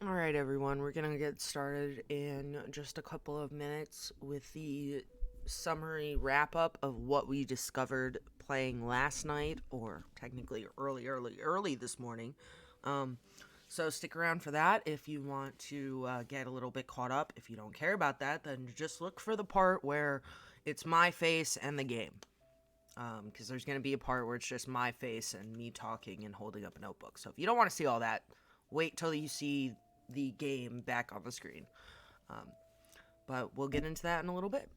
Alright, everyone, we're gonna get started in just a couple of minutes with the summary wrap up of what we discovered playing last night, or technically early this morning. Um, so stick around for that if you want to get a little bit caught up. If you don't care about that, then just look for the part where it's my face and the game. Because there's going to be a part where it's just my face and me talking and holding up a notebook. So if you don't want to see all that, wait till you see the game back on the screen. Um, but we'll get into that in a little bit.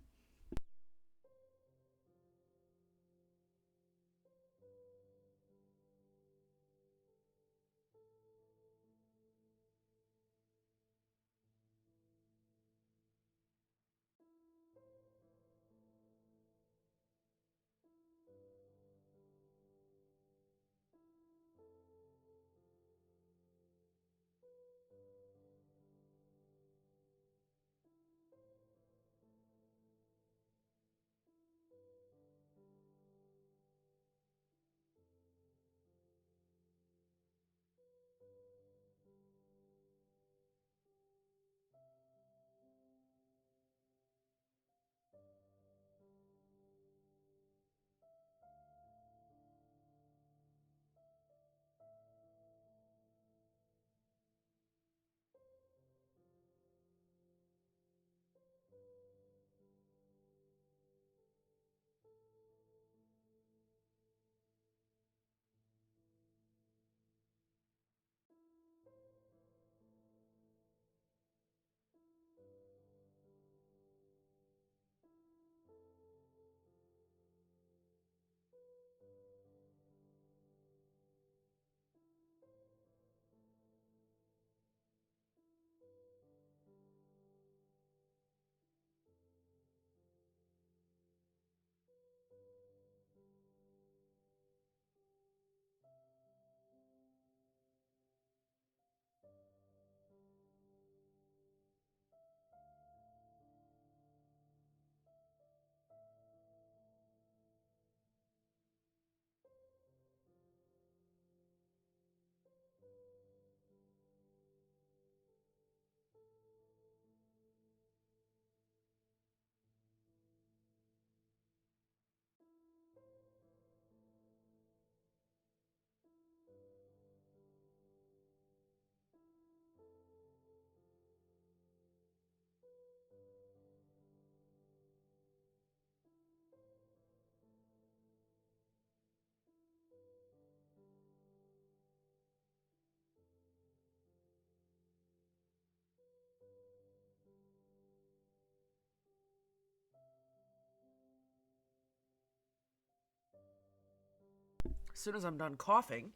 As soon as I'm done coughing,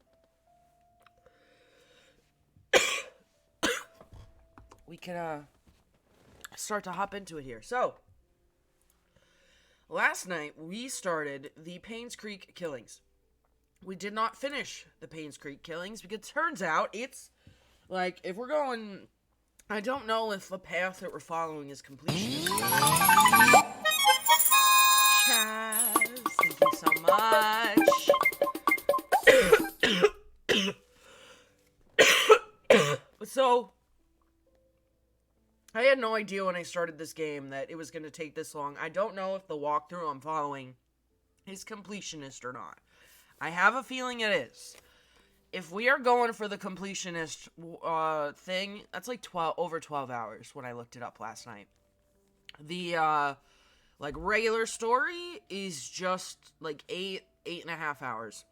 we can start to hop into it here. So, last night we started the Painscreek killings. We did not finish the Painscreek killings because it turns out it's like if we're going. I don't know if the path that we're following is completion. Chaz, thank you so much. So, I had no idea when I started this game that it was going to take this long. I don't know if the walkthrough I'm following is completionist or not. I have a feeling it is. If we are going for the completionist thing, that's like over 12 hours when I looked it up last night. The regular story is just like 8.5 hours.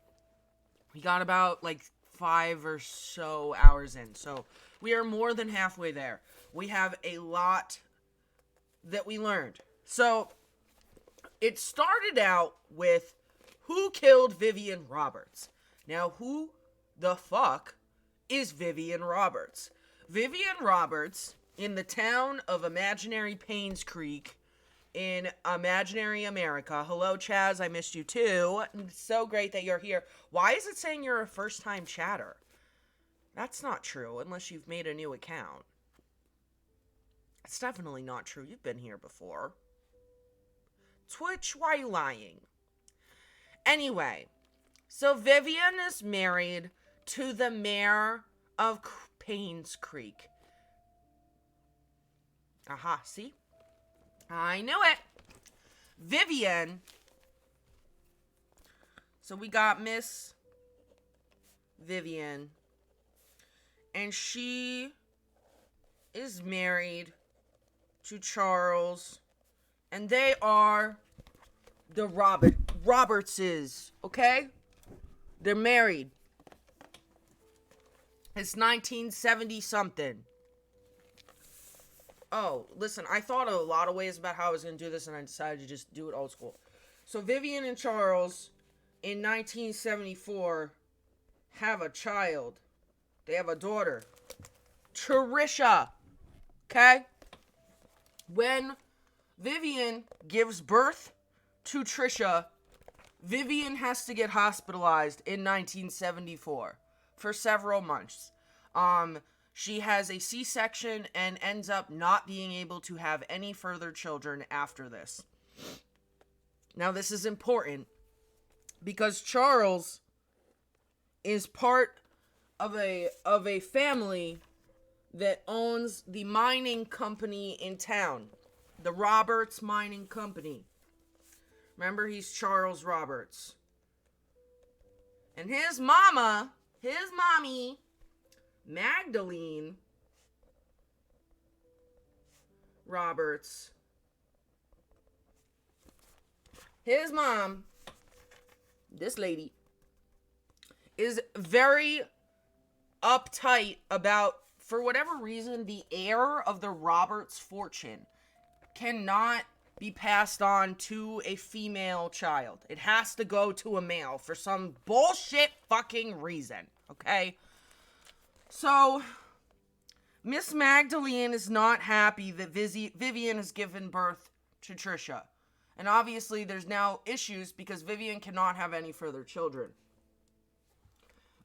We got about like 5 or so hours in, so we are more than halfway there. We have a lot that we learned. So it started out with who killed Vivian Roberts. Now, who the fuck is Vivian Roberts? Vivian Roberts, in the town of imaginary Painscreek in imaginary America. Hello, Chaz. I missed you too. It's so great that you're here. Why is it saying you're a first-time chatter? That's not true unless you've made a new account. It's definitely not true. You've been here before. Twitch, why are you lying? Anyway, so Vivian is married to the mayor of Painscreek. Aha, see? I knew it. Vivian. So we got Miss Vivian. And she is married to Charles. And they are the Robertses, okay? They're married. It's 1970 something. Oh, listen, I thought of a lot of ways about how I was going to do this, and I decided to just do it old school. So Vivian and Charles, in 1974, have a child. They have a daughter, Trisha, okay? When Vivian gives birth to Trisha, Vivian has to get hospitalized in 1974 for several months. She has a C-section and ends up not being able to have any further children after this. Now, this is important because Charles is part of a family that owns the mining company in town, the Roberts Mining Company. Remember, he's Charles Roberts. And his mommy, Magdalene Roberts, his mom, this lady, is very uptight about, for whatever reason, the heir of the Roberts fortune cannot be passed on to a female child. It has to go to a male for some bullshit fucking reason, okay? So, Miss Magdalene is not happy that Vivian has given birth to Trisha. And obviously there's now issues because Vivian cannot have any further children.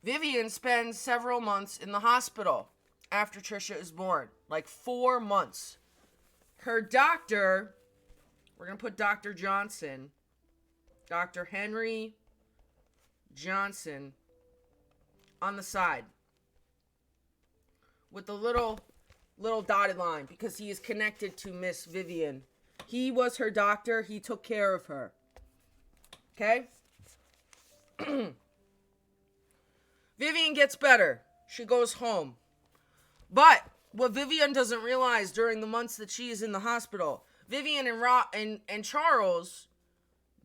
Vivian spends several months in the hospital after Trisha is born. Like 4 months. Her doctor, we're going to put Dr. Johnson, Dr. Henry Johnson, on the side with the little dotted line because he is connected to Miss Vivian. He was her doctor. He took care of her. Okay? Vivian gets better. She goes home. But what Vivian doesn't realize during the months that she is in the hospital, Vivian and Charles,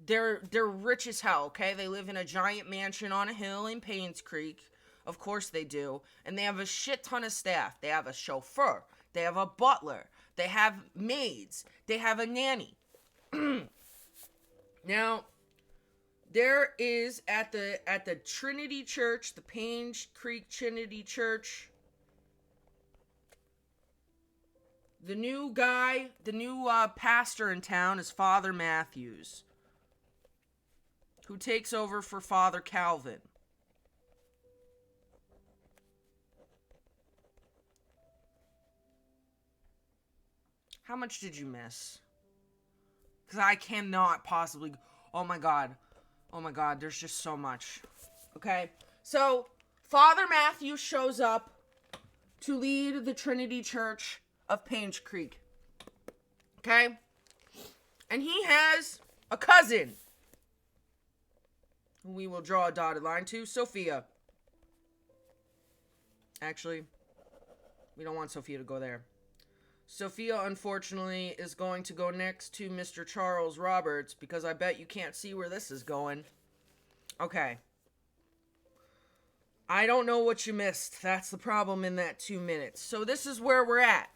they're rich as hell, okay? They live in a giant mansion on a hill in Painscreek. Of course they do. And they have a shit ton of staff. They have a chauffeur. They have a butler. They have maids. They have a nanny. Now, there is at the Trinity Church, the Painscreek Trinity Church, the new pastor in town is Father Matthews, who takes over for Father Calvin. How much did you miss? Because I cannot possibly... Oh my god, there's just so much. Okay, so Father Matthew shows up to lead the Trinity Church of Painscreek. Okay? And he has a cousin who we will draw a dotted line to, Sophia. Actually, we don't want Sophia to go there. Sophia, unfortunately, is going to go next to Mr. Charles Roberts because I bet you can't see where this is going. Okay. I don't know what you missed. That's the problem in that 2 minutes. So this is where we're at.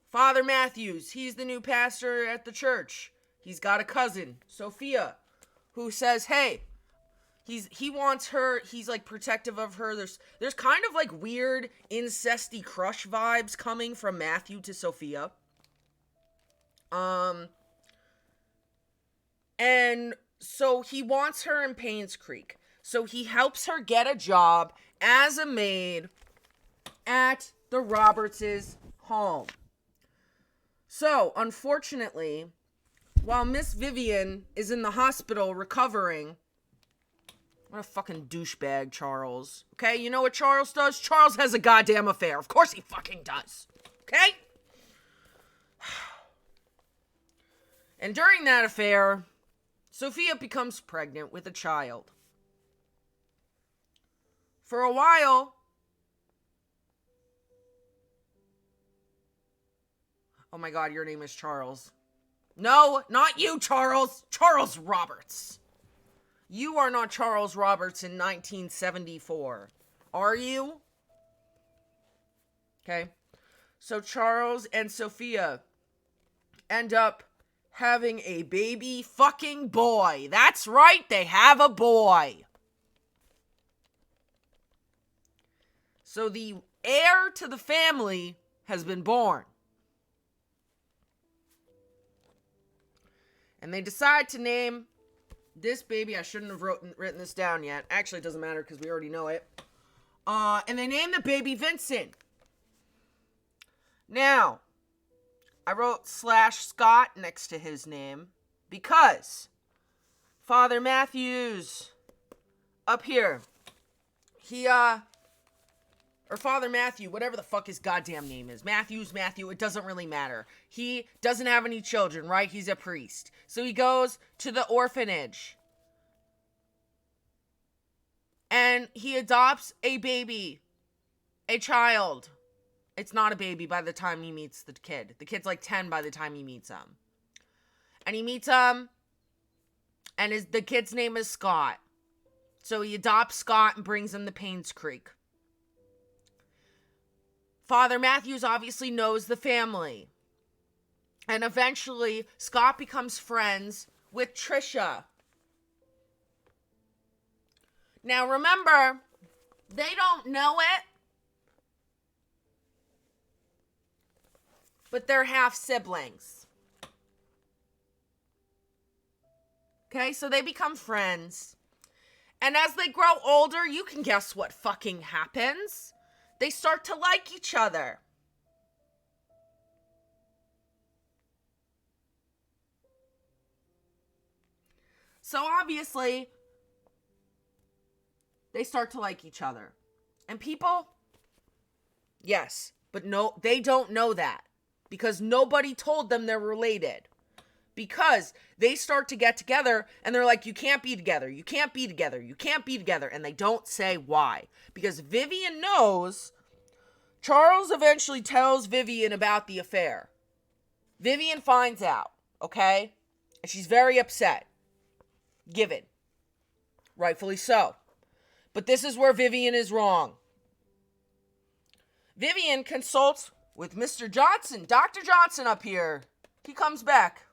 Father Matthews, he's the new pastor at the church. He's got a cousin, Sophia, who says, hey, he wants her, he's like protective of her. There's kind of like weird incesty crush vibes coming from Matthew to Sophia. And so he wants her in Painscreek. So he helps her get a job as a maid at the Roberts' home. So, unfortunately, while Miss Vivian is in the hospital recovering, what a fucking douchebag, Charles. Okay, you know what Charles does? Charles has a goddamn affair. Of course he fucking does. Okay? And during that affair, Sophia becomes pregnant with a child. For a while, oh my God, your name is Charles. No, not you, Charles. Charles Roberts. You are not Charles Roberts in 1974. Are you? Okay. So Charles and Sophia end up having a baby fucking boy. That's right, they have a boy. So the heir to the family has been born. And they decide to name this baby, I shouldn't have written this down yet. Actually, it doesn't matter because we already know it. And they name the baby Vincent. Now, I wrote /Scott next to his name because Father Matthews up here, or Father Matthew, whatever the fuck his goddamn name is. Matthew, it doesn't really matter. He doesn't have any children, right? He's a priest. So he goes to the orphanage. And he adopts a baby. A child. It's not a baby by the time he meets the kid. The kid's like 10 by the time he meets him. And he meets him. And the kid's name is Scott. So he adopts Scott and brings him to Painscreek. Father Matthews obviously knows the family. And eventually, Scott becomes friends with Trisha. Now remember, they don't know it, but they're half siblings. Okay, so they become friends. And as they grow older, you can guess what fucking happens. They start to like each other. So obviously, they start to like each other. And people, yes, but no, they don't know that. Because nobody told them they're related. Because they start to get together and they're like, you can't be together, you can't be together, you can't be together. And they don't say why. Because Vivian knows. Charles eventually tells Vivian about the affair. Vivian finds out, okay? And she's very upset. Given. Rightfully so. But this is where Vivian is wrong. Vivian consults with Mr. Johnson. Dr. Johnson up here. He comes back.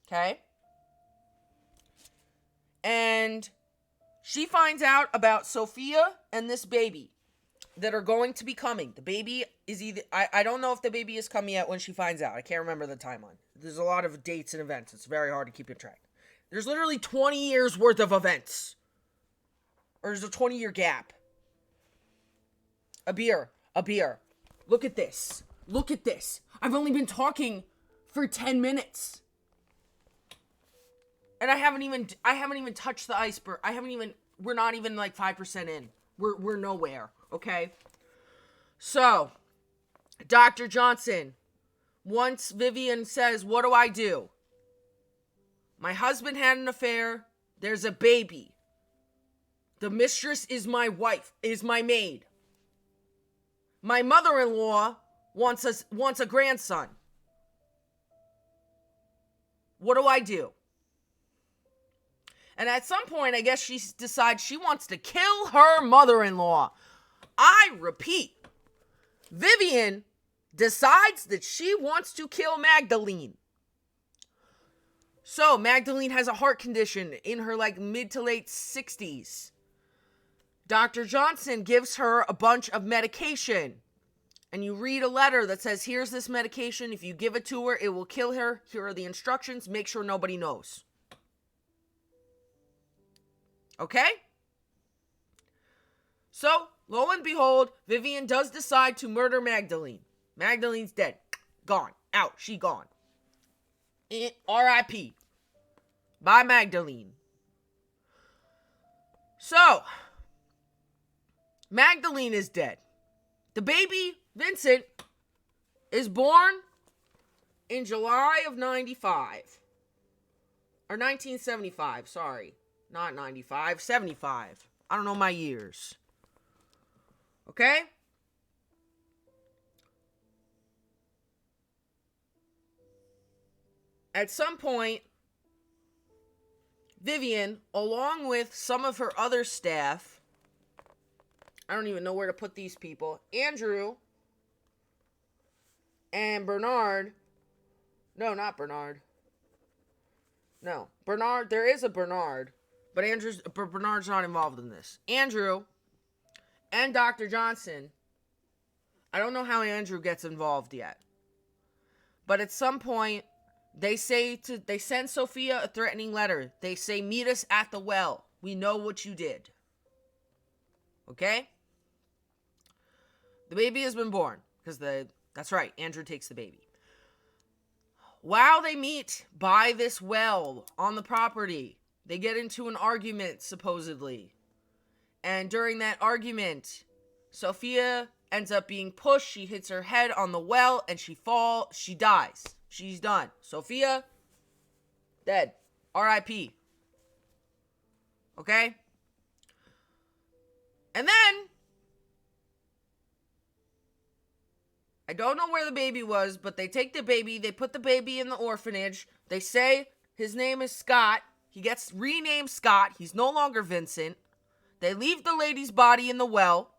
Okay? And she finds out about Sophia and this baby that are going to be coming. The baby is either... I don't know if the baby is coming yet when she finds out. I can't remember the timeline. There's a lot of dates and events. It's very hard to keep in track. There's literally 20 years worth of events. Or there's a 20-year gap. A beer. Look at this. I've only been talking for 10 minutes. And I haven't even touched the iceberg. We're not even like 5% in. We're nowhere, okay? So, Dr. Johnson, once Vivian says, what do I do? My husband had an affair. There's a baby. The mistress is my wife, is my maid. My mother-in-law wants a grandson. What do I do? And at some point, I guess she decides she wants to kill her mother-in-law. I repeat, Vivian decides that she wants to kill Magdalene. So, Magdalene has a heart condition in her mid to late 60s. Dr. Johnson gives her a bunch of medication. And you read a letter that says, here's this medication. If you give it to her, it will kill her. Here are the instructions. Make sure nobody knows. Okay? So, lo and behold, Vivian does decide to murder Magdalene. Magdalene's dead. Gone. Out. She gone. R.I.P. Bye, Magdalene. So, Magdalene is dead. The baby, Vincent, is born in July of 95. Or 1975, sorry. Not 95, 75. I don't know my years. Okay? At some point, Vivian, along with some of her other staff, I don't even know where to put these people, Andrew and Bernard, no, not Bernard. No, Bernard, there is a Bernard, but Bernard's not involved in this. Andrew and Dr. Johnson, I don't know how Andrew gets involved yet, but at some point, they send Sophia a threatening letter. They say, meet us at the well. We know what you did. Okay? The baby has been born, because that's right, Andrew takes the baby. While they meet by this well on the property, they get into an argument, supposedly. And during that argument, Sophia ends up being pushed. She hits her head on the well, and she dies. She's done. Sophia, dead. R.I.P. Okay? And then, I don't know where the baby was, but they take the baby, they put the baby in the orphanage. They say his name is Scott. He gets renamed Scott. He's no longer Vincent. They leave the lady's body in the well.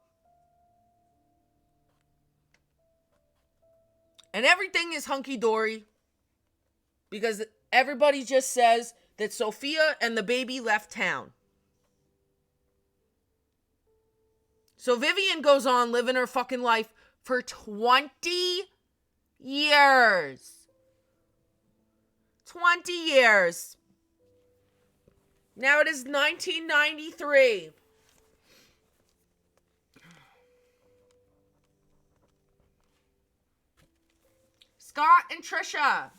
And everything is hunky-dory. Because everybody just says that Sophia and the baby left town. So Vivian goes on living her fucking life for 20 years. 20 years. Now it is 1993. Scott and Trisha,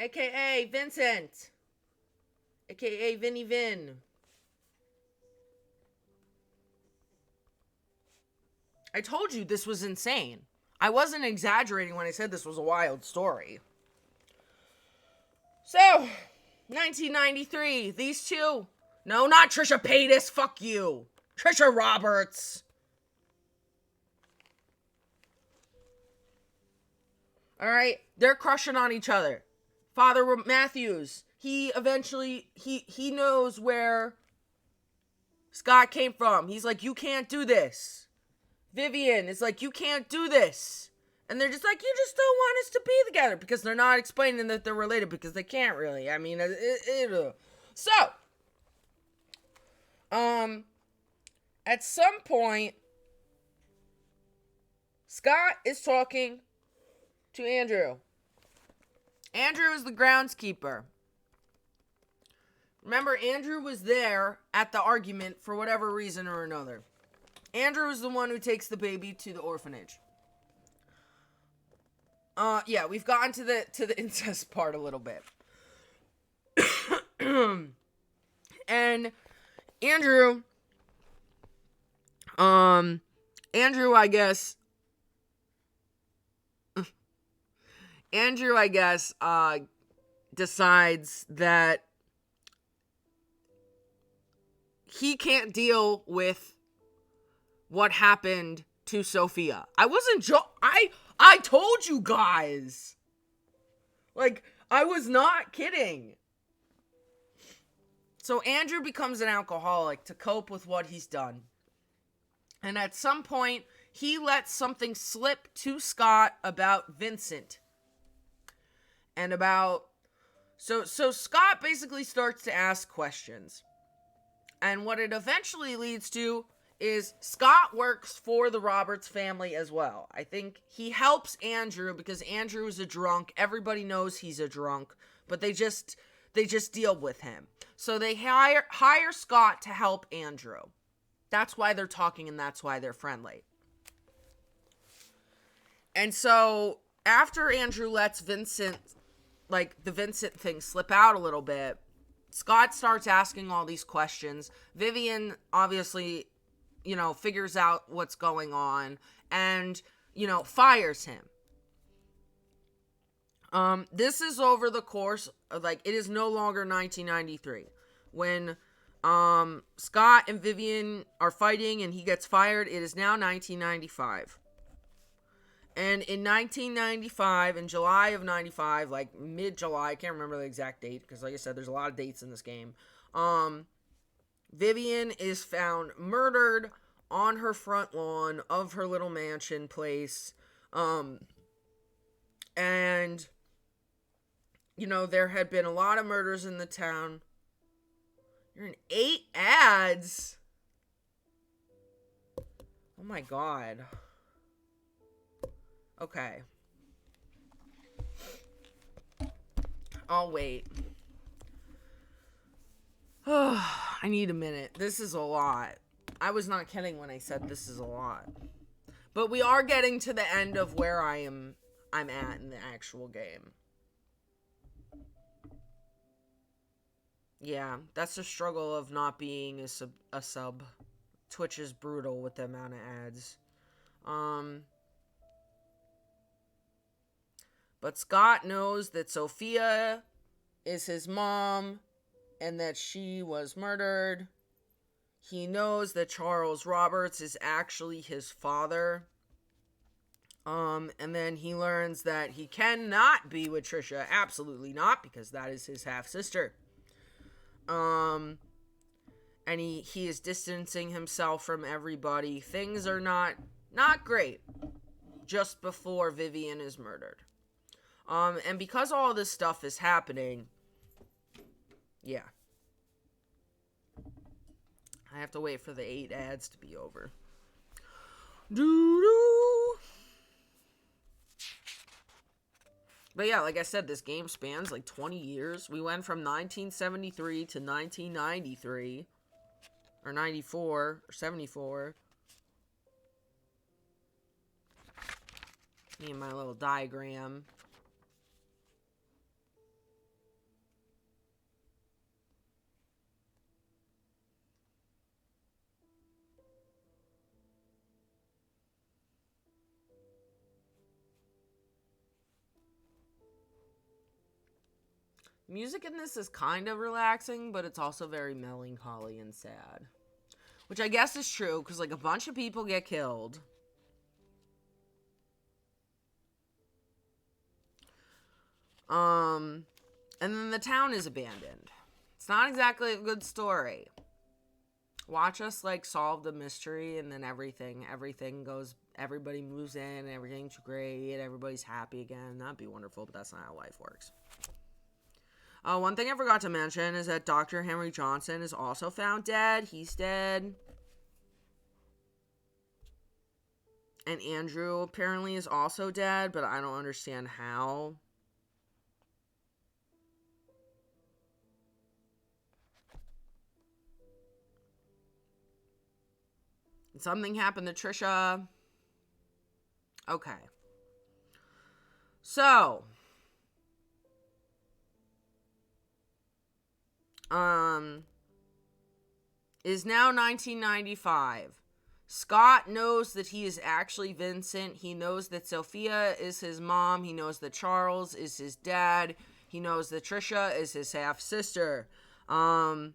a.k.a. Vincent, a.k.a. Vinny Vin. I told you this was insane. I wasn't exaggerating when I said this was a wild story. So, 1993, these two. No, not Trisha Paytas, fuck you. Trisha Roberts. Alright, they're crushing on each other. Father Matthews, he eventually, he knows where Scott came from. He's like, you can't do this. Vivian is like, you can't do this. And they're just like, you just don't want us to be together. Because they're not explaining that they're related. Because they can't really. I mean, So. At some point. Scott is talking to Andrew. Andrew is the groundskeeper. Remember, Andrew was there at the argument for whatever reason or another. Andrew is the one who takes the baby to the orphanage. Yeah, we've gotten to the incest part a little bit. And Andrew, I guess, decides that he can't deal with what happened to Sophia. I told you guys. Like, I was not kidding. So Andrew becomes an alcoholic to cope with what he's done. And at some point, he lets something slip to Scott about Vincent. And about... So Scott basically starts to ask questions. And what it eventually leads to is Scott works for the Roberts family as well. I think he helps Andrew because Andrew is a drunk. Everybody knows he's a drunk, but they just deal with him. So they hire Scott to help Andrew. That's why they're talking and that's why they're friendly. And so after Andrew lets Vincent, like the Vincent thing slip out a little bit, Scott starts asking all these questions. Vivian obviously, figures out what's going on. And fires him. This is over the course of, it is no longer 1993 when Scott and Vivian are fighting and he gets fired. It is now 1995. And in 1995, in July of 95, mid-July, I can't remember the exact date, because like I said, there's a lot of dates in this game. Vivian is found murdered on her front lawn of her little mansion place. And, there had been a lot of murders in the town. You're in 8 ads. Oh my god. Okay. I'll wait. I need a minute. This is a lot. I was not kidding when I said this is a lot. But we are getting to the end of where I'm at in the actual game. Yeah, that's the struggle of not being a sub. Twitch is brutal with the amount of ads. But Scott knows that Sophia is his mom and that she was murdered. He knows that Charles Roberts is actually his father. And then he learns that he cannot be with Trisha. Absolutely not, because that is his half-sister. And he is distancing himself from everybody. Things are not great just before Vivian is murdered. And because all this stuff is happening, yeah. I have to wait for the 8 ads to be over. Doo-doo. But yeah, like I said, this game spans 20 years. We went from 1973 to 1993. Or 94, or 74. Me and my little diagram. Music in this is kind of relaxing, but it's also very melancholy and sad. Which I guess is true, because a bunch of people get killed. And then the town is abandoned. It's not exactly a good story. Watch us solve the mystery, and then everything goes, everybody moves in, and everything's great, everybody's happy again. That'd be wonderful, but that's not how life works. One thing I forgot to mention is that Dr. Henry Johnson is also found dead. He's dead. And Andrew apparently is also dead, but I don't understand how. Something happened to Trisha. Okay. So, is now 1995. Scott knows that he is actually Vincent. He knows that Sophia is his mom. He knows that Charles is his dad. He knows that Trisha is his half-sister. And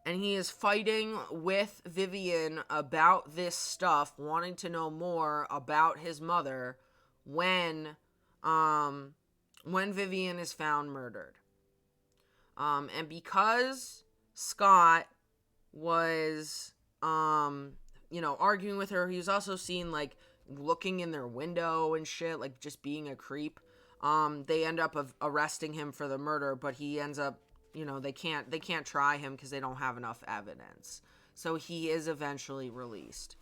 he is fighting with Vivian about this stuff, wanting to know more about his mother when Vivian is found murdered. And because Scott was, arguing with her, he was also seen, looking in their window and shit, just being a creep. They end up arresting him for the murder, but he ends up, they can't try him because they don't have enough evidence. So he is eventually released.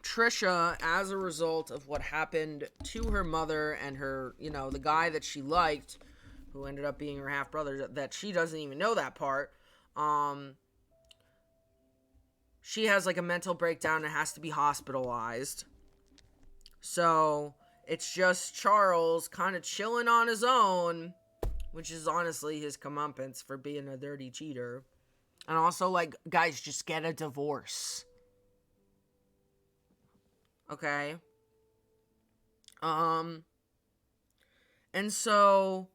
Trisha, as a result of what happened to her mother and her, the guy that she liked, who ended up being her half-brother, that she doesn't even know that part, she has, a mental breakdown and has to be hospitalized. So, it's just Charles kind of chilling on his own, which is honestly his comeuppance for being a dirty cheater. And also, guys, just get a divorce. Okay? And so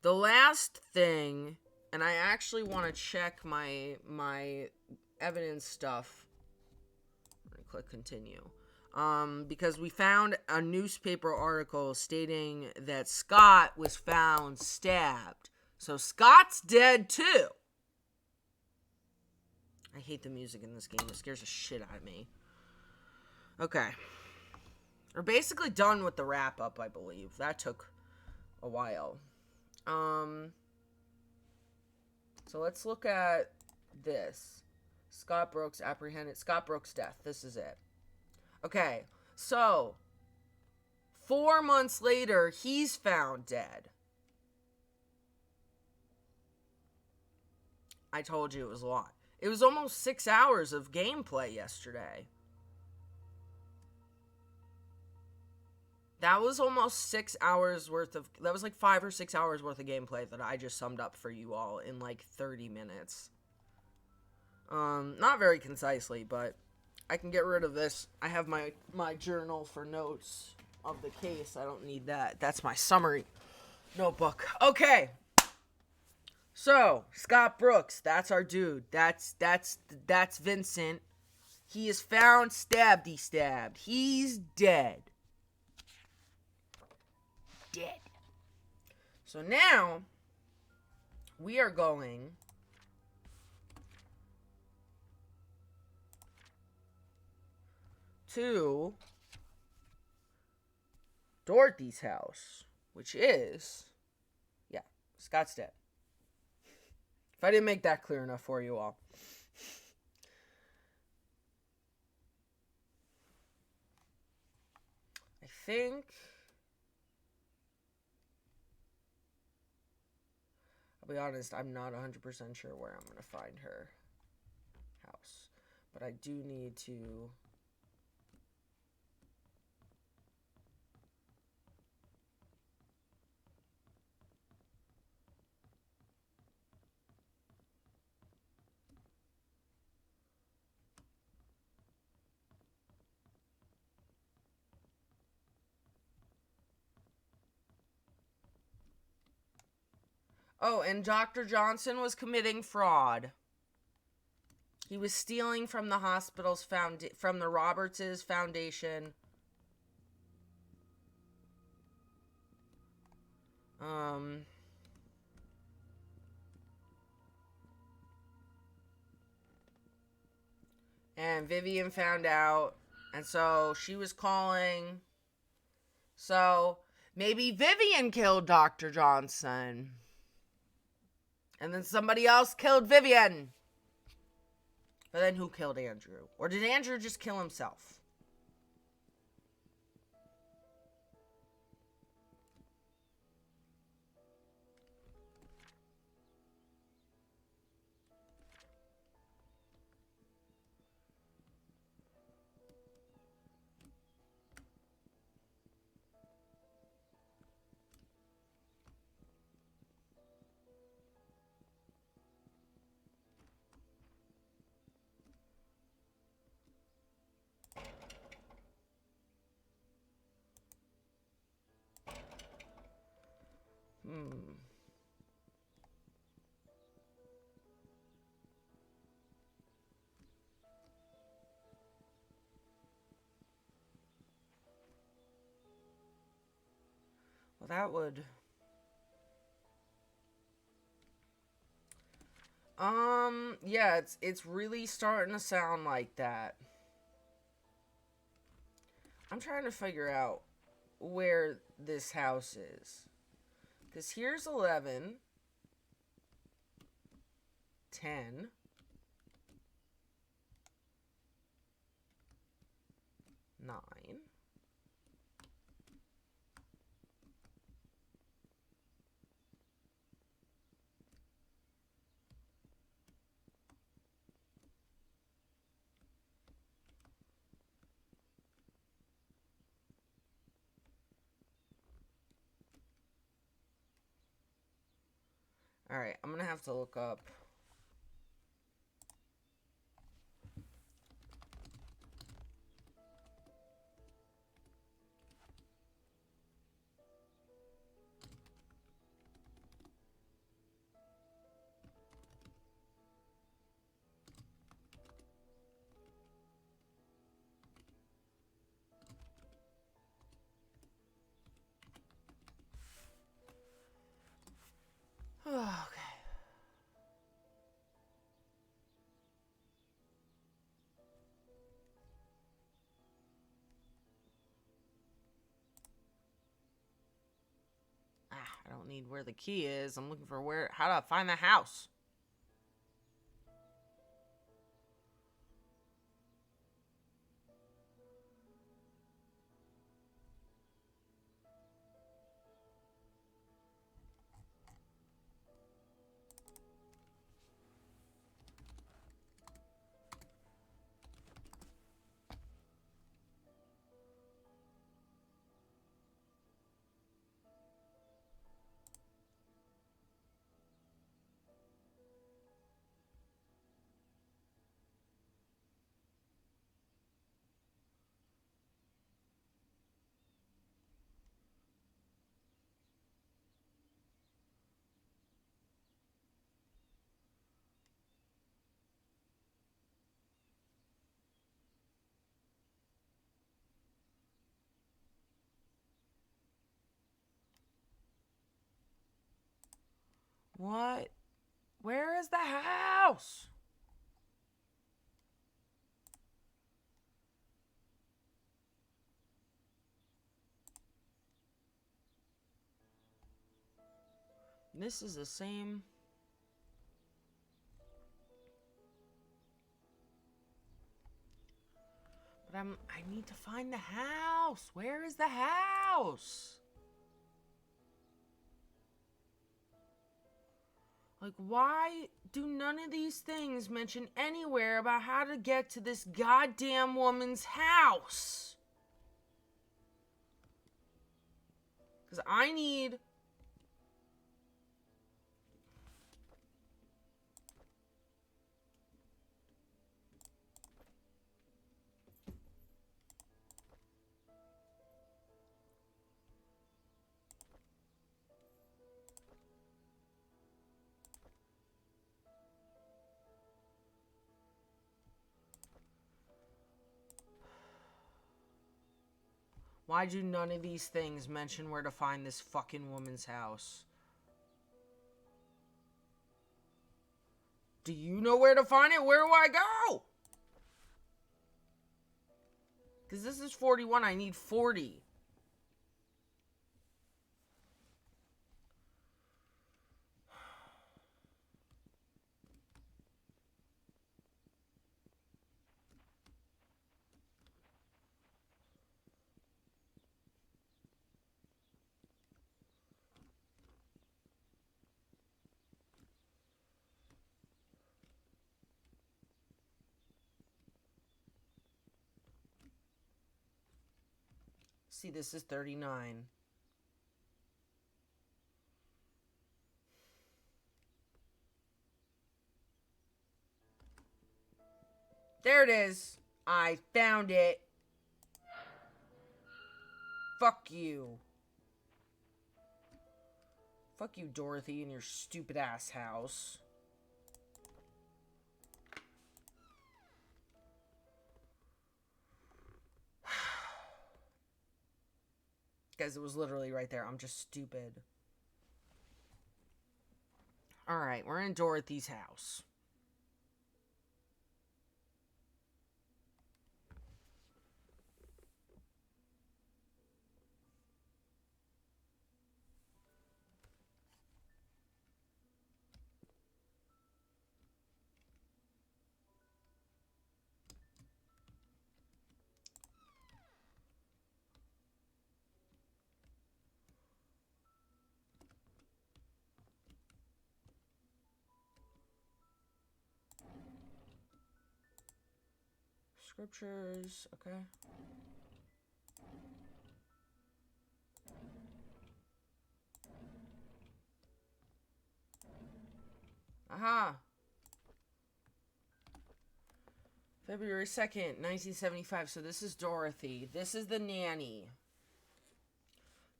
the last thing, and I actually want to check my evidence stuff. I'm gonna click continue. Because we found a newspaper article stating that Scott was found stabbed. So Scott's dead too. I hate the music in this game. It scares the shit out of me. Okay. We're basically done with the wrap up, I believe. That took a while. So let's look at this. Scott Brooks apprehended. Scott Brooks' death. This is it. Okay. So 4 months later, he's found dead. I told you it was a lot. It was almost 6 hours of gameplay yesterday. That was almost 6 hours worth of... That was like 5 or 6 hours worth of gameplay that I just summed up for you all in like 30 minutes. Not very concisely, but I can get rid of this. I have my journal for notes of the case. I don't need that. That's my summary notebook. Okay. So, Scott Brooks, that's our dude. That's Vincent. He is found stabbed. He's dead. Dead. So now we are going to Dorothy's house, which is, yeah, Scott's dead. If I didn't make that clear enough for you all. I think I'll be honest, I'm not 100% sure where I'm going to find her house. But I do need to... Oh, and Dr. Johnson was committing fraud. He was stealing from the hospital's from the Roberts' foundation. And Vivian found out, and so she was calling. So maybe Vivian killed Dr. Johnson. And then somebody else killed Vivian. But then who killed Andrew? Or did Andrew just kill himself? Well, that would... yeah, it's really starting to sound like that. I'm trying to figure out where this house is. Because here's 11, 10, 9, Alright, I'm gonna have to look up. I don't need where the key is. I'm looking for how to find the house. What? Where is the house? This is the same. But I need to find the house. Where is the house? Like, why do none of these things mention anywhere about how to get to this goddamn woman's house? Because I need... Why do none of these things mention where to find this fucking woman's house? Do you know where to find it? Where do I go? Because this is 41. I need 40. See, this is 39. There it is. I found it. Fuck you. Fuck you, Dorothy, and your stupid ass house. Guys, it was literally right there. I'm just stupid. Alright, we're in Dorothy's house. Scriptures, okay. Aha! February 2nd, 1975. So this is Dorothy. This is the nanny.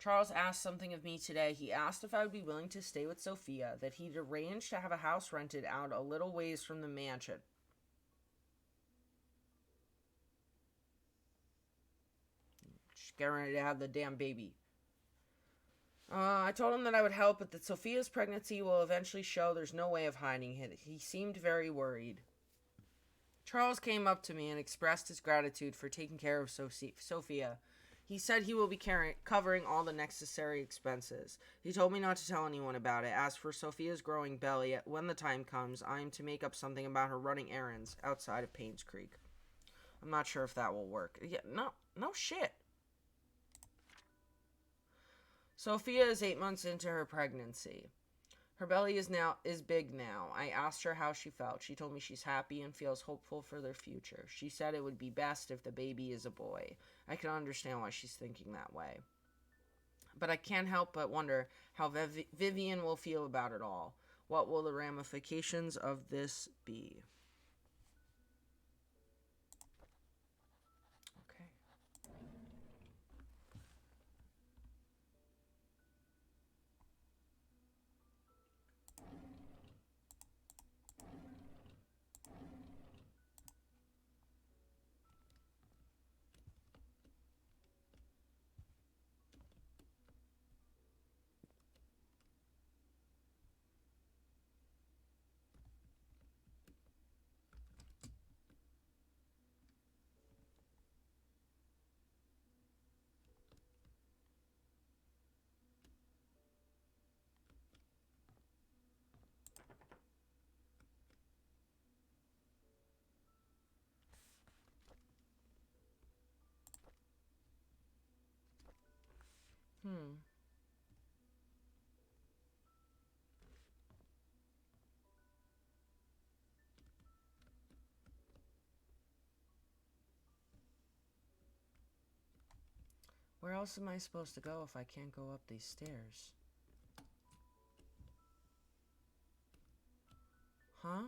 Charles asked something of me today. He asked if I would be willing to stay with Sophia, that he'd arranged to have a house rented out a little ways from the mansion. She's getting ready to have the damn baby. I told him that I would help, but that Sophia's pregnancy will eventually show there's no way of hiding it. He seemed very worried. Charles came up to me and expressed his gratitude for taking care of Sophia. He said he will be covering all the necessary expenses. He told me not to tell anyone about it. As for Sophia's growing belly, when the time comes, I am to make up something about her running errands outside of Painscreek. I'm not sure if that will work. Yeah, no shit. Sophia is 8 months into her pregnancy. Her belly is big now. I asked her how she felt. She told me she's happy and feels hopeful for their future. She said it would be best if the baby is a boy. I can understand why she's thinking that way. But I can't help but wonder how Vivian will feel about it all. What will the ramifications of this be? Okay. Where else am I supposed to go if I can't go up these stairs? Huh?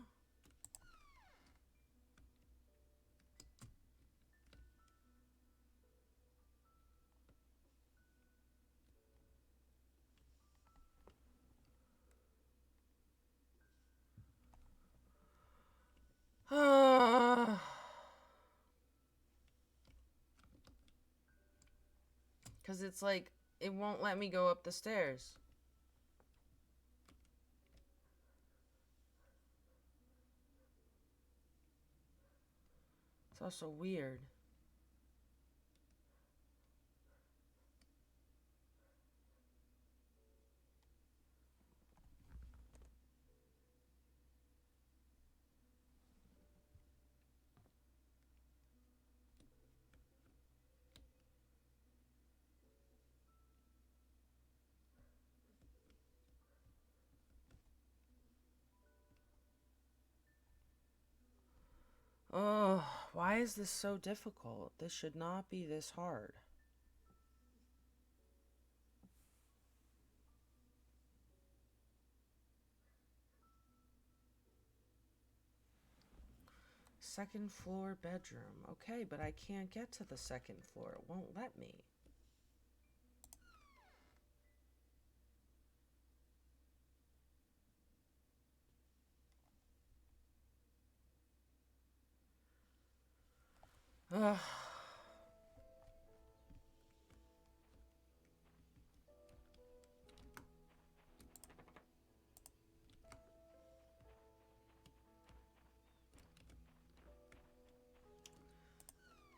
Because it's like, it won't let me go up the stairs. It's also weird. Oh, why is this so difficult? This should not be this hard. Second floor bedroom. Okay, but I can't get to the second floor. It won't let me. Ugh.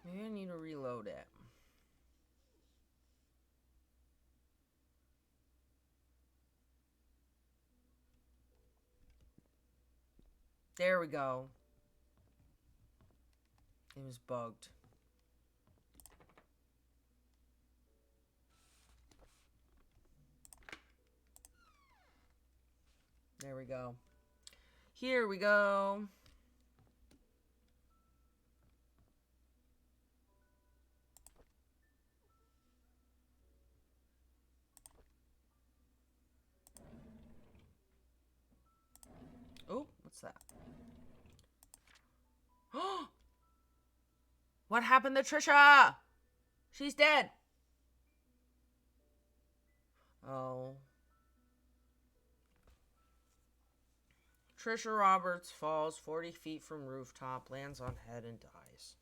Maybe I need to reload it. There we go. It was bugged. There we go. Here we go. Oh, what's that? What happened to Trisha? She's dead. Oh. Trisha Roberts falls 40 feet from rooftop, lands on head, and dies.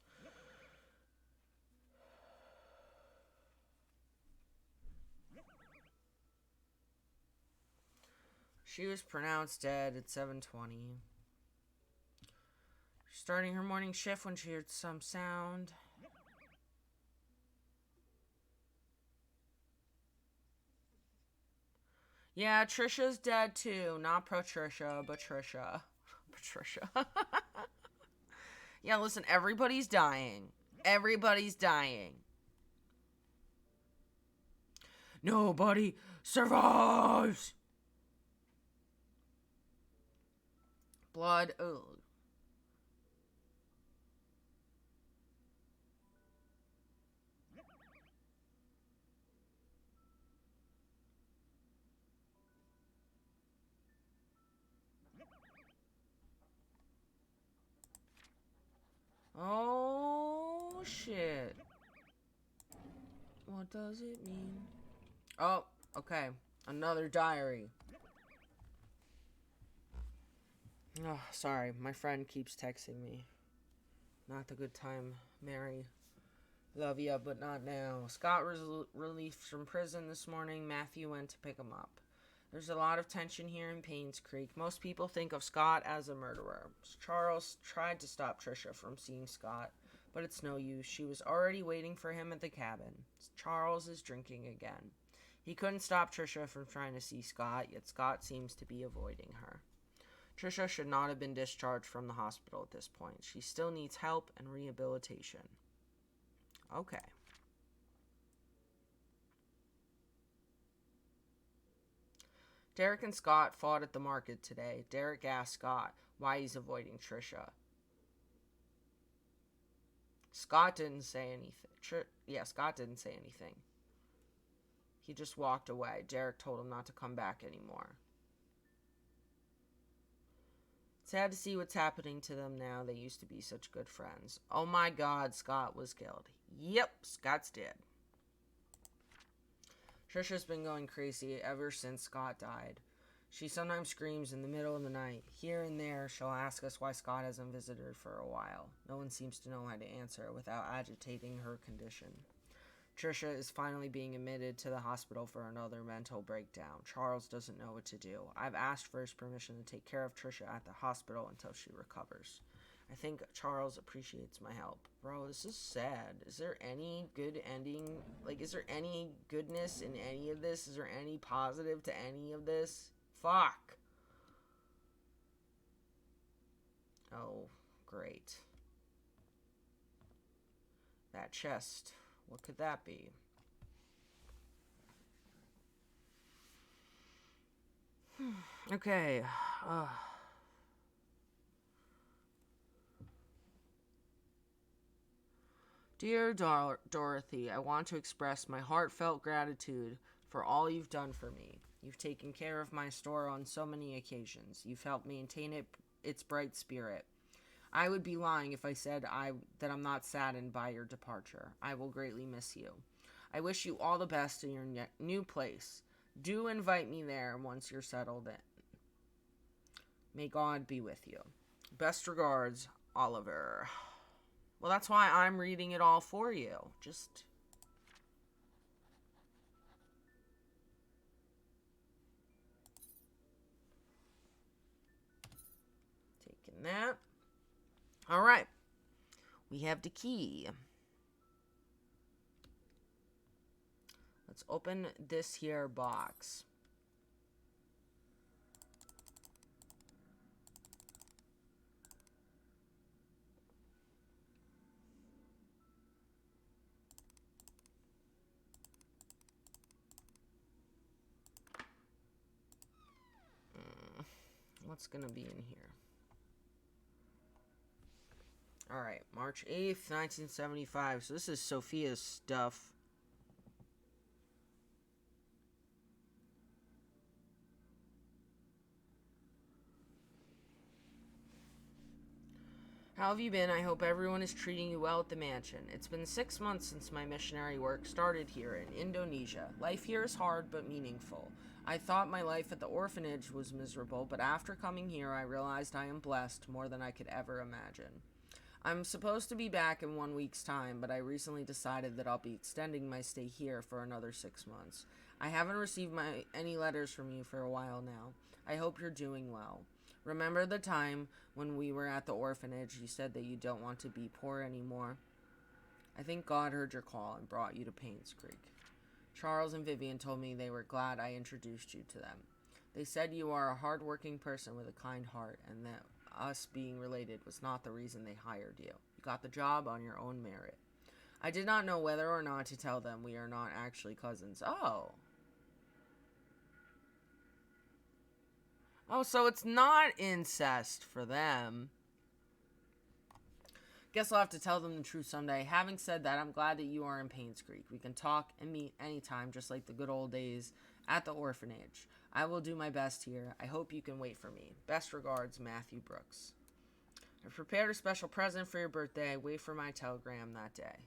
She was pronounced dead at 7:20. Starting her morning shift when she heard some sound. Yeah, Trisha's dead too. Not Patricia, but Trisha. Patricia. Yeah, listen, everybody's dying. Everybody's dying. Nobody survives. Blood. Ugh. Oh, shit. What does it mean? Oh, okay. Another diary. Oh, sorry. My friend keeps texting me. Not the good time, Mary. Love ya, but not now. Scott was released from prison this morning. Matthew went to pick him up. There's a lot of tension here in Painscreek. Most people think of Scott as a murderer. Charles tried to stop Trisha from seeing Scott, but it's no use. She was already waiting for him at the cabin. Charles is drinking again. He couldn't stop Trisha from trying to see Scott, yet Scott seems to be avoiding her. Trisha should not have been discharged from the hospital at this point. She still needs help and rehabilitation. Okay. Derek and Scott fought at the market today. Derek asked Scott why he's avoiding Trisha. Scott didn't say anything. Scott didn't say anything. He just walked away. Derek told him not to come back anymore. Sad to see what's happening to them now. They used to be such good friends. Oh my God, Scott was killed. Yep, Scott's dead. Trisha's been going crazy ever since Scott died. She sometimes screams in the middle of the night. Here and there, she'll ask us why Scott hasn't visited her for a while. No one seems to know how to answer without agitating her condition. Trisha is finally being admitted to the hospital for another mental breakdown. Charles doesn't know what to do. I've asked for his permission to take care of Trisha at the hospital until she recovers. I think Charles appreciates my help. Bro, this is sad. Is there any good ending? Like, is there any goodness in any of this? Is there any positive to any of this? Fuck. Oh, great. That chest. What could that be? Okay. Dear Dorothy, I want to express my heartfelt gratitude for all you've done for me. You've taken care of my store on so many occasions. You've helped maintain its bright spirit. I would be lying if I said that I'm not saddened by your departure. I will greatly miss you. I wish you all the best in your new place. Do invite me there once you're settled in. May God be with you. Best regards, Oliver. Well, that's why I'm reading it all for you. Just taking that. All right. We have the key. Let's open this here box. What's going to be in here? Alright, March 8th, 1975. So this is Sophia's stuff. How have you been? I hope everyone is treating you well at the mansion. It's been 6 months since my missionary work started here in Indonesia. Life here is hard but meaningful. I thought my life at the orphanage was miserable, but after coming here I realized I am blessed more than I could ever imagine. I'm supposed to be back in 1 week's time, but I recently decided that I'll be extending my stay here for another 6 months. I haven't received any letters from you for a while now. I hope you're doing well. Remember the time when we were at the orphanage, you said that you don't want to be poor anymore? I think God heard your call and brought you to Painscreek. Charles and Vivian told me they were glad I introduced you to them. They said you are a hard-working person with a kind heart, and that us being related was not the reason they hired you. You got the job on your own merit. I did not know whether or not to tell them we are not actually cousins. Oh. Oh, so it's not incest for them. Guess I'll have to tell them the truth someday. Having said that, I'm glad that you are in Painscreek. We can talk and meet anytime, just like the good old days at the orphanage. I will do my best here. I hope you can wait for me. Best regards, Matthew Brooks. I've prepared a special present for your birthday. Wait for my telegram that day.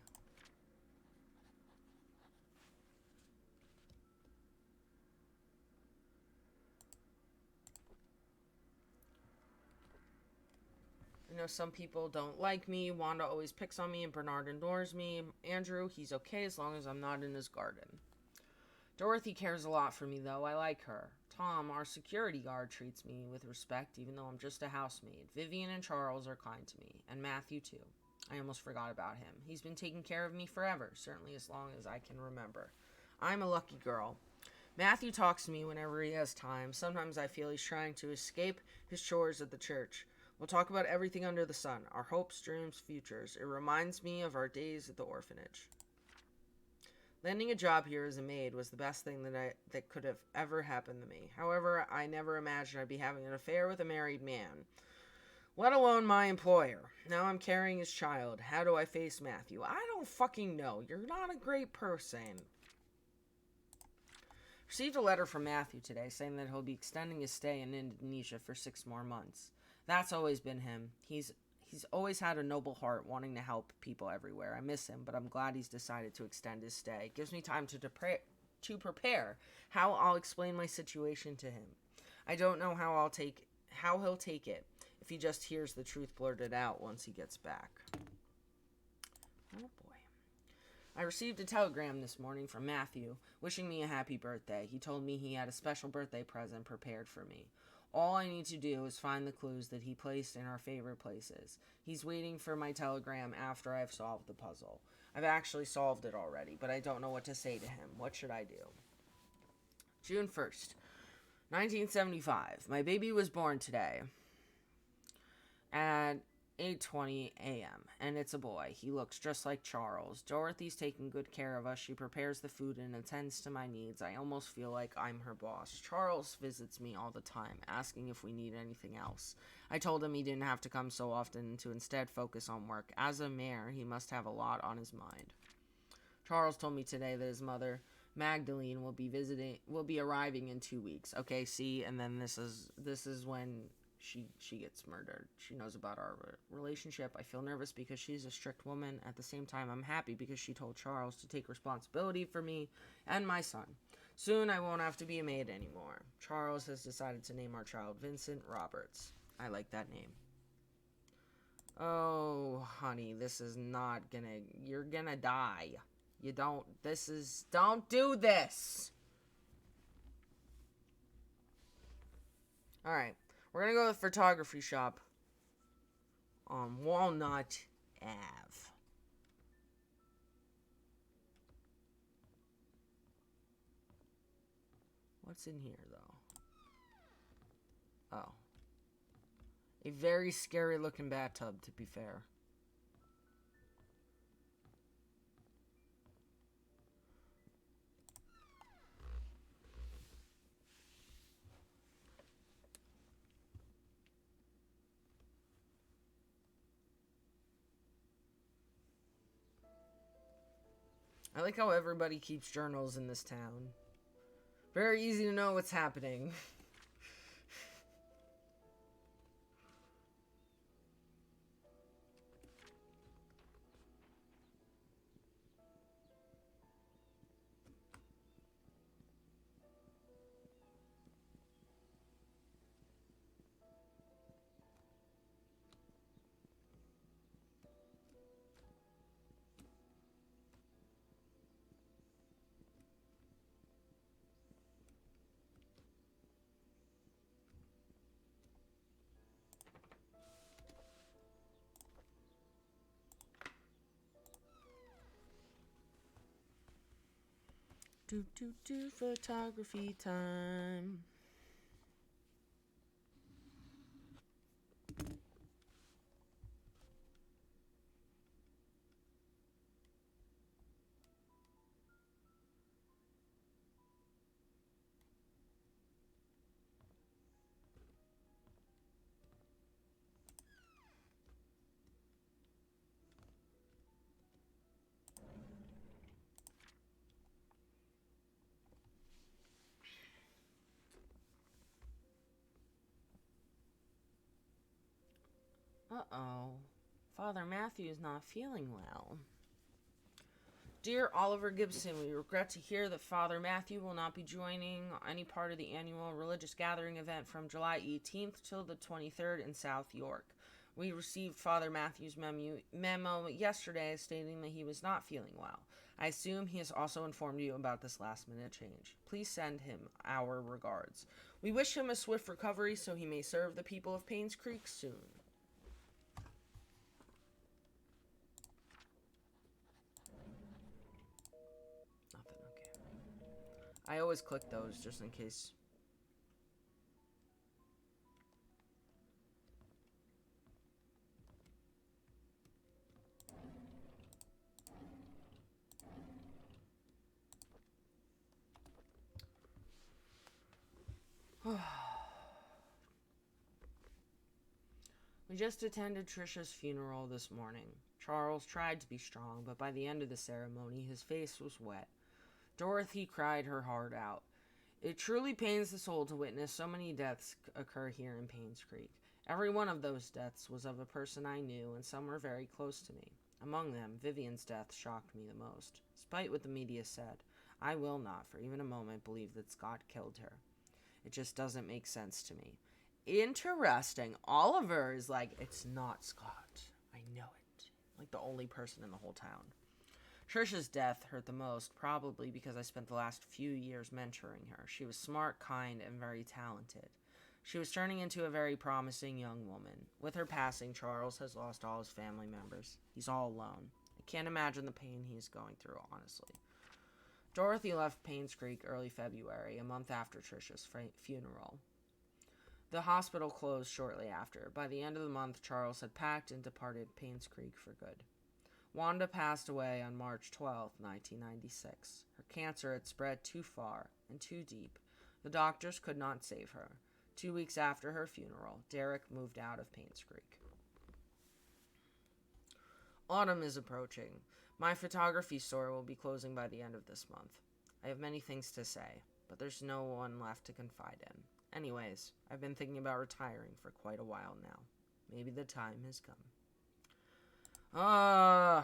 I know some people don't like me. Wanda always picks on me, and Bernard ignores me. Andrew, he's okay as long as I'm not in his garden. Dorothy cares a lot for me, though. I like her. Tom, our security guard, treats me with respect, even though I'm just a housemaid. Vivian and Charles are kind to me, and Matthew, too. I almost forgot about him. He's been taking care of me forever, certainly as long as I can remember. I'm a lucky girl. Matthew talks to me whenever he has time. Sometimes I feel he's trying to escape his chores at the church. We'll talk about everything under the sun, our hopes, dreams, futures. It reminds me of our days at the orphanage. Landing a job here as a maid was the best thing that could have ever happened to me. However, I never imagined I'd be having an affair with a married man, let alone my employer. Now I'm carrying his child. How do I face Matthew? I don't fucking know. You're not a great person. Received a letter from Matthew today saying that he'll be extending his stay in Indonesia for 6 more months. That's always been him. He's always had a noble heart, wanting to help people everywhere. I miss him, but I'm glad he's decided to extend his stay. It gives me time to prepare how I'll explain my situation to him. I don't know how he'll take it if he just hears the truth blurted out once he gets back. Oh boy. I received a telegram this morning from Matthew wishing me a happy birthday. He told me he had a special birthday present prepared for me. All I need to do is find the clues that he placed in our favorite places. He's waiting for my telegram after I've solved the puzzle. I've actually solved it already, but I don't know what to say to him. What should I do? June 1st, 1975. My baby was born today at 8:20 a.m., and it's a boy. He looks just like Charles. Dorothy's taking good care of us. She prepares the food and attends to my needs. I almost feel like I'm her boss. Charles visits me all the time, asking if we need anything else. I told him he didn't have to come so often, to instead focus on work. As a mayor, he must have a lot on his mind. Charles told me today that his mother, Magdalene, will be arriving in 2 weeks. Okay, see, and then this is when she gets murdered. She knows about our relationship. I feel nervous because she's a strict woman. At the same time, I'm happy because she told Charles to take responsibility for me and my son. Soon, I won't have to be a maid anymore. Charles has decided to name our child Vincent Roberts. I like that name. Oh, honey, this is not gonna... You're gonna die. Don't do this! Alright. We're going to go to the photography shop on Walnut Ave. What's in here, though? Oh. A very scary looking bathtub, to be fair. I like how everybody keeps journals in this town. Very easy to know what's happening. Photography time. Uh-oh. Father Matthew is not feeling well. Dear Oliver Gibson, we regret to hear that Father Matthew will not be joining any part of the annual religious gathering event from July 18th till the 23rd in South York. We received Father Matthew's memo yesterday stating that he was not feeling well. I assume he has also informed you about this last-minute change. Please send him our regards. We wish him a swift recovery so he may serve the people of Painscreek soon. I always click those just in case. We just attended Trisha's funeral this morning. Charles tried to be strong, but by the end of the ceremony, his face was wet. Dorothy cried her heart out. It truly pains the soul to witness so many deaths occur here in Painscreek. Every one of those deaths was of a person I knew, and some were very close to me. Among them, Vivian's death shocked me the most. Despite what the media said, I will not, for even a moment, believe that Scott killed her. It just doesn't make sense to me. Interesting. Oliver is like, it's not Scott. I know it. Like the only person in the whole town. Trisha's death hurt the most, probably because I spent the last few years mentoring her. She was smart, kind, and very talented. She was turning into a very promising young woman. With her passing, Charles has lost all his family members. He's all alone. I can't imagine the pain he is going through, honestly. Dorothy left Painscreek early February, a month after Trisha's funeral. The hospital closed shortly after. By the end of the month, Charles had packed and departed Painscreek for good. Wanda passed away on March 12, 1996. Her cancer had spread too far and too deep. The doctors could not save her. 2 weeks after her funeral, Derek moved out of Painscreek. Autumn is approaching. My photography store will be closing by the end of this month. I have many things to say, but there's no one left to confide in. Anyways, I've been thinking about retiring for quite a while now. Maybe the time has come. I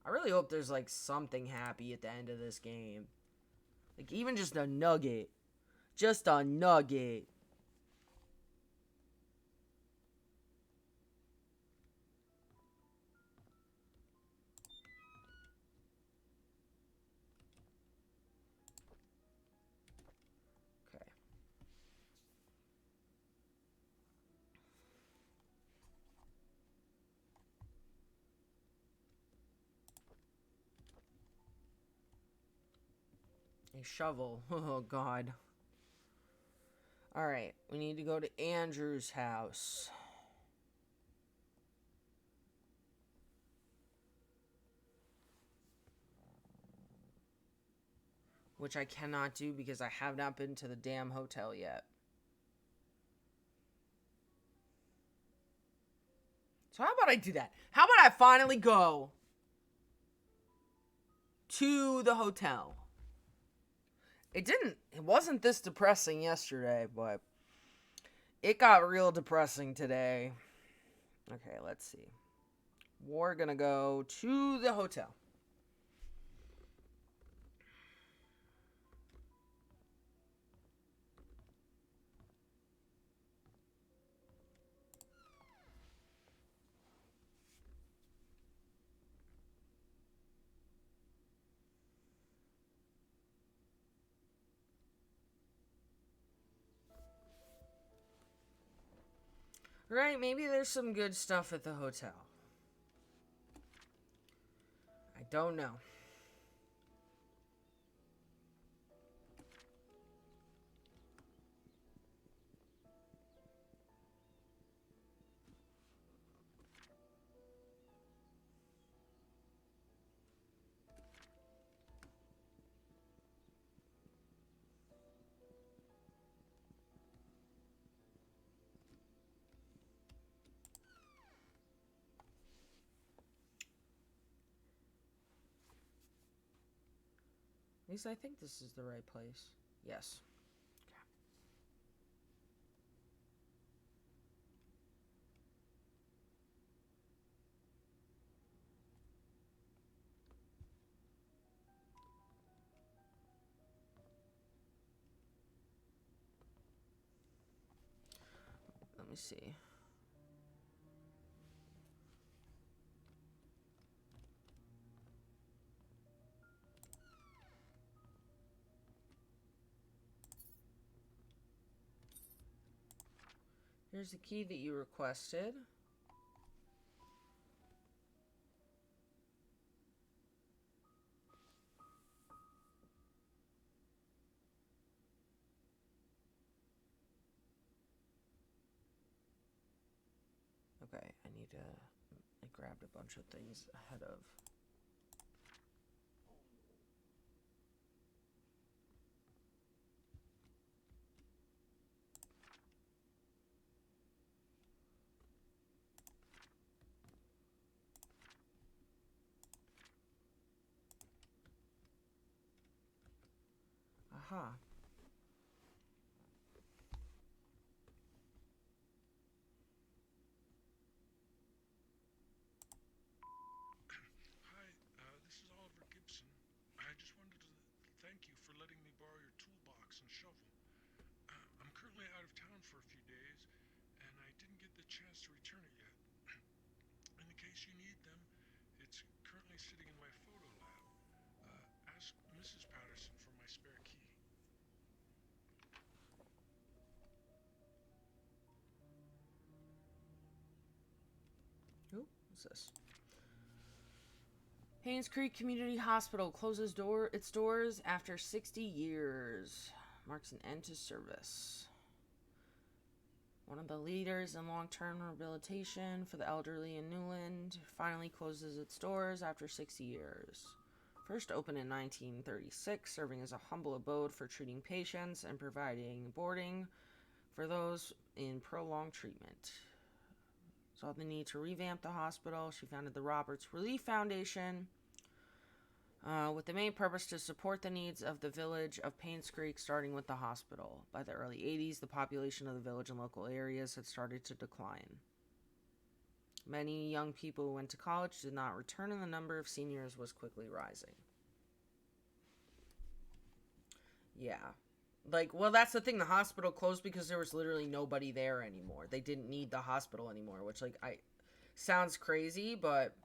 really hope there's like something happy at the end of this game. Like even just a nugget. Just a nugget. Okay. A shovel. Oh, God. Alright, we need to go to Andrew's house. Which I cannot do because I have not been to the damn hotel yet. So how about I do that? How about I finally go to the hotel? It wasn't this depressing yesterday, but it got real depressing today. Okay, let's see. We're gonna go to the hotel. Right, maybe there's some good stuff at the hotel. I don't know. At least I think this is the right place. Yes. Okay. Let me see. Here's the key that you requested. Okay, I grabbed a bunch of things ahead of. Aha. Hi, this is Oliver Gibson. I just wanted to thank you for letting me borrow your toolbox and shovel. I'm currently out of town for a few days, and I didn't get the chance to return it yet. In the case you need them, it's currently sitting in my photo lab. Ask Mrs. Patterson for my spare key. Who is this? Painscreek Community Hospital closes its doors after 60 years. Marks an end to service. One of the leaders in long-term rehabilitation for the elderly in Newland finally closes its doors after 60 years. First opened in 1936, serving as a humble abode for treating patients and providing boarding for those in prolonged treatment. Saw the need to revamp the hospital. She founded the Roberts Relief Foundation with the main purpose to support the needs of the village of Painscreek, starting with the hospital. By the early 80s, the population of the village and local areas had started to decline. Many young people who went to college did not return, and the number of seniors was quickly rising. Yeah. Well, that's the thing. The hospital closed because there was literally nobody there anymore. They didn't need the hospital anymore, which, sounds crazy, but...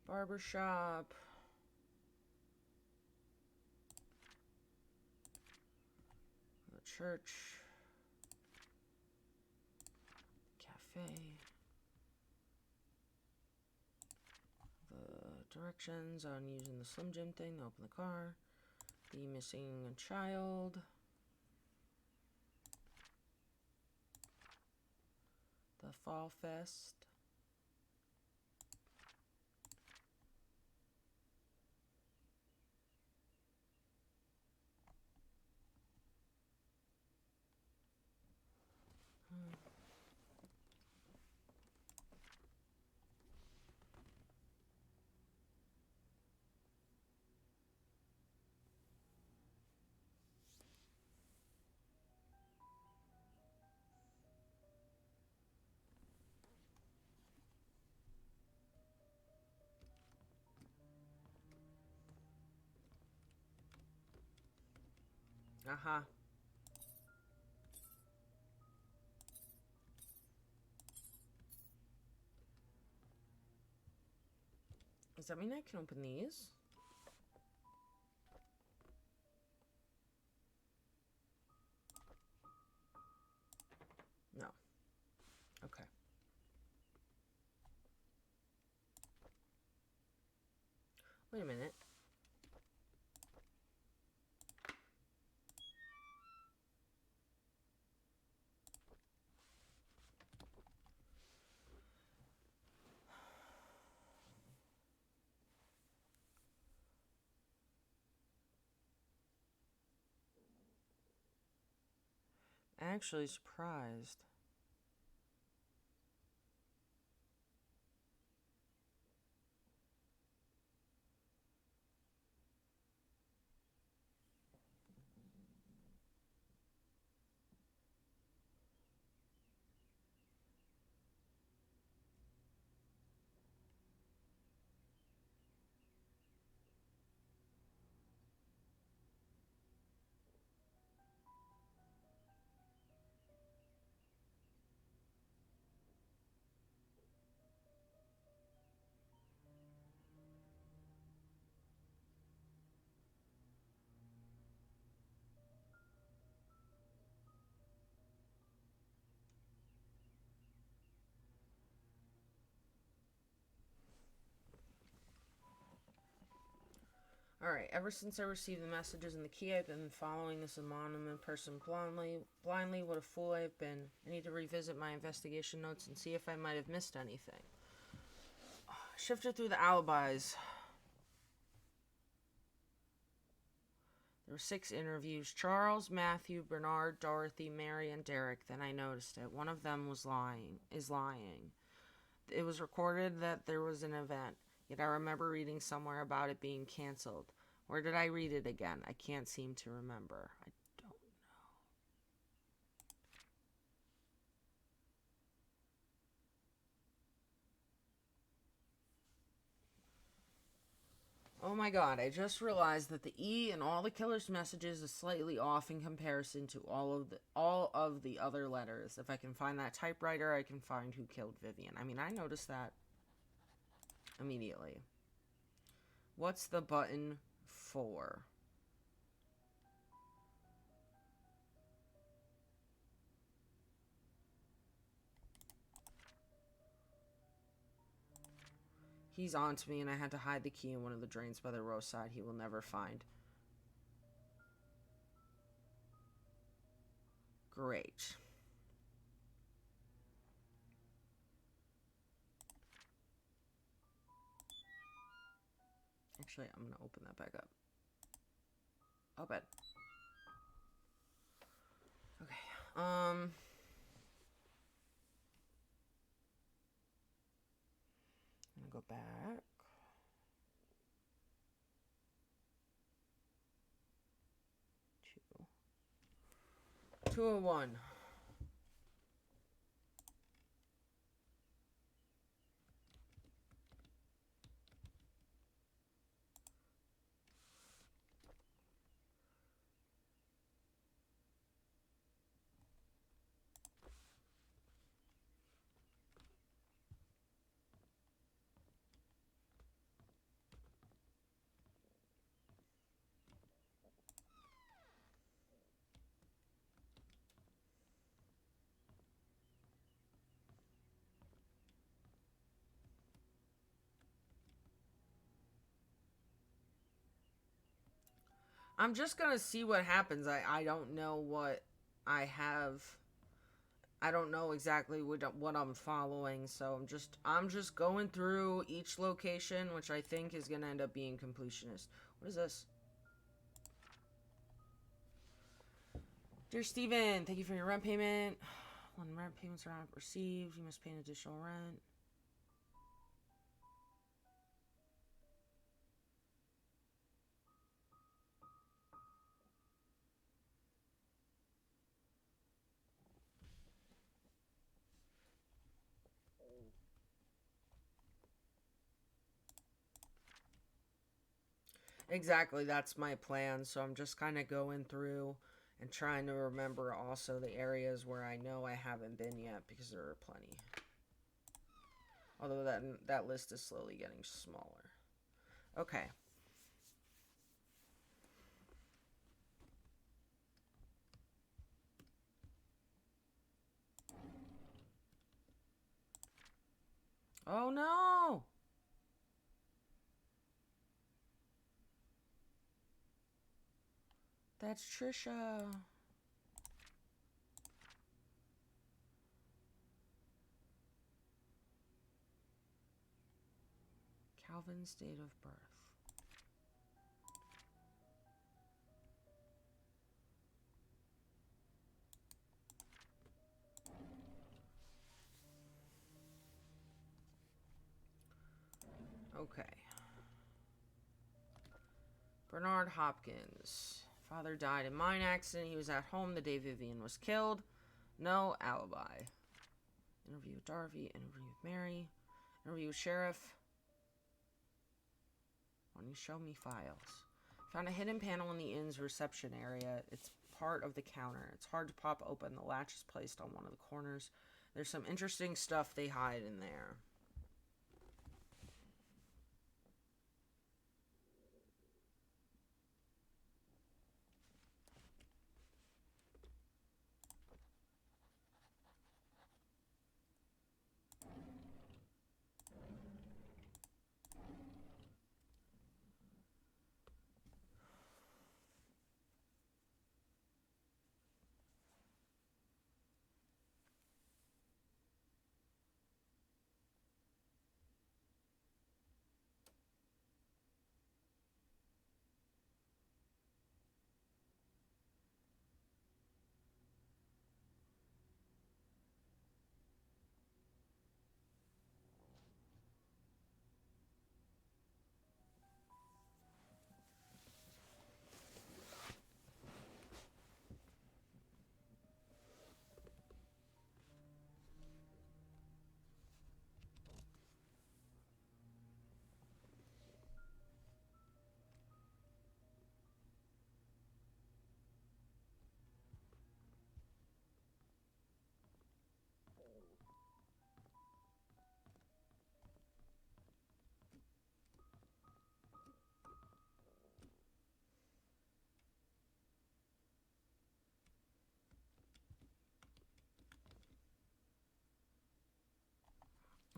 Barbershop. The church. Cafe. The directions on using the Slim Jim thing to open the car. The missing child. The Fall Fest. Uh-huh. Does that mean I can open these? No. Okay. Wait a minute. Actually surprised. Alright, ever since I received the messages and the key, I've been following this anonymous person blindly. What a fool I've been. I need to revisit my investigation notes and see if I might have missed anything. Shifted through the alibis. There were 6 interviews. Charles, Matthew, Bernard, Dorothy, Mary, and Derek. Then I noticed it. One of them is lying. It was recorded that there was an event. Yet I remember reading somewhere about it being canceled. Where did I read it again? I can't seem to remember. I don't know. Oh my god, I just realized that the E in all the killer's messages is slightly off in comparison to all of the other letters. If I can find that typewriter, I can find who killed Vivian. I mean, I noticed that immediately. What's the button for? He's on to me, and I had to hide the key in one of the drains by the roadside he will never find. Great. Actually, I'm going to open that back up. Open. Okay. I'm going to go back. 201. I'm just gonna see what happens. I don't know what I have. I don't know exactly what I'm following, so I'm just going through each location, which I think is gonna end up being completionist. What is this? Dear Steven, thank you for your rent payment. When rent payments are not received, you must pay an additional rent. Exactly, that's my plan. So I'm just kind of going through and trying to remember also the areas where I know I haven't been yet, because there are plenty. Although that list is slowly getting smaller. Okay. Oh no! That's Trisha. Calvin's date of birth. Okay. Bernard Hopkins. Father died in mine accident. He was at home the day Vivian was killed. No alibi. Interview with Darby. Interview with Mary. Interview with Sheriff. Why don't you show me files? Found a hidden panel in the inn's reception area. It's part of the counter. It's hard to pop open. The latch is placed on one of the corners. There's some interesting stuff they hide in there.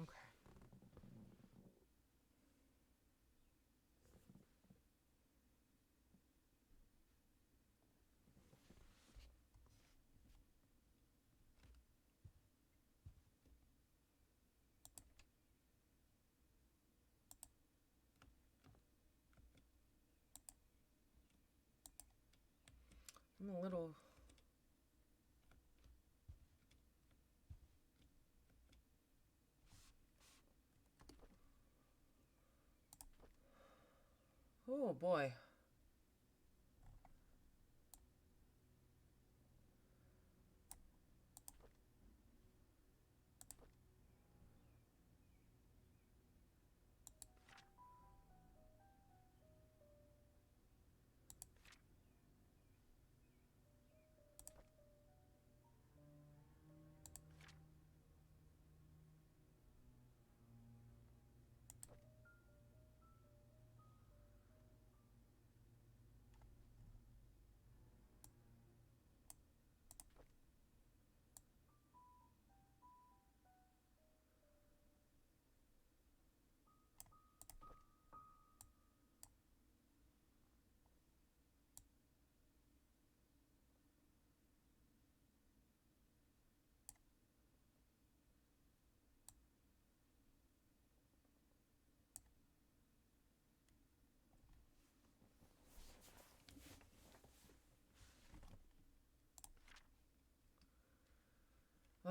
Okay. I'm a little... Oh boy.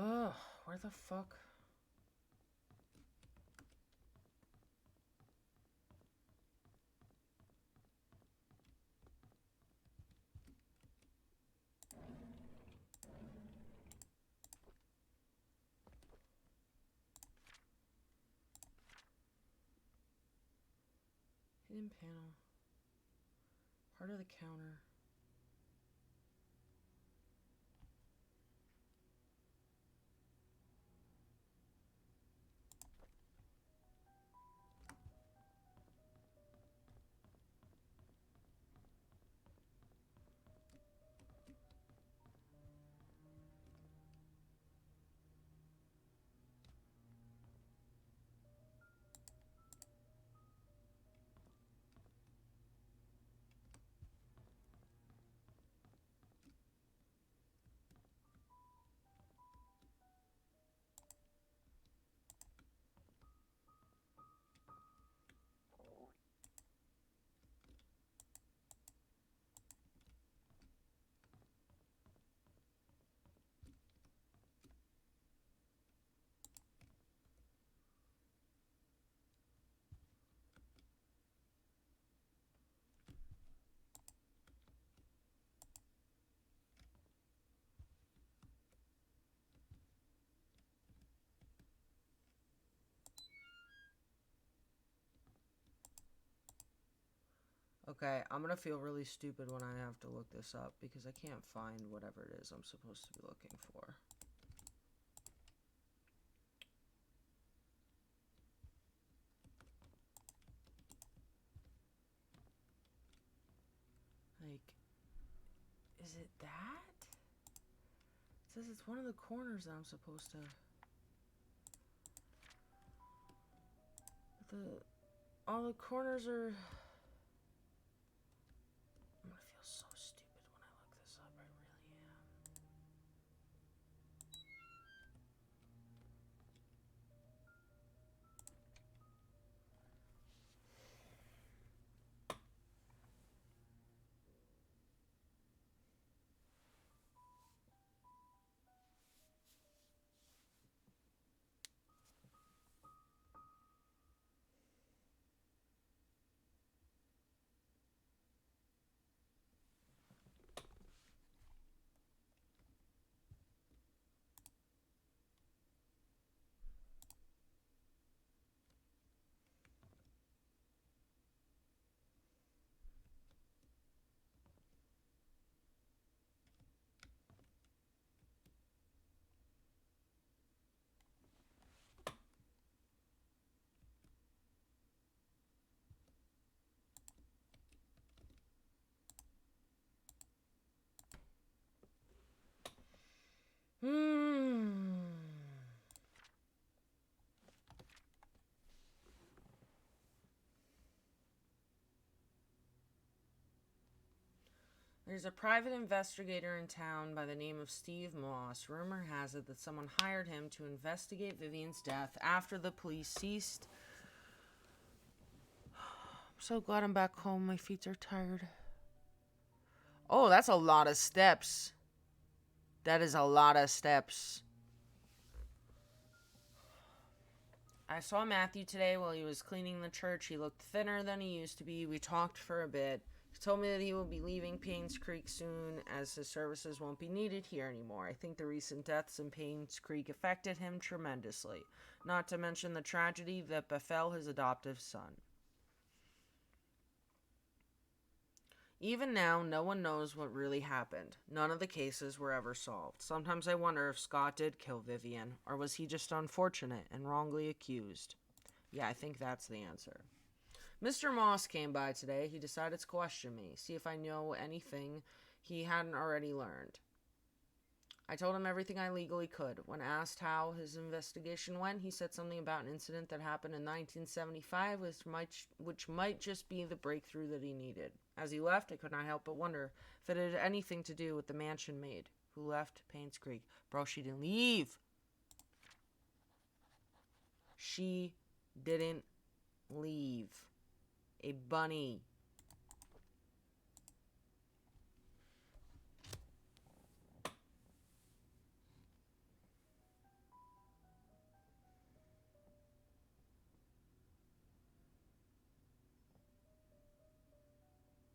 Ugh, where the fuck? Hidden panel. Part of the counter. Okay, I'm gonna feel really stupid when I have to look this up because I can't find whatever it is I'm supposed to be looking for. Like, is it that? It says it's one of the corners that I'm supposed to... All the corners are... I'm gonna feel so stupid when I look this up. I really am. There's a private investigator in town by the name of Steve Moss. Rumor has it that someone hired him to investigate Vivian's death after the police ceased. I'm so glad I'm back home. My feet are tired. Oh, that's a lot of steps. That is a lot of steps. I saw Matthew today while he was cleaning the church. He looked thinner than he used to be. We talked for a bit. He told me that he will be leaving Painscreek soon, as his services won't be needed here anymore. I think the recent deaths in Painscreek affected him tremendously, not to mention the tragedy that befell his adoptive son. Even now, no one knows what really happened. None of the cases were ever solved. Sometimes I wonder if Scott did kill Vivian, or was he just unfortunate and wrongly accused? Yeah, I think that's the answer. Mr. Moss came by today. He decided to question me, see if I know anything he hadn't already learned. I told him everything I legally could. When asked how his investigation went, he said something about an incident that happened in 1975, which might just be the breakthrough that he needed. As he left, I could not help but wonder if it had anything to do with the mansion maid who left Painscreek. Bro, she didn't leave. She didn't leave. A bunny.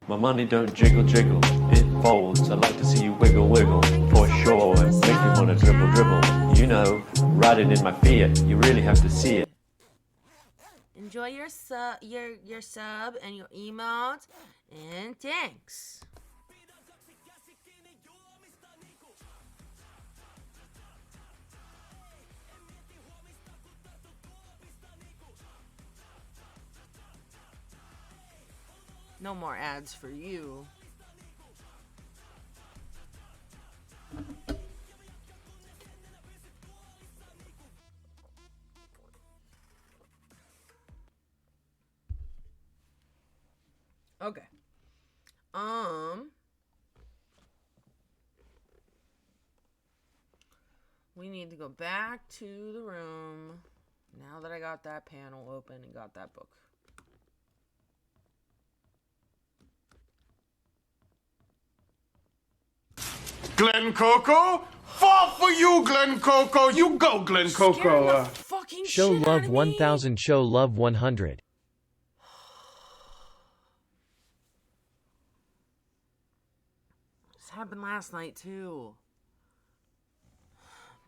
My money don't jiggle jiggle, it folds. I like to see you wiggle wiggle, for sure. Make me wanna dribble dribble. You know, riding in my Fiat, you really have to see it. Enjoy your sub and your emotes, and thanks. No more ads for you. Okay. We need to go back to the room now that I got that panel open and got that book. Glen Coco? Fall for you, Glen Coco. You go, Glen Coco. Show love 1000, show love 100. This happened last night too.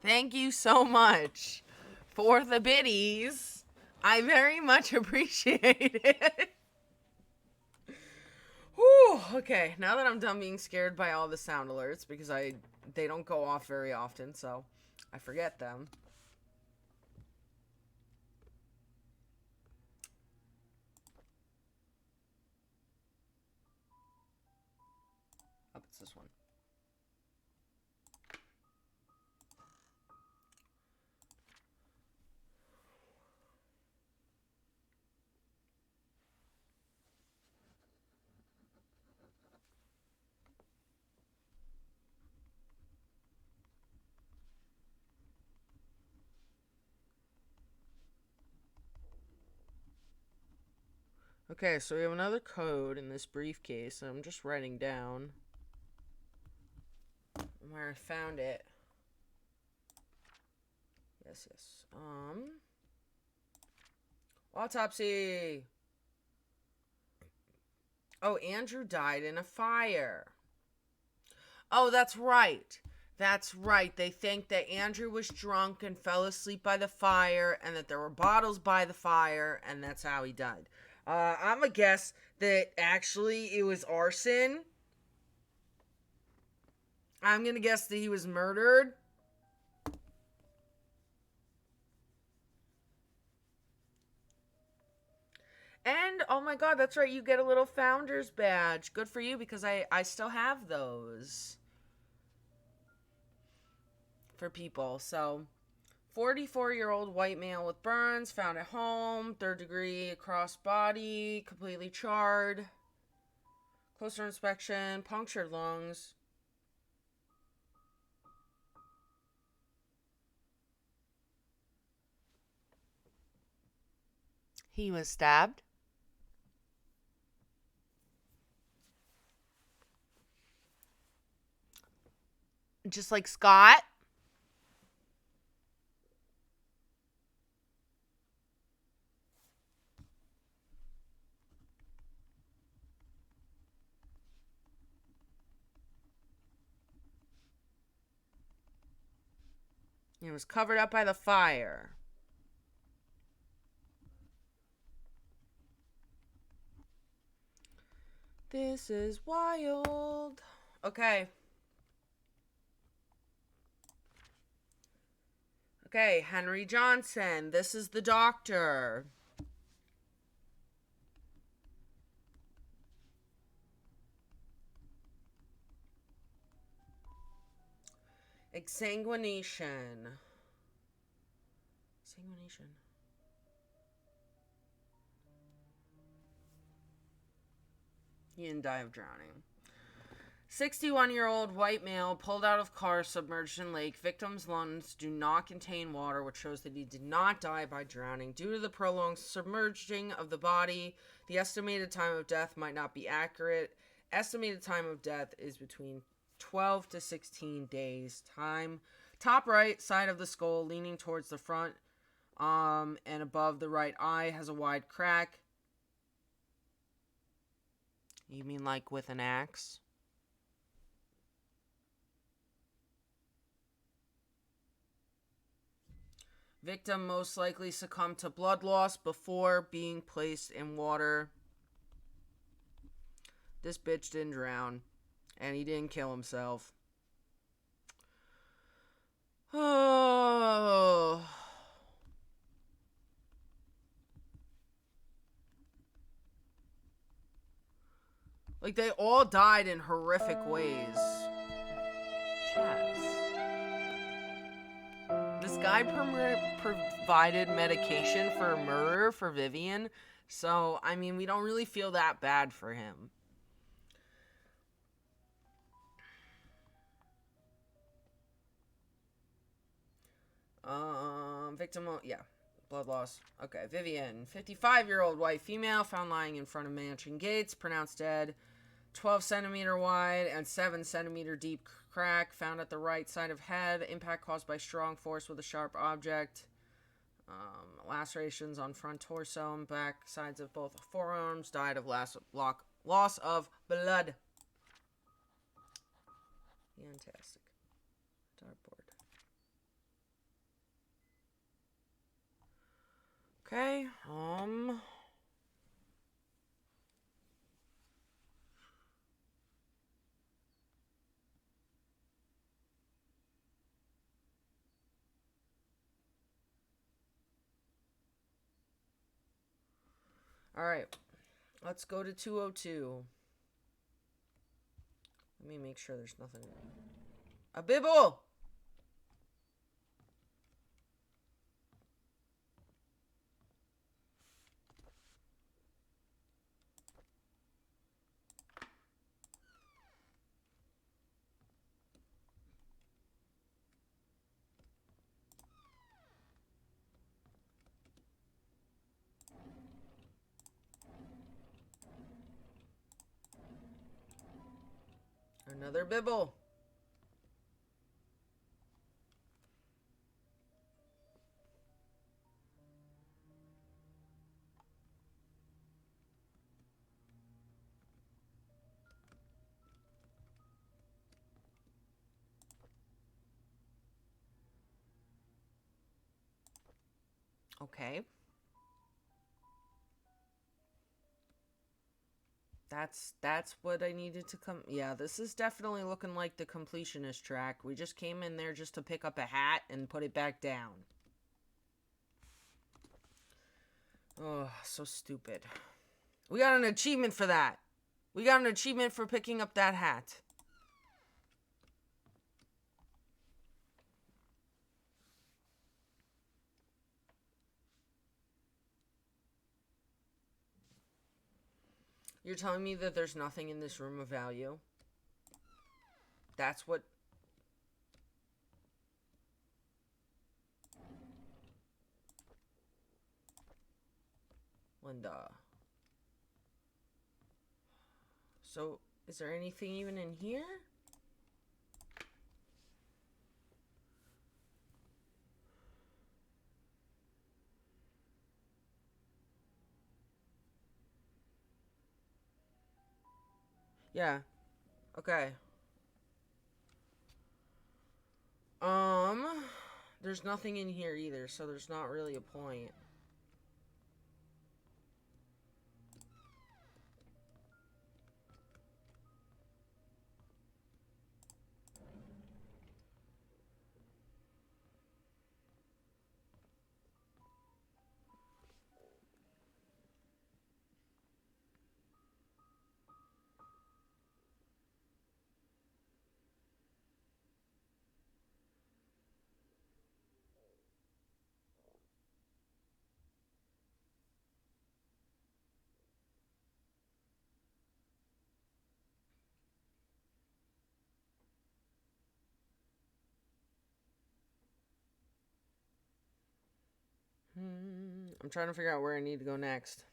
Thank you so much for the biddies. I very much appreciate it. Whew, okay, now that I'm done being scared by all the sound alerts, because they don't go off very often, so I forget them. Oh, it's this one. Okay, so we have another code in this briefcase, and I'm just writing down where I found it. Yes. Autopsy. Oh, Andrew died in a fire. Oh, that's right. That's right. They think that Andrew was drunk and fell asleep by the fire, and that there were bottles by the fire, and that's how he died. I'm gonna guess that actually it was arson. I'm gonna guess that he was murdered. And, oh my god, that's right, you get a little Founder's Badge. Good for you, because I still have those for people. So, 44-year-old white male with burns, found at home, 3rd degree across body, completely charred. Closer inspection, punctured lungs. He was stabbed. Just like Scott. It was covered up by the fire. This is wild. Okay. Okay, Henry Johnson. This is the doctor. Exsanguination. Exsanguination. He didn't die of drowning. 61-year-old white male pulled out of car submerged in lake. Victim's lungs do not contain water, which shows that he did not die by drowning. Due to the prolonged submerging of the body, the estimated time of death might not be accurate. Estimated time of death is between 12 to 16 days. Time. Top right side of the skull leaning towards the front and above the right eye has a wide crack. You mean like with an axe? Victim most likely succumbed to blood loss before being placed in water. This bitch didn't drown. And he didn't kill himself. Oh. Like, they all died in horrific ways. Chaz. This guy provided medication for murder for Vivian. So, I mean, we don't really feel that bad for him. Victim, yeah, blood loss. Okay, Vivian, 55-year-old white female, found lying in front of mansion gates, pronounced dead, 12 centimeter wide and 7 centimeter deep crack, found at the right side of head, impact caused by strong force with a sharp object, lacerations on front torso and back sides of both forearms, died of loss of blood. Fantastic. Dartboard. Okay, Alright. Let's go to 202. Let me make sure there's nothing. A bibble! Another bibble. Okay. That's what I needed to come. Yeah, this is definitely looking like the completionist track. We just came in there just to pick up a hat and put it back down. Oh, so stupid. We got an achievement for that. We got an achievement for picking up that hat. You're telling me that there's nothing in this room of value? That's what... Linda. So, is there anything even in here? Yeah. Okay. There's nothing in here either, so there's not really a point. I'm trying to figure out where I need to go next.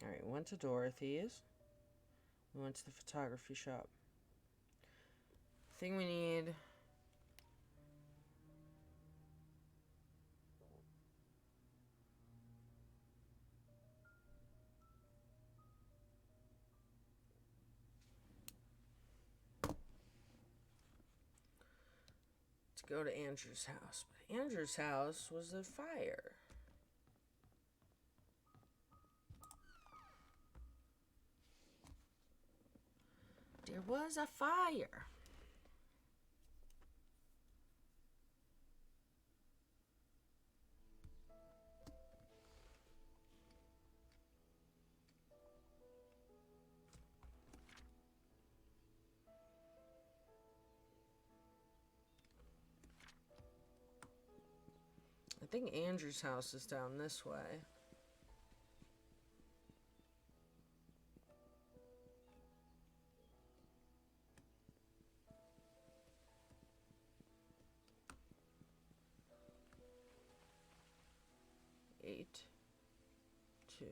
Alright, we went to Dorothy's. We went to the photography shop. Thing we need... to go to Andrew's house. But Andrew's house was a fire. There was a fire. I think Andrew's house is down this way. Eight, 2.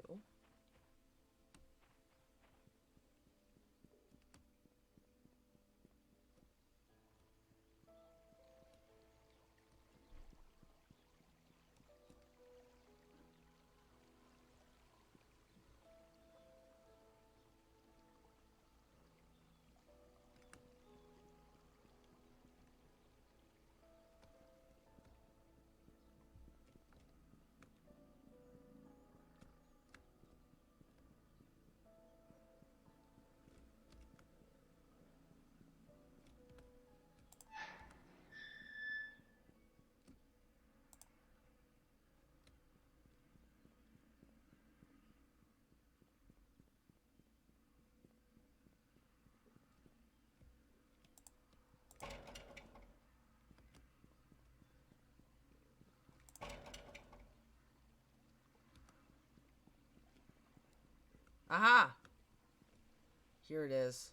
Aha! Here it is.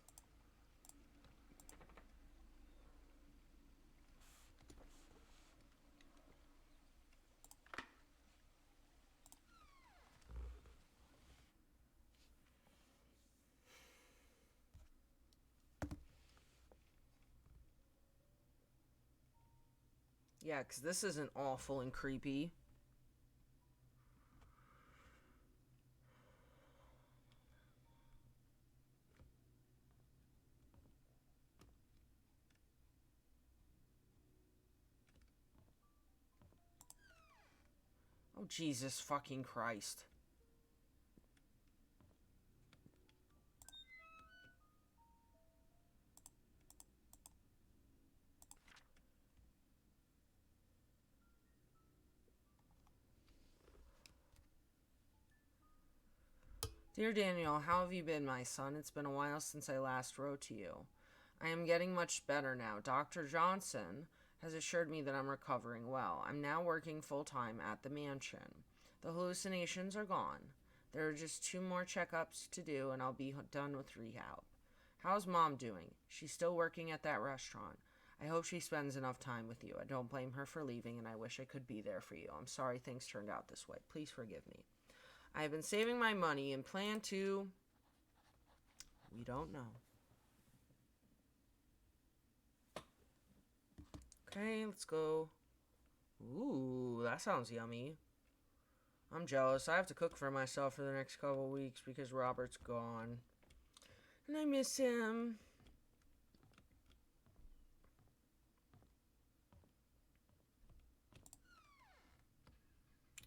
Yeah, because this isn't awful and creepy. Oh, Jesus fucking Christ. Dear Daniel, how have you been, my son? It's been a while since I last wrote to you. I am getting much better now. Dr. Johnson has assured me that I'm recovering well. I'm now working full-time at the mansion. The hallucinations are gone. There are just 2 more checkups to do, and I'll be done with rehab. How's Mom doing? She's still working at that restaurant. I hope she spends enough time with you. I don't blame her for leaving, and I wish I could be there for you. I'm sorry things turned out this way. Please forgive me. I have been saving my money and plan to... We don't know. Okay, let's go. Ooh, that sounds yummy. I'm jealous. I have to cook for myself for the next couple weeks because Robert's gone. And I miss him.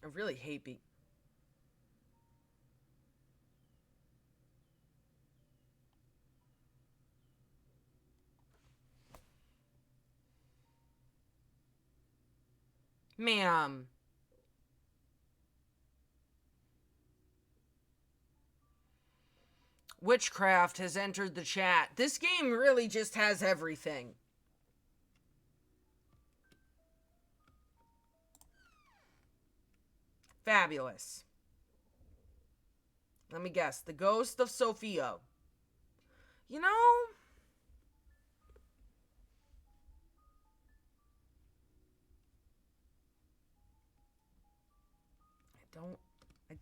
I really hate being... Ma'am. Witchcraft has entered the chat. This game really just has everything. Fabulous. Let me guess. The ghost of Sophia. You know... I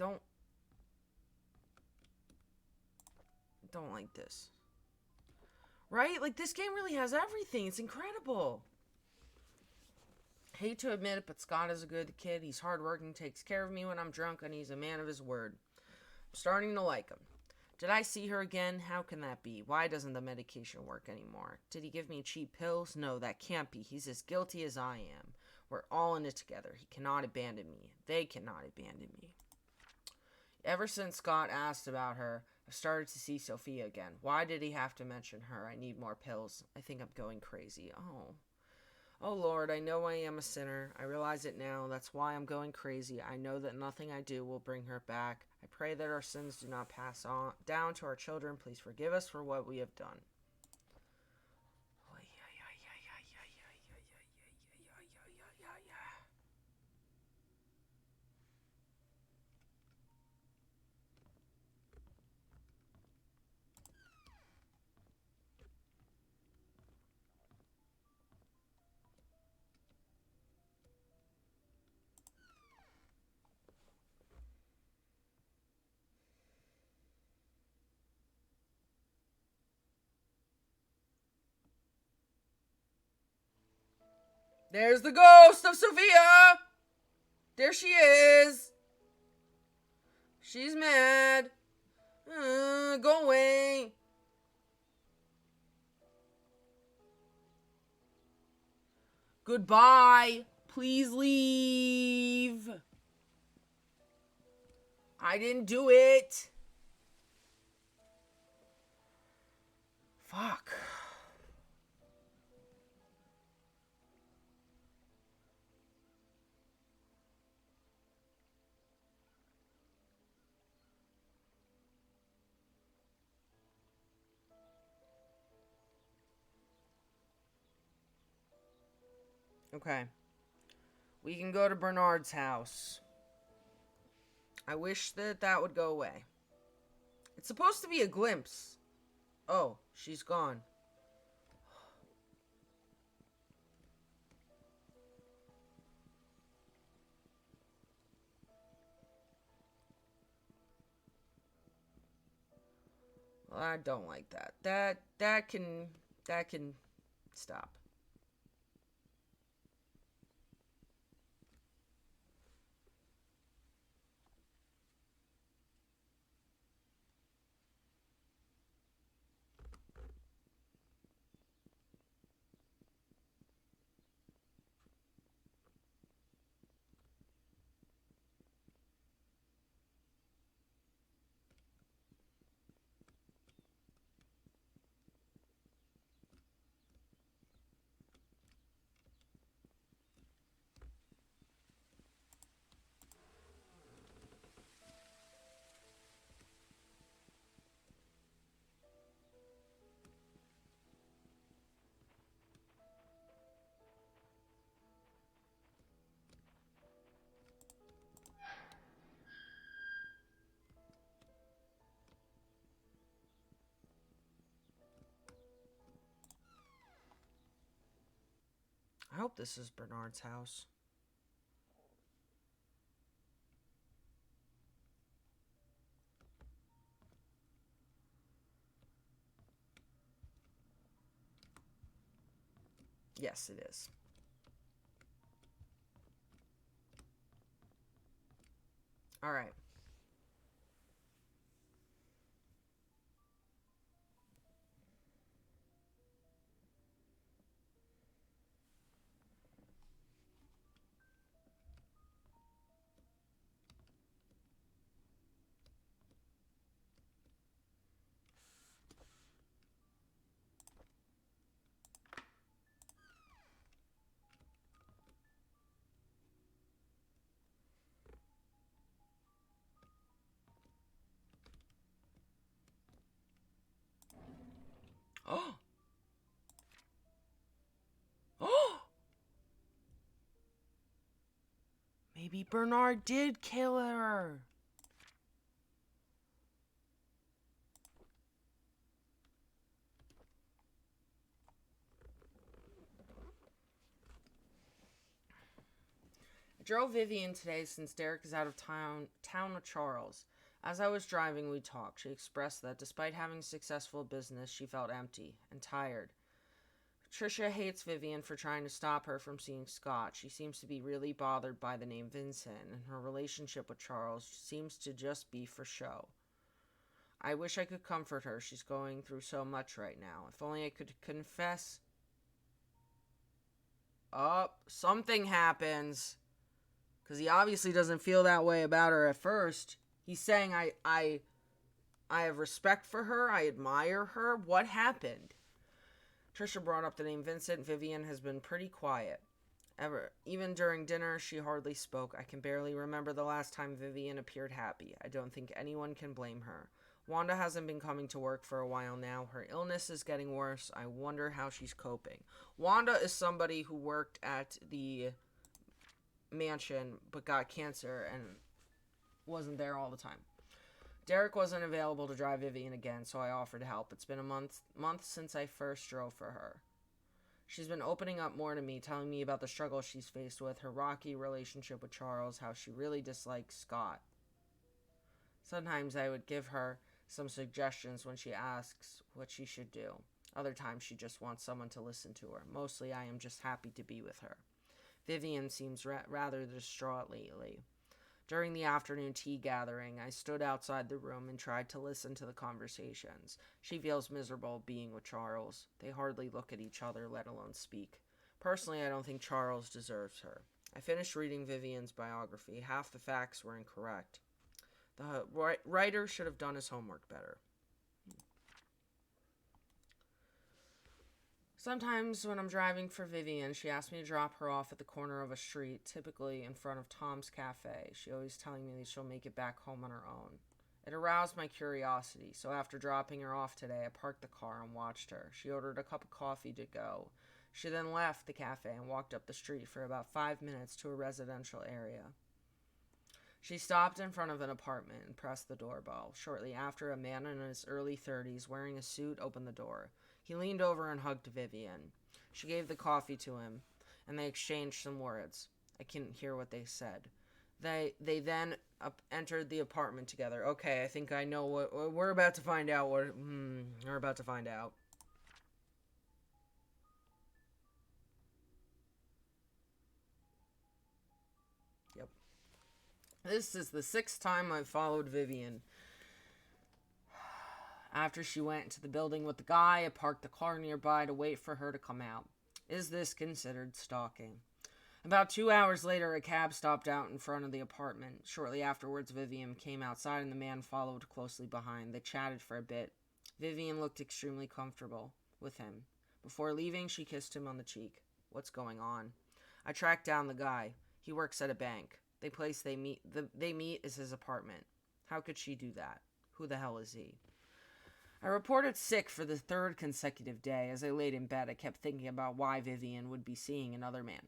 don't like this. Right? Like, this game really has everything. It's incredible. Hate to admit it, but Scott is a good kid. He's hardworking, takes care of me when I'm drunk, and he's a man of his word. I'm starting to like him. Did I see her again? How can that be? Why doesn't the medication work anymore? Did he give me cheap pills? No, that can't be. He's as guilty as I am. We're all in it together. He cannot abandon me. They cannot abandon me. Ever since Scott asked about her, I've started to see Sophia again. Why did he have to mention her? I need more pills. I think I'm going crazy. Oh Lord, I know I am a sinner. I realize it now. That's why I'm going crazy. I know that nothing I do will bring her back. I pray that our sins do not pass on down to our children. Please forgive us for what we have done. There's the ghost of Sophia! There she is! She's mad. Go away. Goodbye. Please leave. I didn't do it. Fuck. Okay. We can go to Bernard's house. I wish that would go away. It's supposed to be a glimpse. Oh, she's gone. Well, I don't like that. That can stop. I hope this is Bernard's house. Yes, it is. All right. Oh. Oh. Maybe Bernard did kill her. I drove Vivian today since Derek is out of town with Charles. As I was driving, we talked. She expressed that despite having successful business, she felt empty and tired. Trisha hates Vivian for trying to stop her from seeing Scott. She seems to be really bothered by the name Vincent, and her relationship with Charles seems to just be for show. I wish I could comfort her. She's going through so much right now. If only I could confess. Oh, something happens. Because he obviously doesn't feel that way about her at first. He's saying, I have respect for her. I admire her. What happened? Trisha brought up the name Vincent. Vivian has been pretty quiet. Even during dinner, she hardly spoke. I can barely remember the last time Vivian appeared happy. I don't think anyone can blame her. Wanda hasn't been coming to work for a while now. Her illness is getting worse. I wonder how she's coping. Wanda is somebody who worked at the mansion but got cancer and wasn't there all the time. Derek wasn't available to drive Vivian again, so I offered help. It's been a month since I first drove for her. She's been opening up more to me, telling me about the struggle she's faced with, her rocky relationship with Charles, how she really dislikes Scott. Sometimes I would give her some suggestions when she asks what she should do. Other times she just wants someone to listen to her. Mostly I am just happy to be with her. Vivian seems rather distraught lately. During the afternoon tea gathering, I stood outside the room and tried to listen to the conversations. She feels miserable being with Charles. They hardly look at each other, let alone speak. Personally, I don't think Charles deserves her. I finished reading Vivian's biography. Half the facts were incorrect. The writer should have done his homework better. Sometimes when I'm driving for Vivian, she asks me to drop her off at the corner of a street, typically in front of Tom's Cafe. She always telling me that she'll make it back home on her own. It aroused my curiosity, so after dropping her off today, I parked the car and watched her. She ordered a cup of coffee to go. She then left the cafe and walked up the street for about 5 minutes to a residential area. She stopped in front of an apartment and pressed the doorbell. Shortly after, a man in his early 30s, wearing a suit, opened the door. He leaned over and hugged Vivian. She gave the coffee to him, and they exchanged some words. I couldn't hear what they said. They then entered the apartment together. Okay, I think I know what we're about to find out. We're about to find out. Yep. This is the 6th time I've followed Vivian. After she went into the building with the guy, I parked the car nearby to wait for her to come out. Is this considered stalking? About 2 hours later, a cab stopped out in front of the apartment. Shortly afterwards, Vivian came outside and the man followed closely behind. They chatted for a bit. Vivian looked extremely comfortable with him. Before leaving, she kissed him on the cheek. What's going on? I tracked down the guy. He works at a bank. The place they meet is his apartment. How could she do that? Who the hell is he? I reported sick for the 3rd consecutive day. As I laid in bed, I kept thinking about why Vivian would be seeing another man.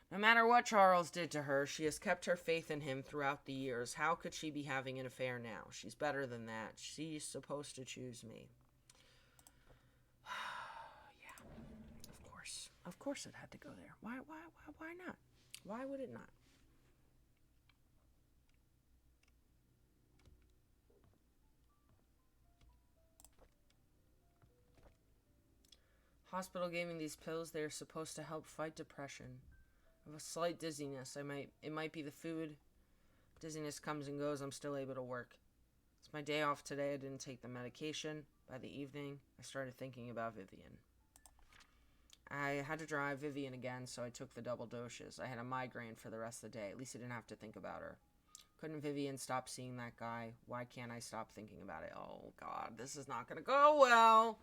No matter what Charles did to her, she has kept her faith in him throughout the years. How could she be having an affair now? She's better than that. She's supposed to choose me. Yeah, of course. Of course it had to go there. Why not? Why would it not? Hospital gave me these pills. They are supposed to help fight depression. I have a slight dizziness. It might be the food. Dizziness comes and goes. I'm still able to work. It's my day off today. I didn't take the medication. By the evening, I started thinking about Vivian. I had to drive Vivian again, so I took the double doses. I had a migraine for the rest of the day. At least I didn't have to think about her. Couldn't Vivian stop seeing that guy? Why can't I stop thinking about it? Oh, God, this is not going to go well.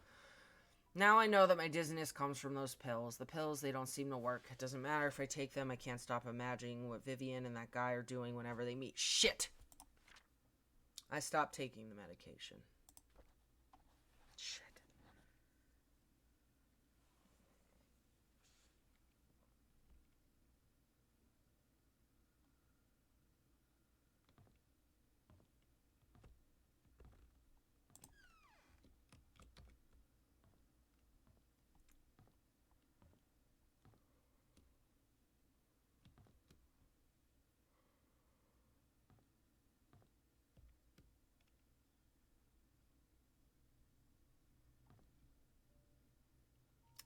Now I know that my dizziness comes from those pills. The pills, they don't seem to work. It doesn't matter if I take them. I can't stop imagining what Vivian and that guy are doing whenever they meet. Shit! I stopped taking the medication. Shit.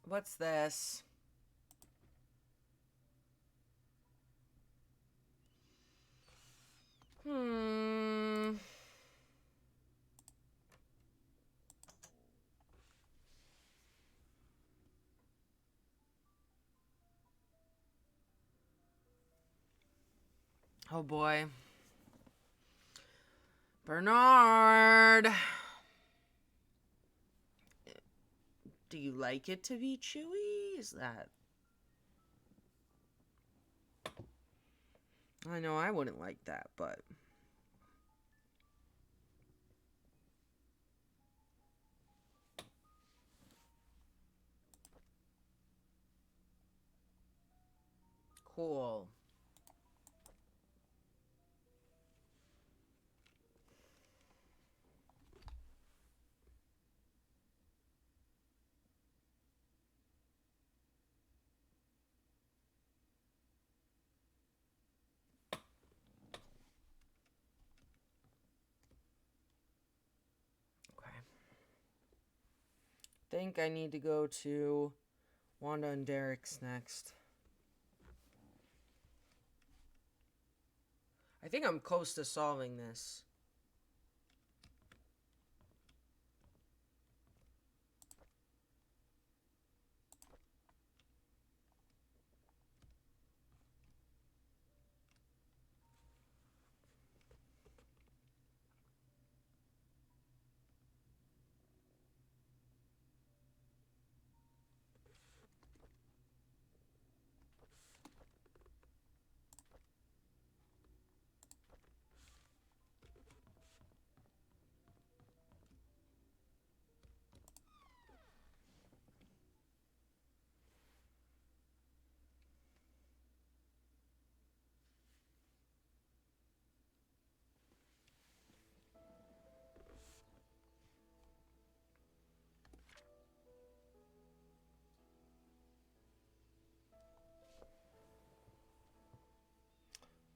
What's this? Oh boy. Bernard! Do you like it to be chewy? Is that... I know I wouldn't like that, but... Cool. Okay. Think I need to go to Wanda and Derek's next. I think I'm close to solving this.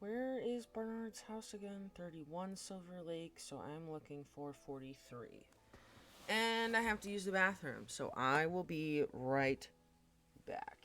Where is Bernard's house again? 31 Silver Lake, so I'm looking for 43. And I have to use the bathroom, so I will be right back.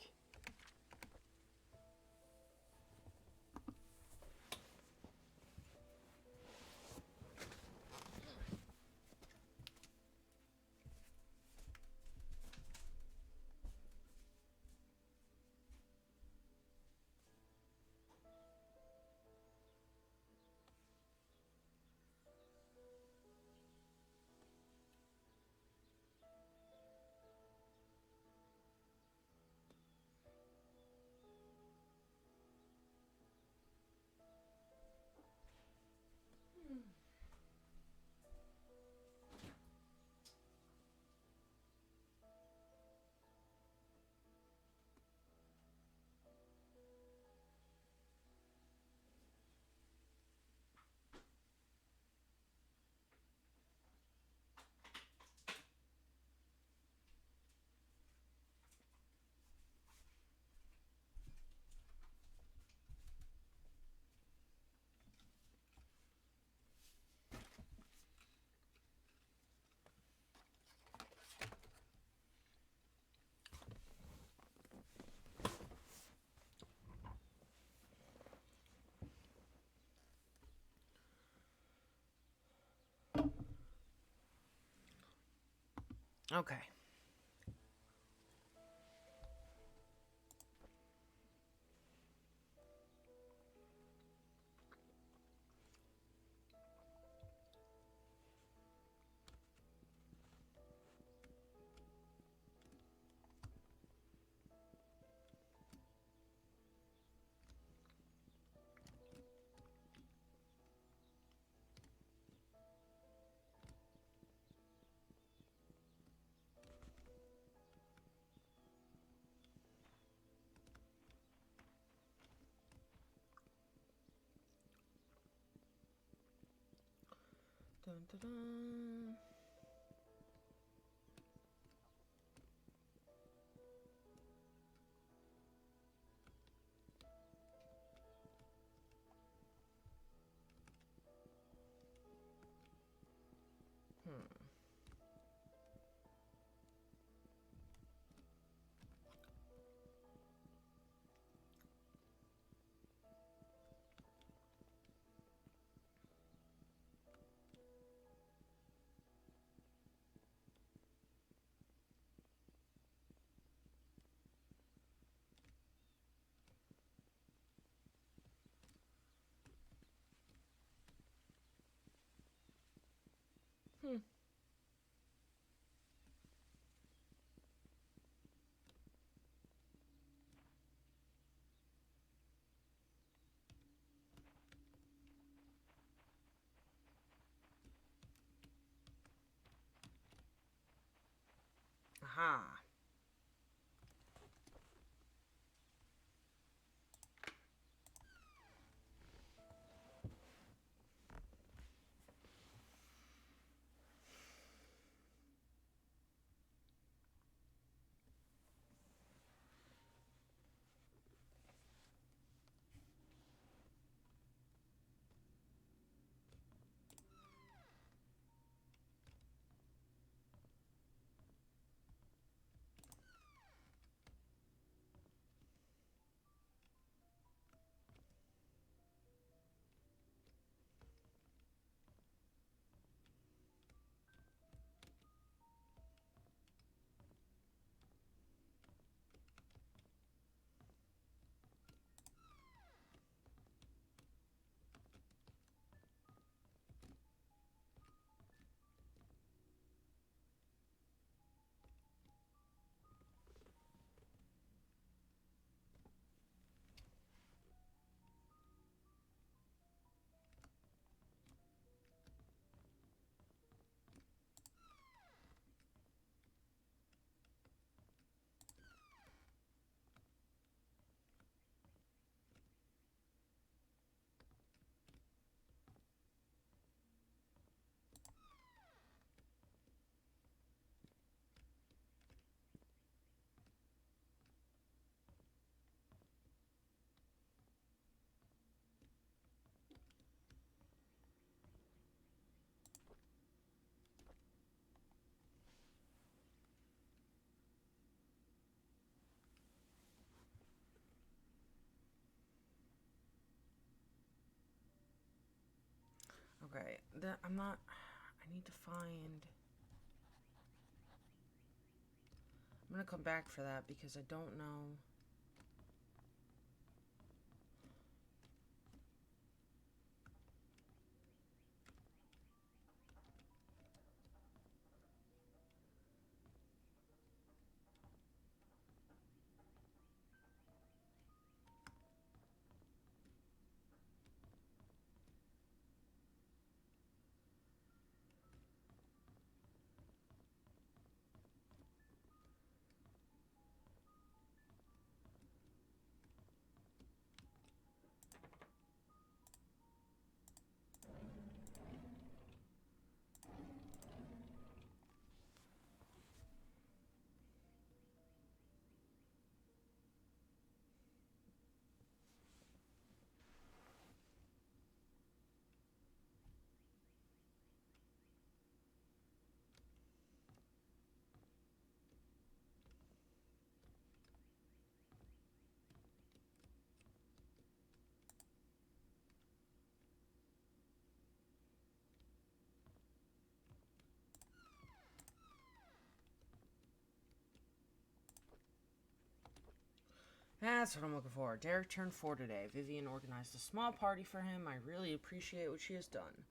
Okay. Dun, dun, dun. Okay, I'm not... I need to find... I'm gonna come back for that because I don't know... That's what I'm looking for. Derek turned 4 today. Vivian organized a small party for him. I really appreciate what she has done.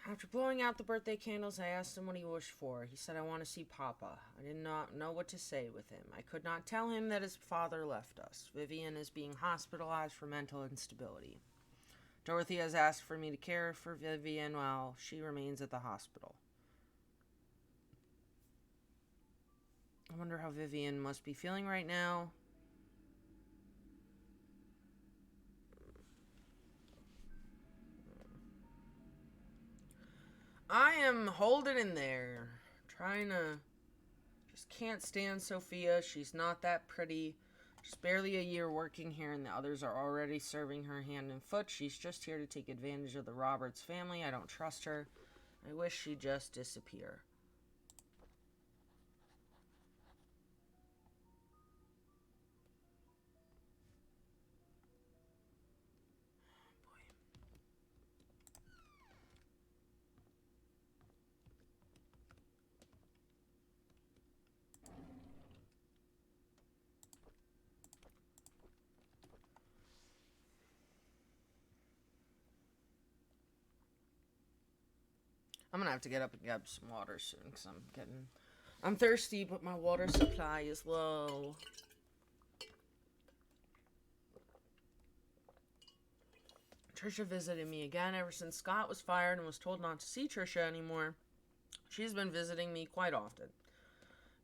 After blowing out the birthday candles, I asked him what he wished for. He said, I want to see Papa. I did not know what to say with him. I could not tell him that his father left us. Vivian is being hospitalized for mental instability. Dorothy has asked for me to care for Vivian while she remains at the hospital. I wonder how Vivian must be feeling right now. I am holding in there. Trying to... Just can't stand Sophia. She's not that pretty. She's barely a year working here and the others are already serving her hand and foot. She's just here to take advantage of the Roberts family. I don't trust her. I wish she'd just disappear. I'm gonna have to get up and grab some water soon because I'm thirsty, but my water supply is low. Trisha visited me again ever since Scott was fired and was told not to see Trisha anymore. She's been visiting me quite often.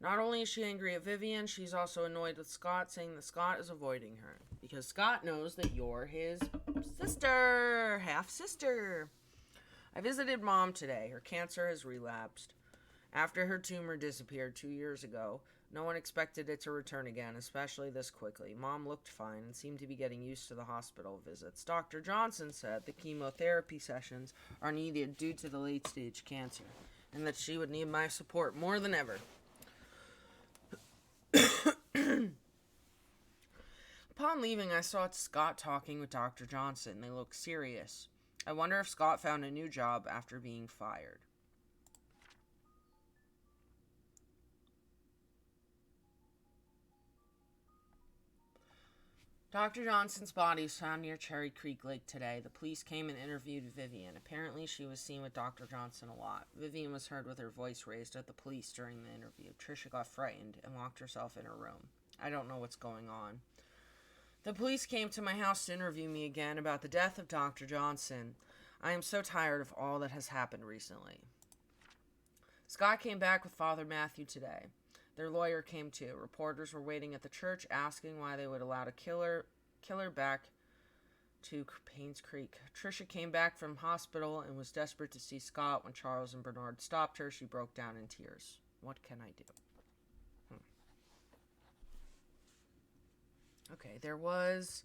Not only is she angry at Vivian, she's also annoyed with Scott, saying that Scott is avoiding her. Because Scott knows that you're his sister, half-sister. I visited Mom today. Her cancer has relapsed. After her tumor disappeared 2 years ago, no one expected it to return again, especially this quickly. Mom looked fine and seemed to be getting used to the hospital visits. Dr. Johnson said the chemotherapy sessions are needed due to the late-stage cancer, and that she would need my support more than ever. Upon leaving, I saw Scott talking with Dr. Johnson. They looked serious. I wonder if Scott found a new job after being fired. Dr. Johnson's body was found near Cherry Creek Lake today. The police came and interviewed Vivian. Apparently, she was seen with Dr. Johnson a lot. Vivian was heard with her voice raised at the police during the interview. Trisha got frightened and locked herself in her room. I don't know what's going on. The police came to my house to interview me again about the death of Dr. Johnson. I am so tired of all that has happened recently. Scott came back with Father Matthew today. Their lawyer came too. Reporters were waiting at the church asking why they would allow a killer back to Painscreek. Trisha came back from hospital and was desperate to see Scott. When Charles and Bernard stopped her, she broke down in tears. What can I do? Okay, there was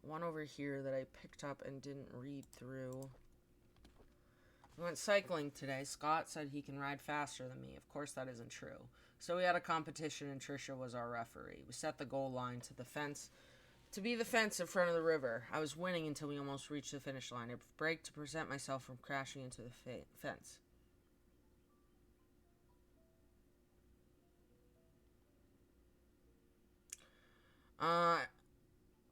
one over here that I picked up and didn't read through. We went cycling today. Scott said he can ride faster than me. Of course, that isn't true. So we had a competition and Trisha was our referee. We set the goal line to the fence to be the fence in front of the river. I was winning until we almost reached the finish line. I braked to prevent myself from crashing into the fence.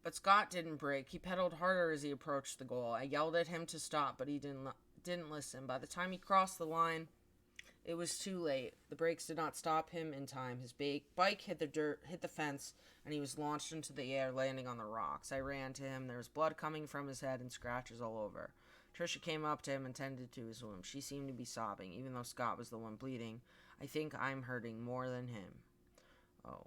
But Scott didn't brake. He pedaled harder as he approached the goal. I yelled at him to stop, but he didn't listen. By the time he crossed the line, it was too late. The brakes did not stop him in time. His bike hit the fence, and he was launched into the air, landing on the rocks. I ran to him. There was blood coming from his head and scratches all over. Trisha came up to him and tended to his wound. She seemed to be sobbing, even though Scott was the one bleeding. I think I'm hurting more than him. Oh.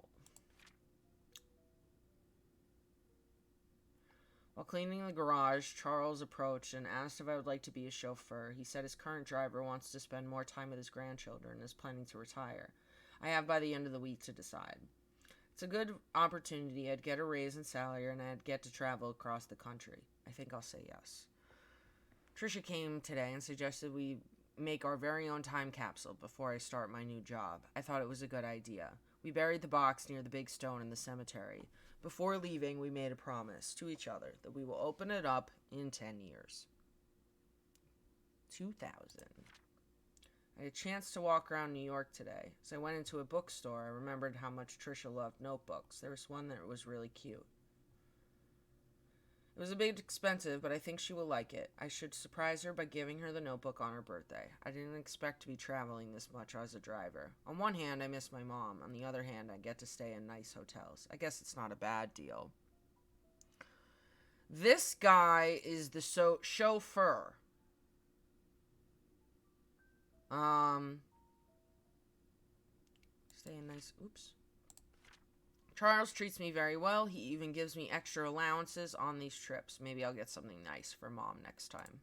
While cleaning the garage, Charles approached and asked if I would like to be a chauffeur. He said his current driver wants to spend more time with his grandchildren and is planning to retire. I have by the end of the week to decide. It's a good opportunity. I'd get a raise in salary and I'd get to travel across the country. I think I'll say yes. Trisha came today and suggested we make our very own time capsule before I start my new job. I thought it was a good idea. We buried the box near the big stone in the cemetery. Before leaving, we made a promise to each other that we will open it up in 10 years. 2000. I had a chance to walk around New York today. As I went into a bookstore, I remembered how much Trisha loved notebooks. There was one that was really cute. It was a bit expensive, but I think she will like it. I should surprise her by giving her the notebook on her birthday. I didn't expect to be traveling this much as a driver. On one hand, I miss my mom. On the other hand, I get to stay in nice hotels. I guess it's not a bad deal. This guy is the chauffeur. Stay in nice... Oops. Charles treats me very well. He even gives me extra allowances on these trips. Maybe I'll get something nice for Mom next time.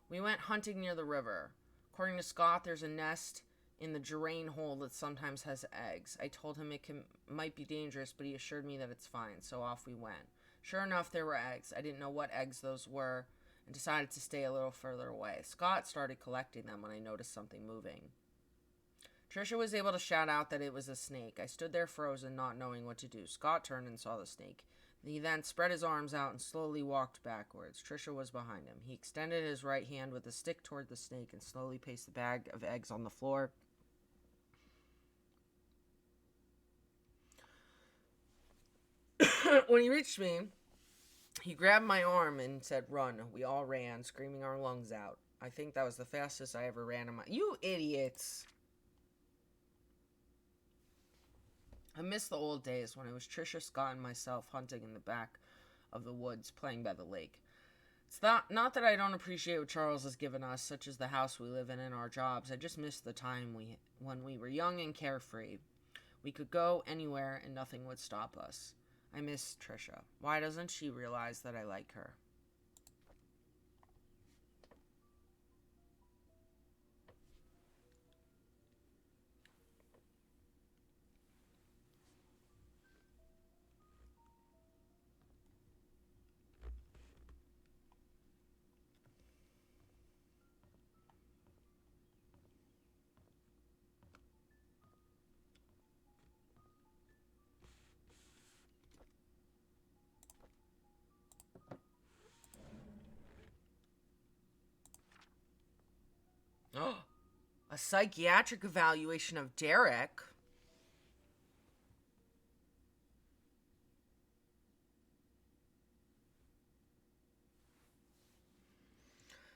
We went hunting near the river. According to Scott, there's a nest in the drain hole that sometimes has eggs. I told him it might be dangerous, but he assured me that it's fine, so off we went. Sure enough, there were eggs. I didn't know what eggs those were and decided to stay a little further away. Scott started collecting them when I noticed something moving. Trisha was able to shout out that it was a snake. I stood there frozen, not knowing what to do. Scott turned and saw the snake. He then spread his arms out and slowly walked backwards. Trisha was behind him. He extended his right hand with the stick toward the snake and slowly placed the bag of eggs on the floor. When he reached me, he grabbed my arm and said, "Run." We all ran, screaming our lungs out. I think that was the fastest I ever ran in my... You idiots! I miss the old days when it was Trisha, Scott, and myself hunting in the back of the woods, playing by the lake. It's not that I don't appreciate what Charles has given us, such as the house we live in and our jobs. I just miss the time when we were young and carefree. We could go anywhere and nothing would stop us. I miss Trisha. Why doesn't she realize that I like her? A psychiatric evaluation of Derek.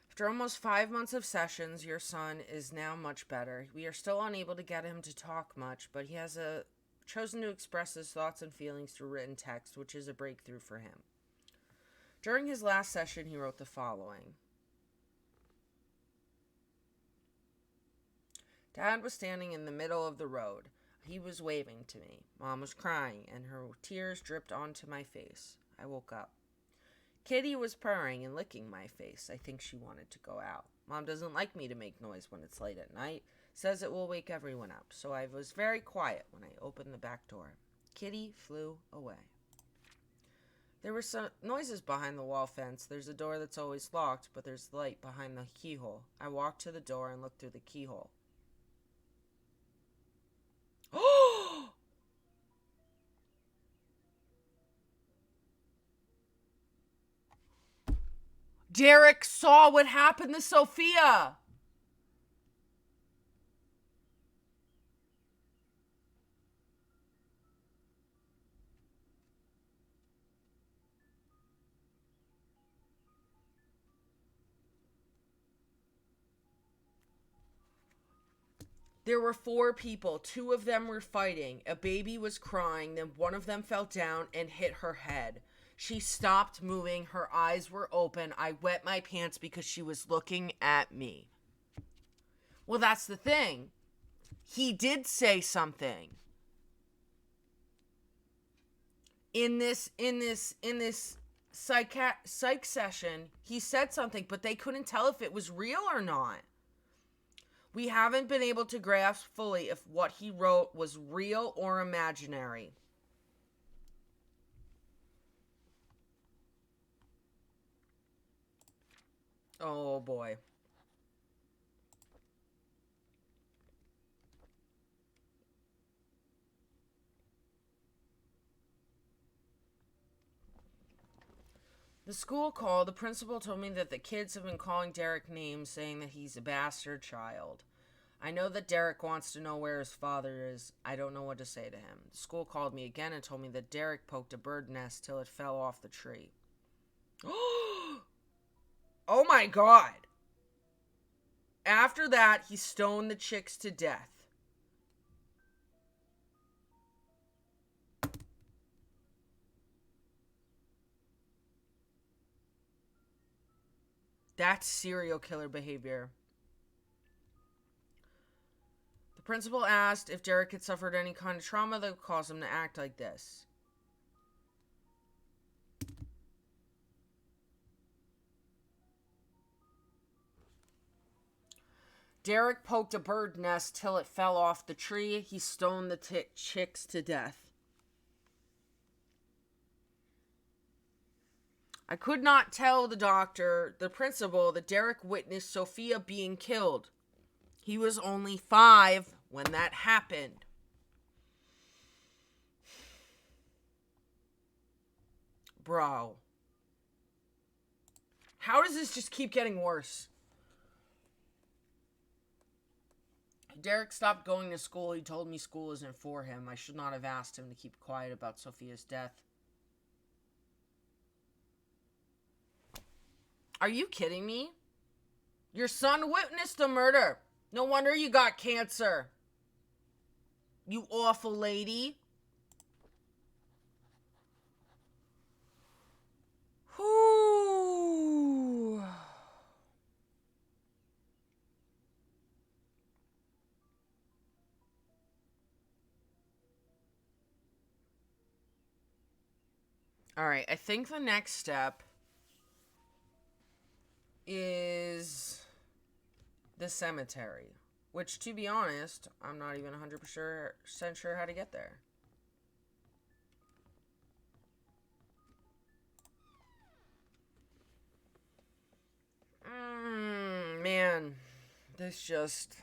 After almost 5 months of sessions, your son is now much better. We are still unable to get him to talk much, but he has chosen to express his thoughts and feelings through written text, which is a breakthrough for him. During his last session, he wrote the following. Dad was standing in the middle of the road. He was waving to me. Mom was crying, and her tears dripped onto my face. I woke up. Kitty was purring and licking my face. I think she wanted to go out. Mom doesn't like me to make noise when it's late at night. Says it will wake everyone up. So I was very quiet when I opened the back door. Kitty flew away. There were some noises behind the wall fence. There's a door that's always locked, but there's light behind the keyhole. I walked to the door and looked through the keyhole. Derek saw what happened to Sophia. There were 4 people. 2 of them were fighting. A baby was crying. Then one of them fell down and hit her head. She stopped moving. Her eyes were open. I wet my pants because she was looking at me. Well, that's the thing. He did say something. In this psych session, he said something, but they couldn't tell if it was real or not. We haven't been able to grasp fully if what he wrote was real or imaginary. Oh boy. The school called. The principal told me that the kids have been calling Derek names, saying that he's a bastard child. I know that Derek wants to know where his father is. I don't know what to say to him. The school called me again and told me that Derek poked a bird nest till it fell off the tree. Oh my God. After that, he stoned the chicks to death. That's serial killer behavior. The principal asked if Derek had suffered any kind of trauma that would cause him to act like this. Derek poked a bird nest till it fell off the tree. He stoned the chicks to death. I could not tell the principal, that Derek witnessed Sophia being killed. He was only 5 when that happened. Bro. How does this just keep getting worse? Derek stopped going to school. He told me school isn't for him. I should not have asked him to keep quiet about Sophia's death. Are you kidding me? Your son witnessed a murder. No wonder you got cancer. You awful lady. Whoo. All right, I think the next step is the cemetery, which, to be honest, I'm not even 100% sure how to get there. Man, this just...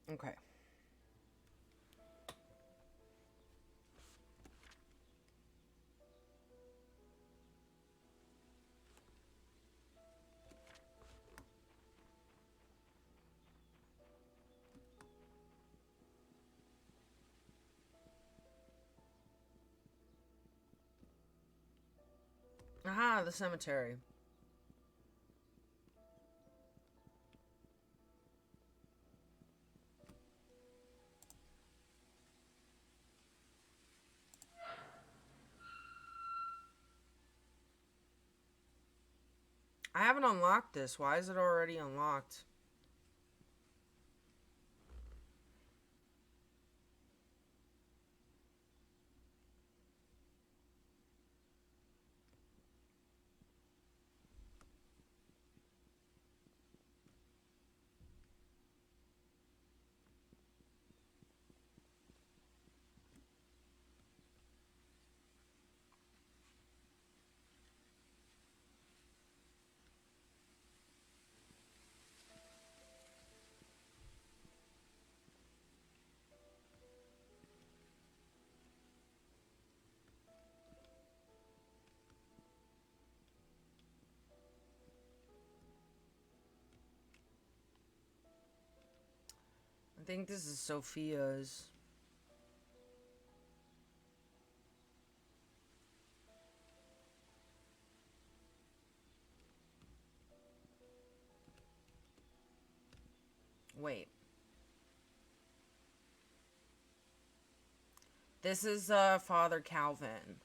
Okay. Aha, the cemetery. I haven't unlocked this. Why is it already unlocked? think this is Sophia's. Wait. This is Father Calvin.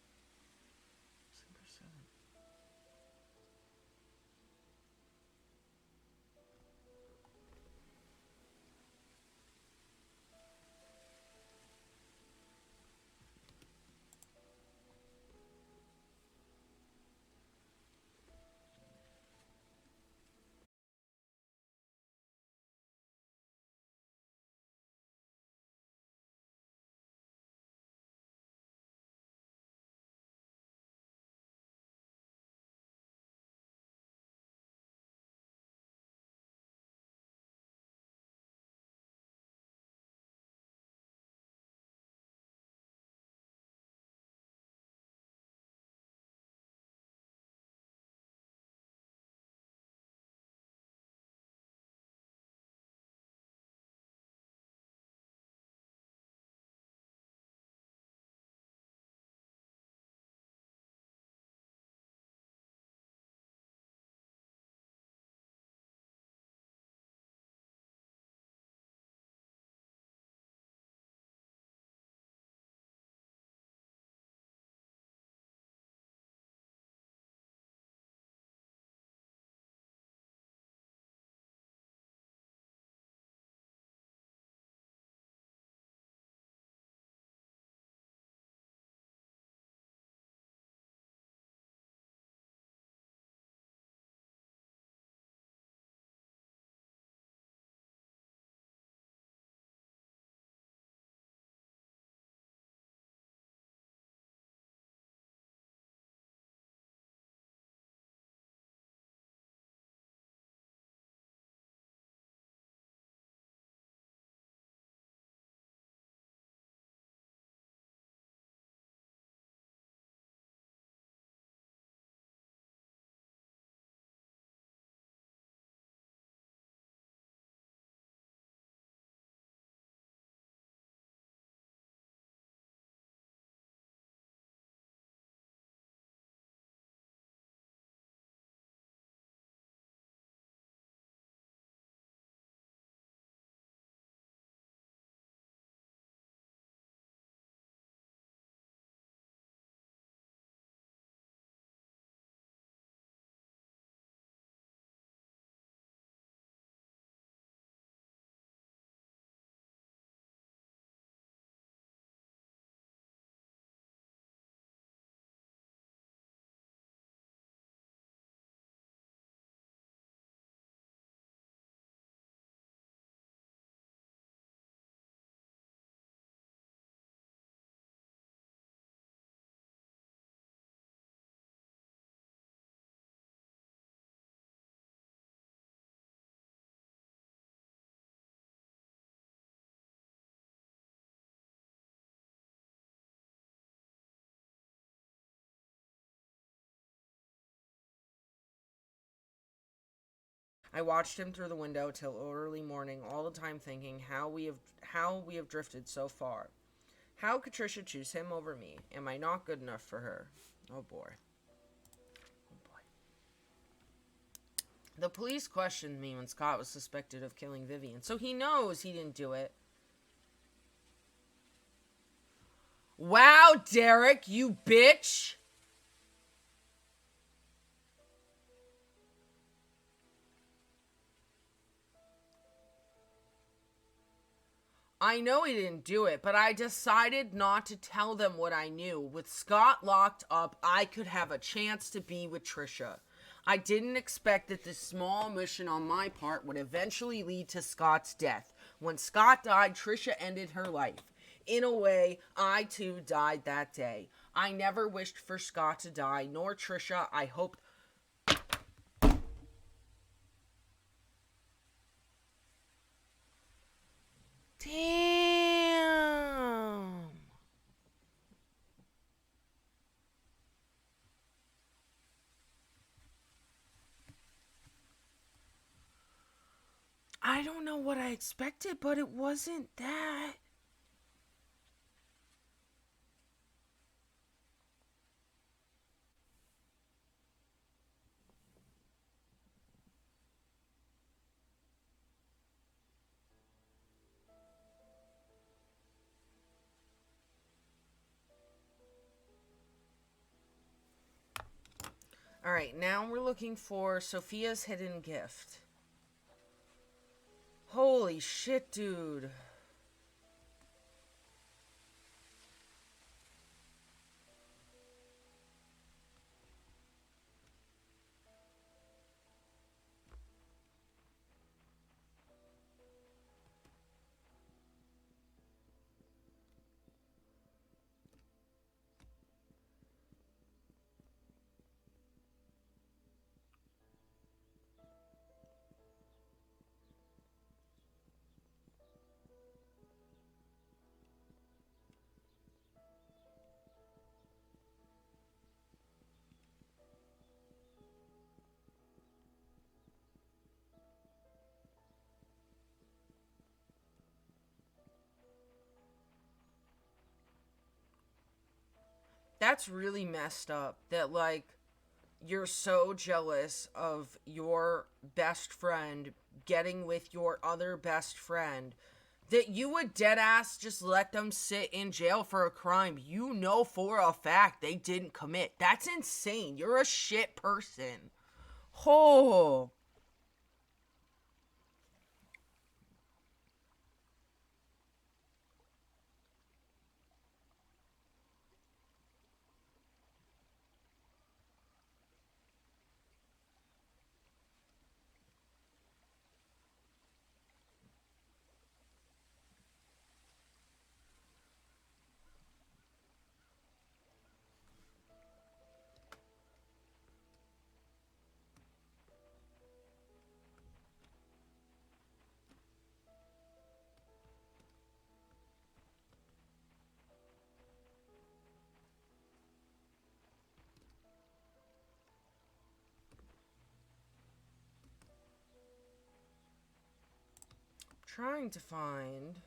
I watched him through the window till early morning, all the time thinking how we have drifted so far. How could Trisha choose him over me? Am I not good enough for her? Oh boy. Oh boy. The police questioned me when Scott was suspected of killing Vivian, so he knows he didn't do it. Wow, Derek, you bitch! I know he didn't do it, but I decided not to tell them what I knew. With Scott locked up, I could have a chance to be with Trisha. I didn't expect that this small omission on my part would eventually lead to Scott's death. When Scott died, Trisha ended her life. In a way, I too died that day. I never wished for Scott to die, nor Trisha. I hoped... Damn. I I don't know what I expected, but it wasn't that. Alright, now we're looking for Sophia's hidden gift. Holy shit, dude. That's really messed up. That, like, you're so jealous of your best friend getting with your other best friend that you would deadass just let them sit in jail for a crime you know for a fact they didn't commit. That's insane. You're a shit person. Oh. Trying to find...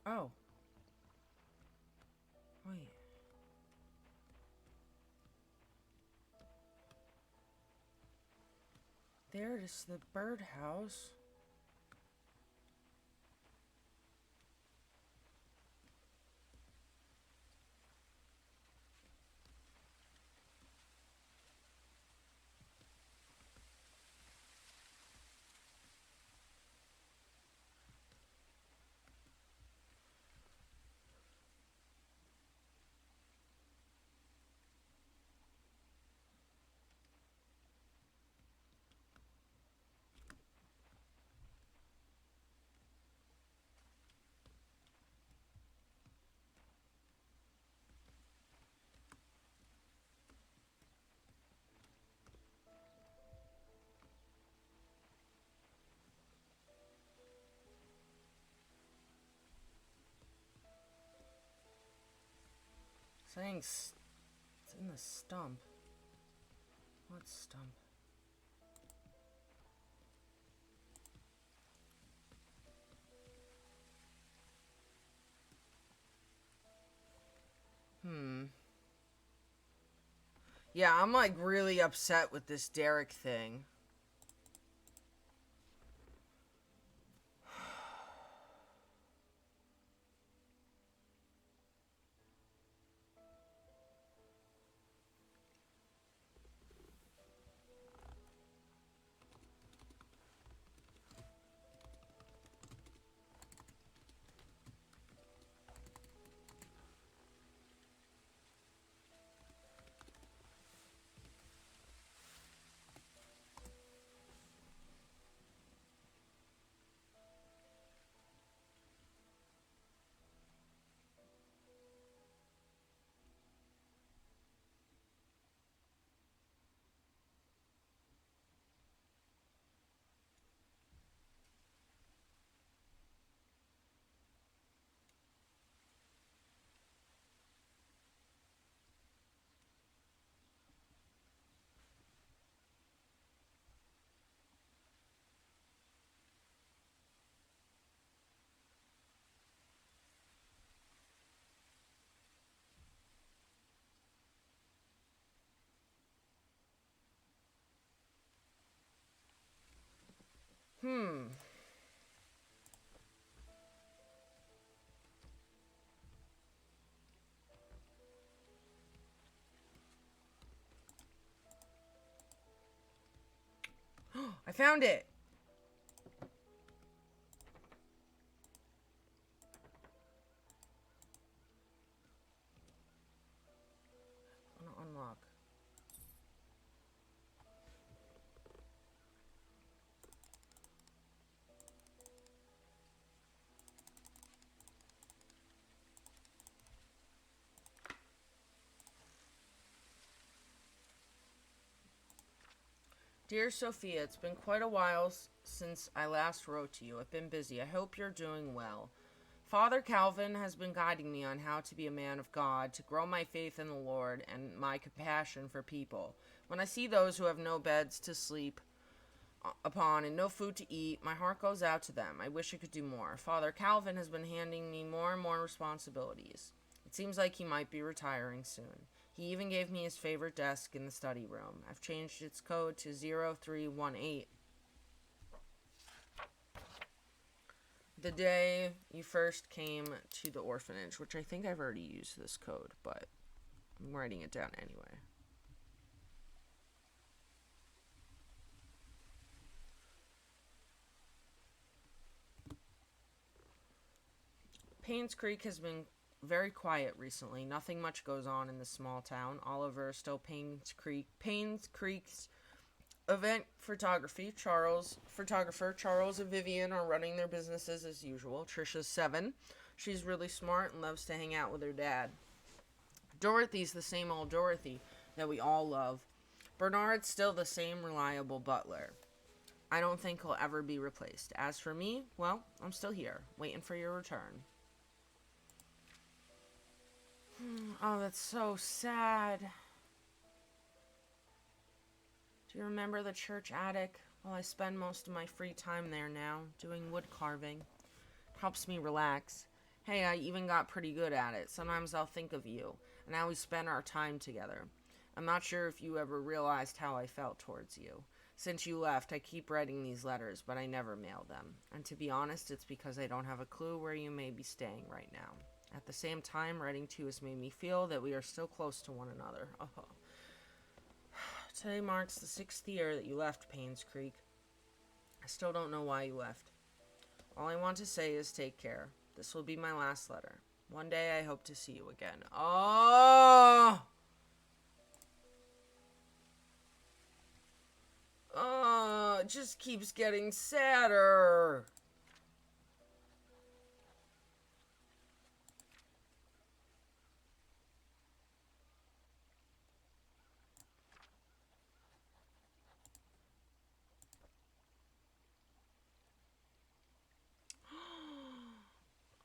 Oh. Wait. There it is, the birdhouse. Saying it's in the stump. What stump? Yeah, I'm like really upset with this Derek thing. I found it. I'm gonna unlock. Dear Sophia, it's been quite a while since I last wrote to you. I've been busy. I hope you're doing well. Father Calvin has been guiding me on how to be a man of God, to grow my faith in the Lord and my compassion for people. When I see those who have no beds to sleep upon and no food to eat, my heart goes out to them. I wish I could do more. Father Calvin has been handing me more and more responsibilities. It seems like he might be retiring soon. He even gave me his favorite desk in the study room. I've changed its code to 0318. The day you first came to the orphanage, which I think I've already used this code, but I'm writing it down anyway. Painscreek has been very quiet recently. Nothing much goes on in this small town. Oliver is still Painscreek's event photographer Charles and Vivian are running their businesses as usual. Trisha's 7. She's really smart and loves to hang out with her dad. Dorothy's the same old Dorothy that we all love. Bernard's still the same reliable butler. I don't think he'll ever be replaced. As for me, well, I'm still here, waiting for your return. Oh, that's so sad. Do you remember the church attic? Well, I spend most of my free time there now, doing wood carving. Helps me relax. Hey, I even got pretty good at it. Sometimes I'll think of you, and how we spend our time together. I'm not sure if you ever realized how I felt towards you. Since you left, I keep writing these letters, but I never mail them. And to be honest, it's because I don't have a clue where you may be staying right now. At the same time, writing to you has made me feel that we are still close to one another. Oh. Today marks the 6th year that you left Painscreek. I still don't know why you left. All I want to say is take care. This will be my last letter. One day I hope to see you again. Oh! Oh, it just keeps getting sadder.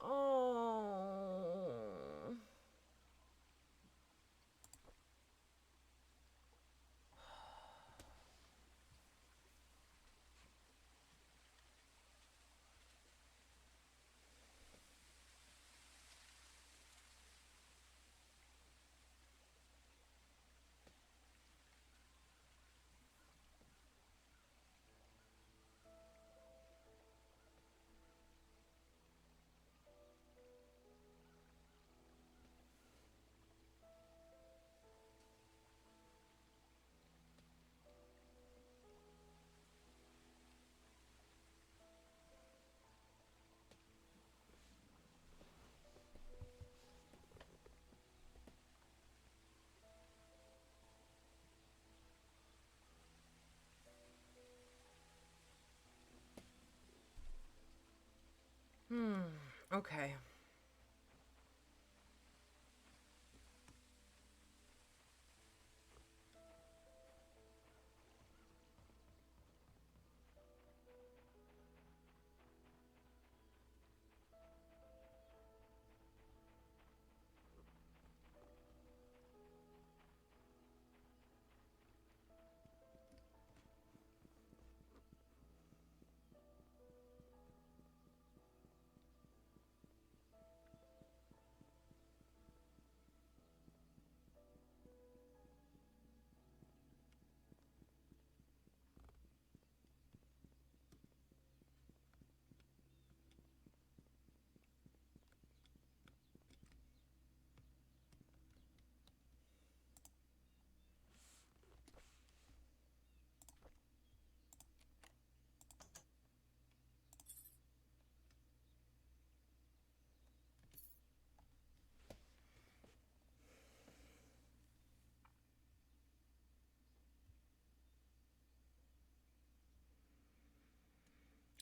Oh. Okay.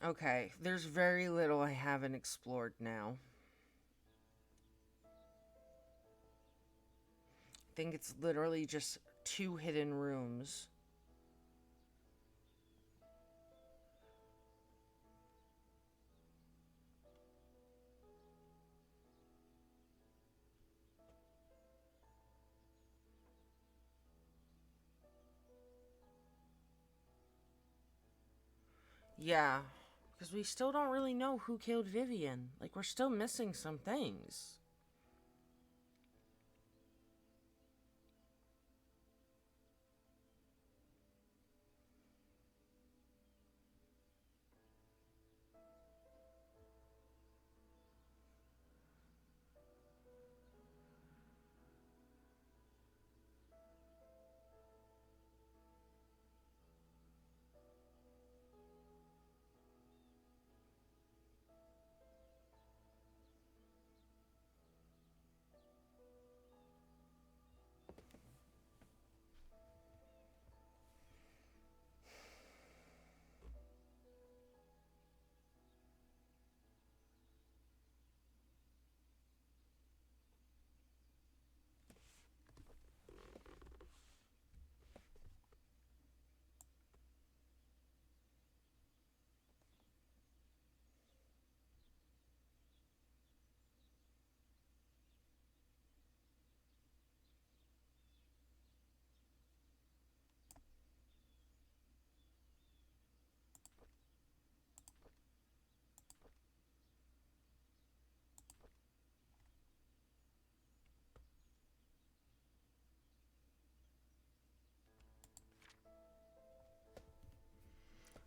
Okay, there's very little I haven't explored now. I think it's literally just 2 hidden rooms. Yeah, because we still don't really know who killed Vivian. Like, we're still missing some things.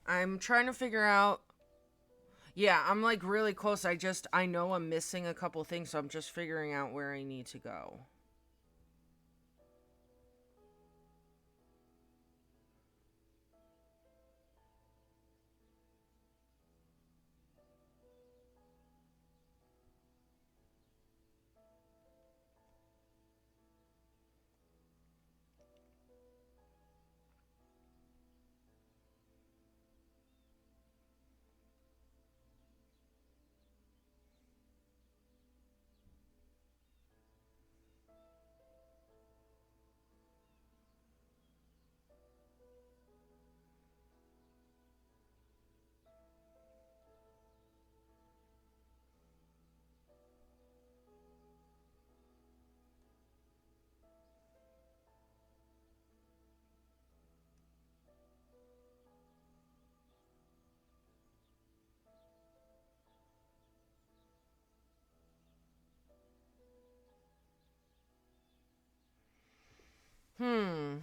I'm trying to figure out. Yeah, I'm like really close. I know I'm missing a couple things, so I'm just figuring out where I need to go. Hmm.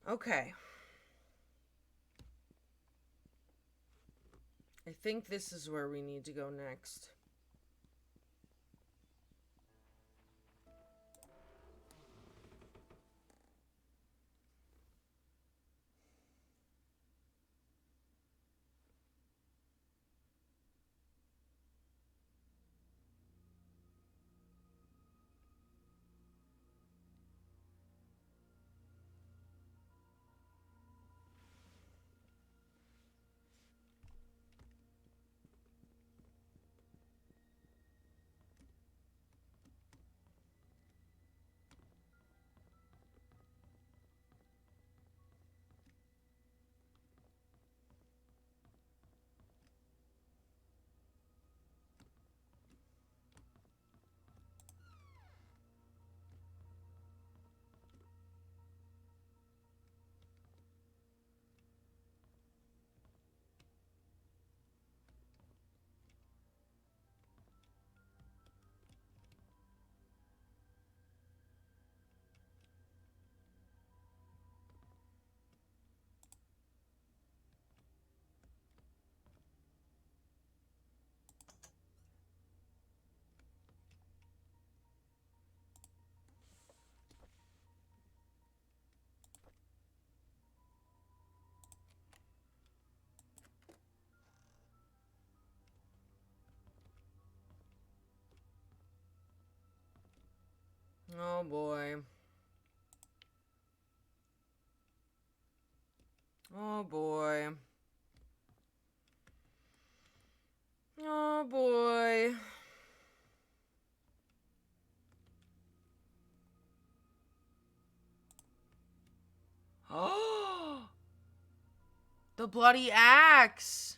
Okay. I think this is where we need to go next. Oh boy. Oh boy. Oh boy. Oh, the bloody axe.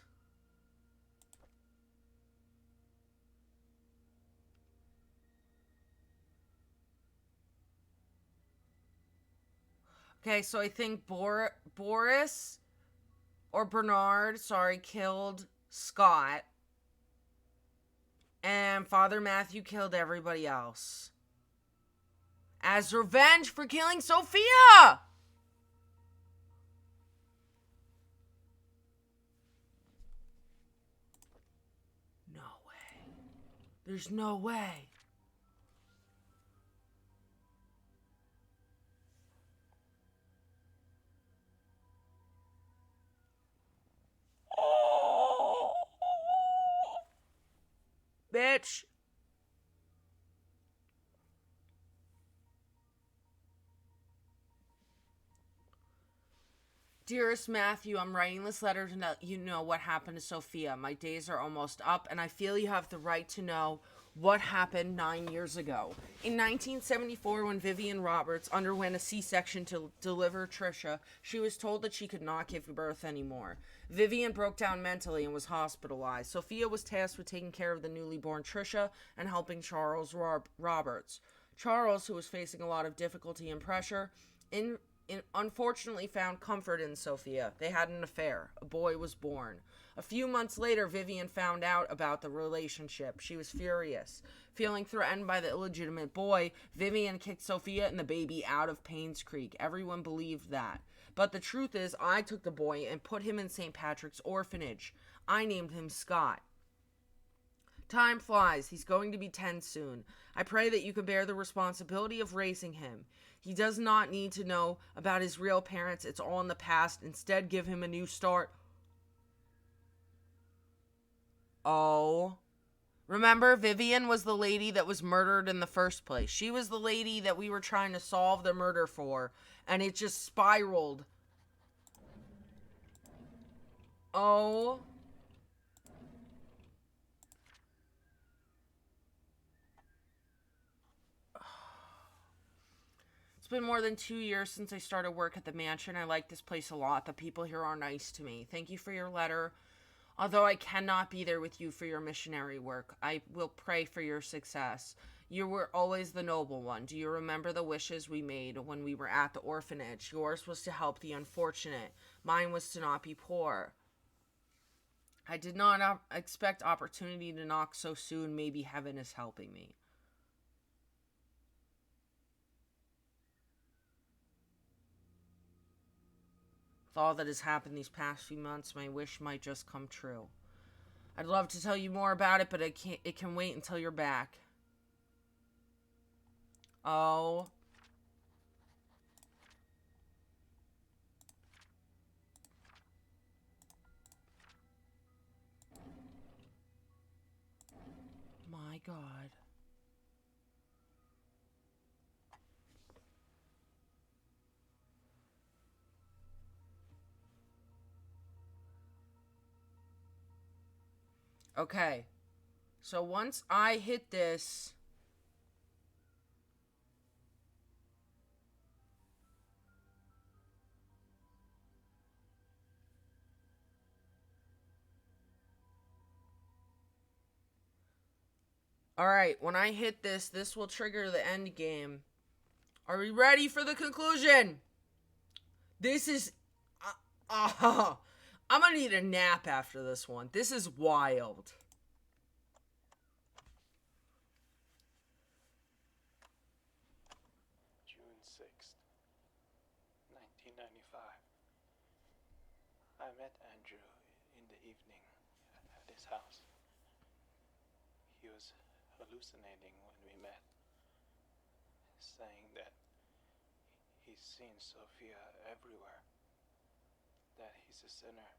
Okay, so I think Boris or Bernard, sorry, killed Scott. And Father Matthew killed everybody else. As revenge for killing Sophia! No way. There's no way. Bitch. Dearest Matthew, I'm writing this letter to let you know what happened to Sophia. My days are almost up, and I feel you have the right to know what happened 9 years ago. In 1974, when Vivian Roberts underwent a C-section to deliver Trisha, she was told that she could not give birth anymore. Vivian broke down mentally and was hospitalized. Sophia was tasked with taking care of the newly born Trisha and helping Charles Roberts. Charles, who was facing a lot of difficulty and pressure, unfortunately found comfort in Sophia. They had an affair. A boy was born. A few months later, Vivian found out about the relationship. She was furious. Feeling threatened by the illegitimate boy, Vivian kicked Sophia and the baby out of Painscreek. Everyone believed that. But the truth is, I took the boy and put him in St. Patrick's orphanage. I named him Scott. Time flies. He's going to be 10 soon. I pray that you can bear the responsibility of raising him. He does not need to know about his real parents. It's all in the past. Instead, give him a new start. Oh. Remember, Vivian was the lady that was murdered in the first place. She was the lady that we were trying to solve the murder for. And it just spiraled. Oh. It's been more than 2 years since I started work at the mansion. I like this place a lot. The people here are nice to me. Thank you for your letter. Although I cannot be there with you for your missionary work, I will pray for your success. You were always the noble one. Do you remember the wishes we made when we were at the orphanage? Yours was to help the unfortunate. Mine was to not be poor. I did not expect opportunity to knock so soon. Maybe heaven is helping me. With all that has happened these past few months, my wish might just come true. I'd love to tell you more about it, but it can wait until you're back. Oh. My God. Okay. So once I hit this... Alright, when I hit this, this will trigger the end game. Are we ready for the conclusion? This is... I'm gonna need a nap after this one. This is wild. June 6th, 1995. I met Andrew in the evening at his house. He was hallucinating when we met, saying that he's seen Sophia everywhere, that he's a sinner,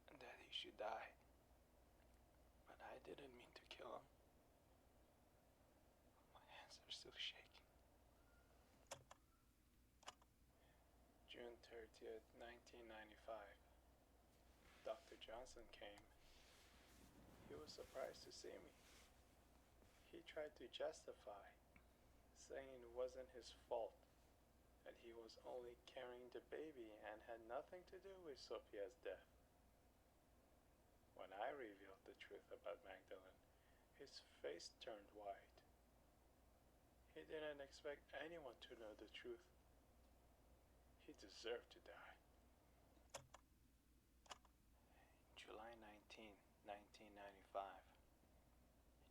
and that he should die. But I didn't mean to kill him. My hands are still shaking. June 30th, 1995. Dr. Johnson came. He was surprised to see me. He tried to justify, saying it wasn't his fault, that he was only carrying the baby and had nothing to do with Sophia's death. When I revealed the truth about Magdalene, his face turned white. He didn't expect anyone to know the truth. He deserved to die. July 19, 1995.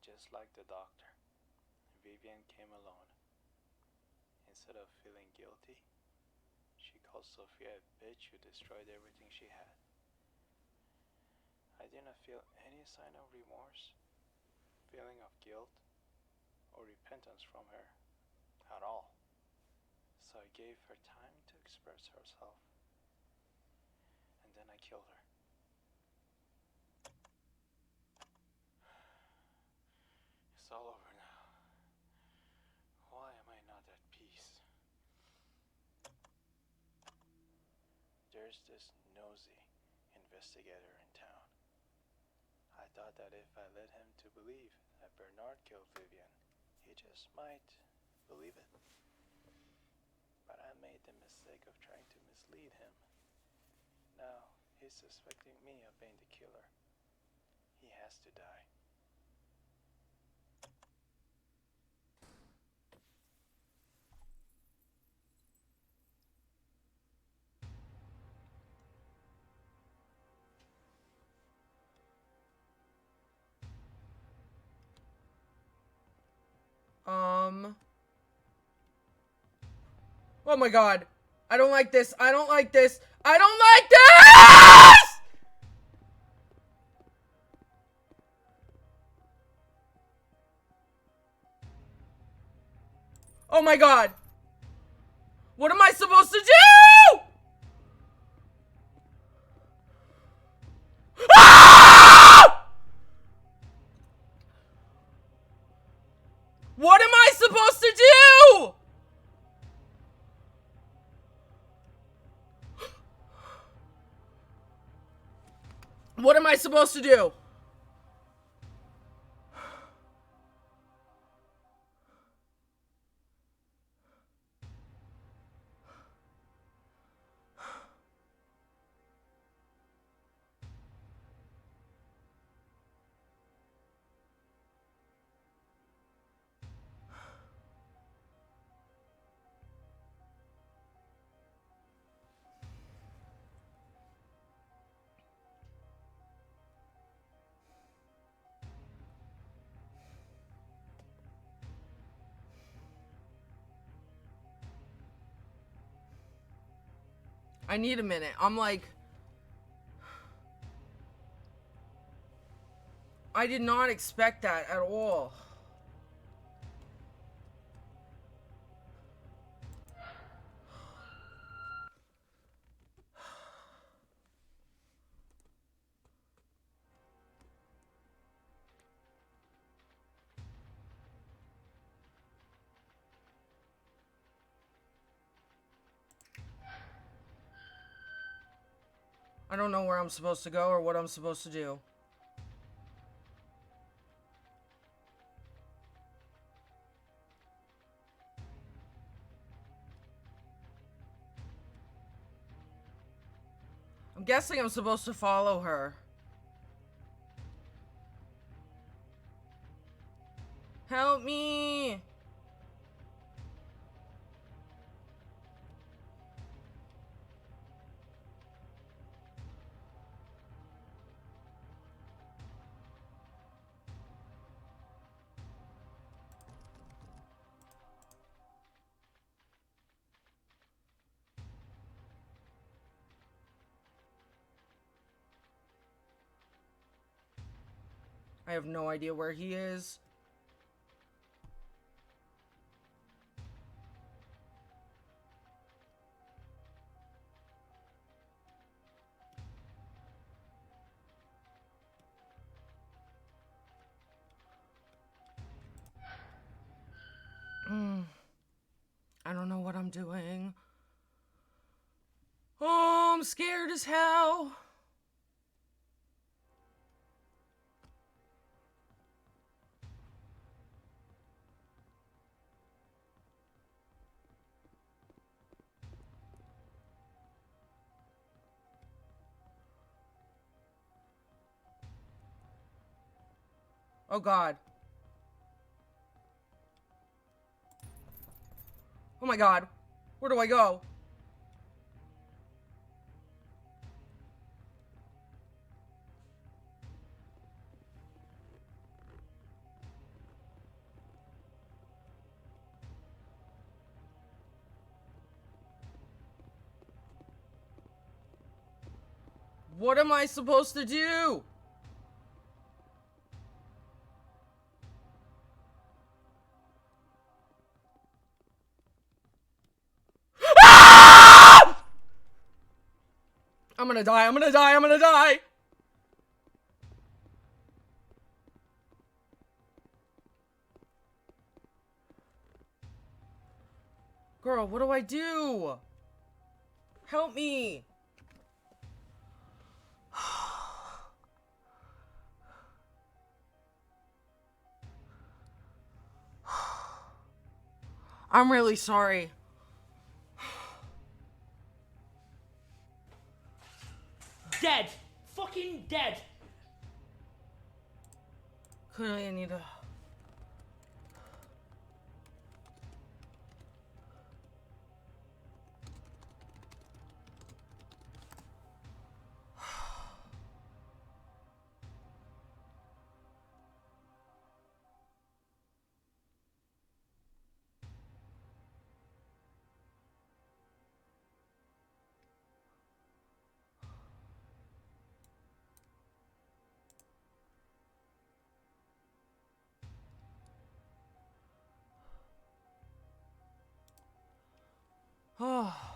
Just like the doctor, Vivian came alone. Instead of feeling guilty, she called Sophia a bitch who destroyed everything she had. I didn't feel any sign of remorse, feeling of guilt, or repentance from her at all. So I gave her time to express herself. And then I killed her. It's all over now. Why am I not at peace? There's this nosy investigator in town. I thought that if I led him to believe that Bernard killed Vivian, he just might believe it. But I made the mistake of trying to mislead him. Now he's suspecting me of being the killer. He has to die. Oh my god. I don't like this. I don't like this. I don't like this! Oh my god. What am I supposed to do? Ah! What am I supposed to do? What am I supposed to do? I need a minute. I'm like... I did not expect that at all. I don't know where I'm supposed to go or what I'm supposed to do. I'm guessing I'm supposed to follow her. Help me! I have no idea where he is. I don't know what I'm doing. Oh, I'm scared as hell. Oh, God. Oh, my God. Where do I go? What am I supposed to do? Ah! I'm gonna die, I'm gonna die, I'm gonna die! Girl, what do I do? Help me! I'm really sorry. Dead! Fucking dead! Clearly I need to... Oh.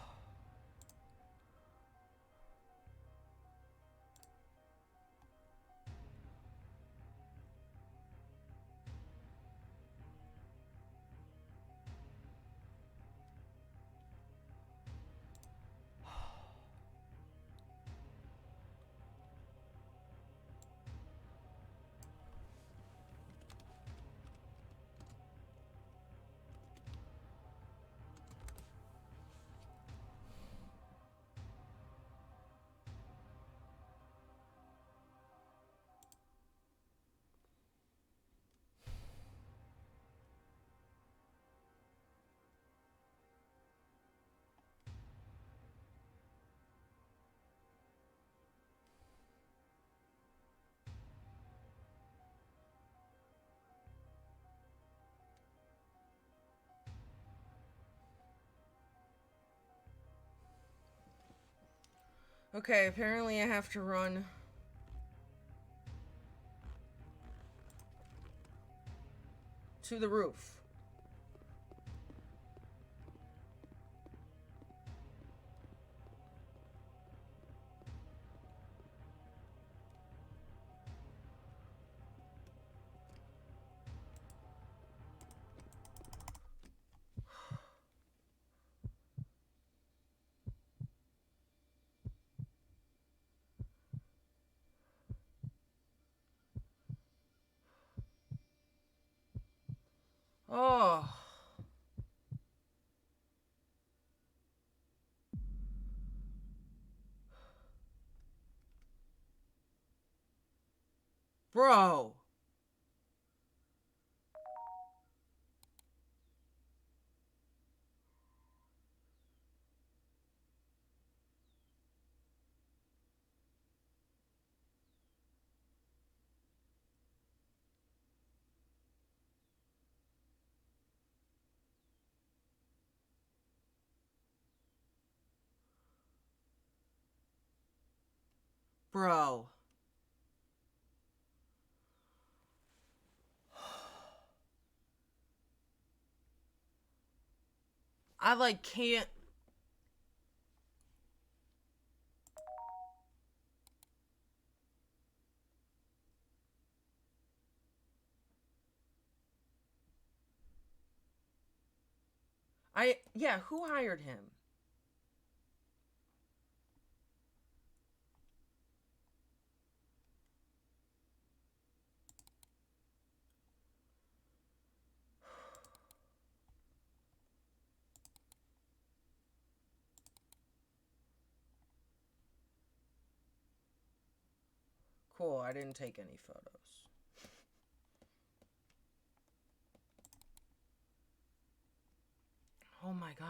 Okay, apparently I have to run to the roof. Oh. Bro. Bro. I like can't. Yeah, who hired him? Cool, I didn't take any photos. Oh my god.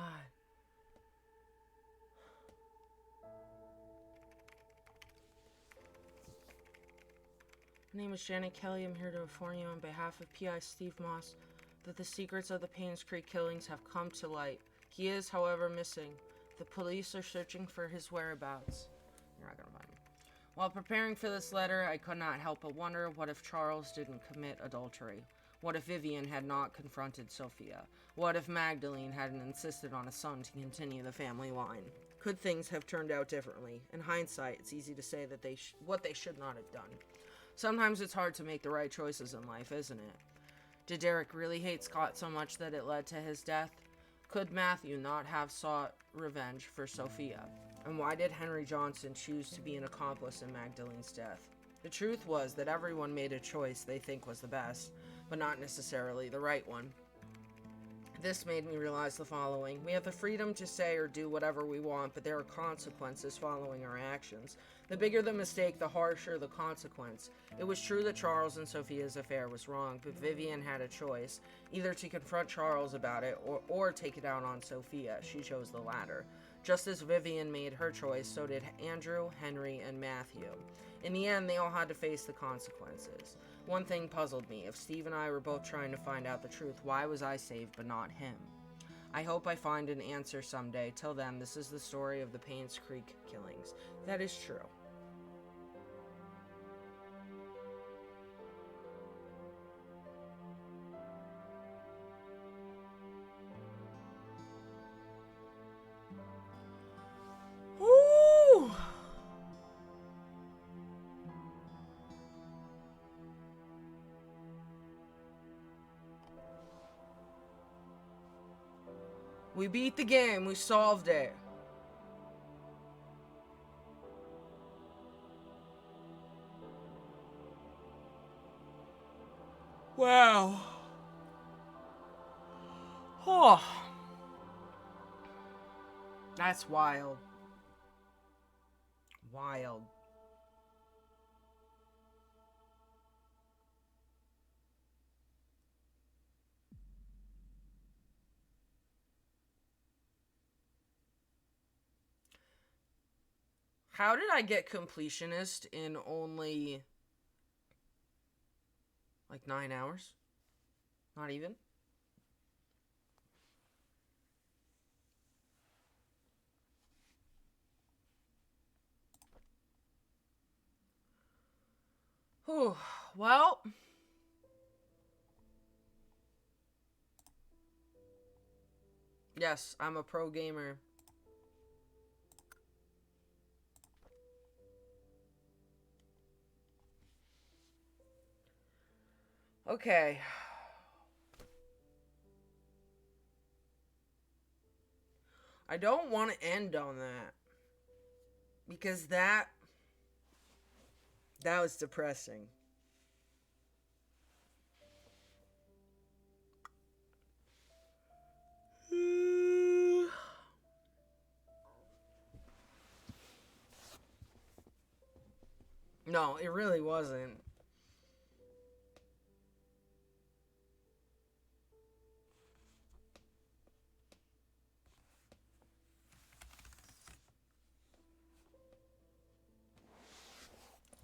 My name is Janet Kelly. I'm here to inform you on behalf of PI Steve Moss that the secrets of the Painscreek killings have come to light. He is, however, missing. The police are searching for his whereabouts. You're not gonna find him. While preparing for this letter, I could not help but wonder, what if Charles didn't commit adultery? What if Vivian had not confronted Sophia? What if Magdalene hadn't insisted on a son to continue the family line? Could things have turned out differently? In hindsight, it's easy to say that what they should not have done. Sometimes it's hard to make the right choices in life, isn't it? Did Derek really hate Scott so much that it led to his death? Could Matthew not have sought revenge for Sophia? And why did Henry Johnson choose to be an accomplice in Magdalene's death? The truth was that everyone made a choice they think was the best, but not necessarily the right one. This made me realize the following. We have the freedom to say or do whatever we want, but there are consequences following our actions. The bigger the mistake, the harsher the consequence. It was true that Charles and Sophia's affair was wrong, but Vivian had a choice, either to confront Charles about it or take it out on Sophia. She chose the latter. Just as Vivian made her choice, so did Andrew, Henry, and Matthew. In the end, they all had to face the consequences. One thing puzzled me. If Steve and I were both trying to find out the truth, why was I saved but not him? I hope I find an answer someday. Till then, this is the story of the Painscreek killings. That is true. Woo! We beat the game. We solved it. Wow. Oh. That's wild. Wild. How did I get completionist in only like 9 hours? Not even? Whew. Well, yes, I'm a pro gamer. Okay. I don't want to end on that. Because that was depressing. No, it really wasn't.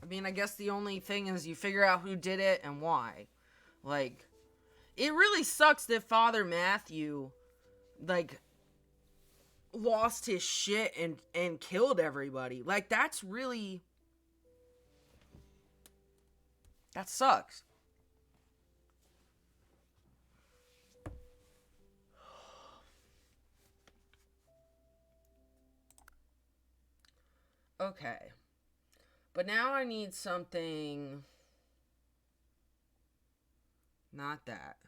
I mean, I guess the only thing is you figure out who did it and why. Like, it really sucks that Father Matthew, like, lost his shit and killed everybody. Like, that's really... That sucks. Okay. But now I need something... Not that.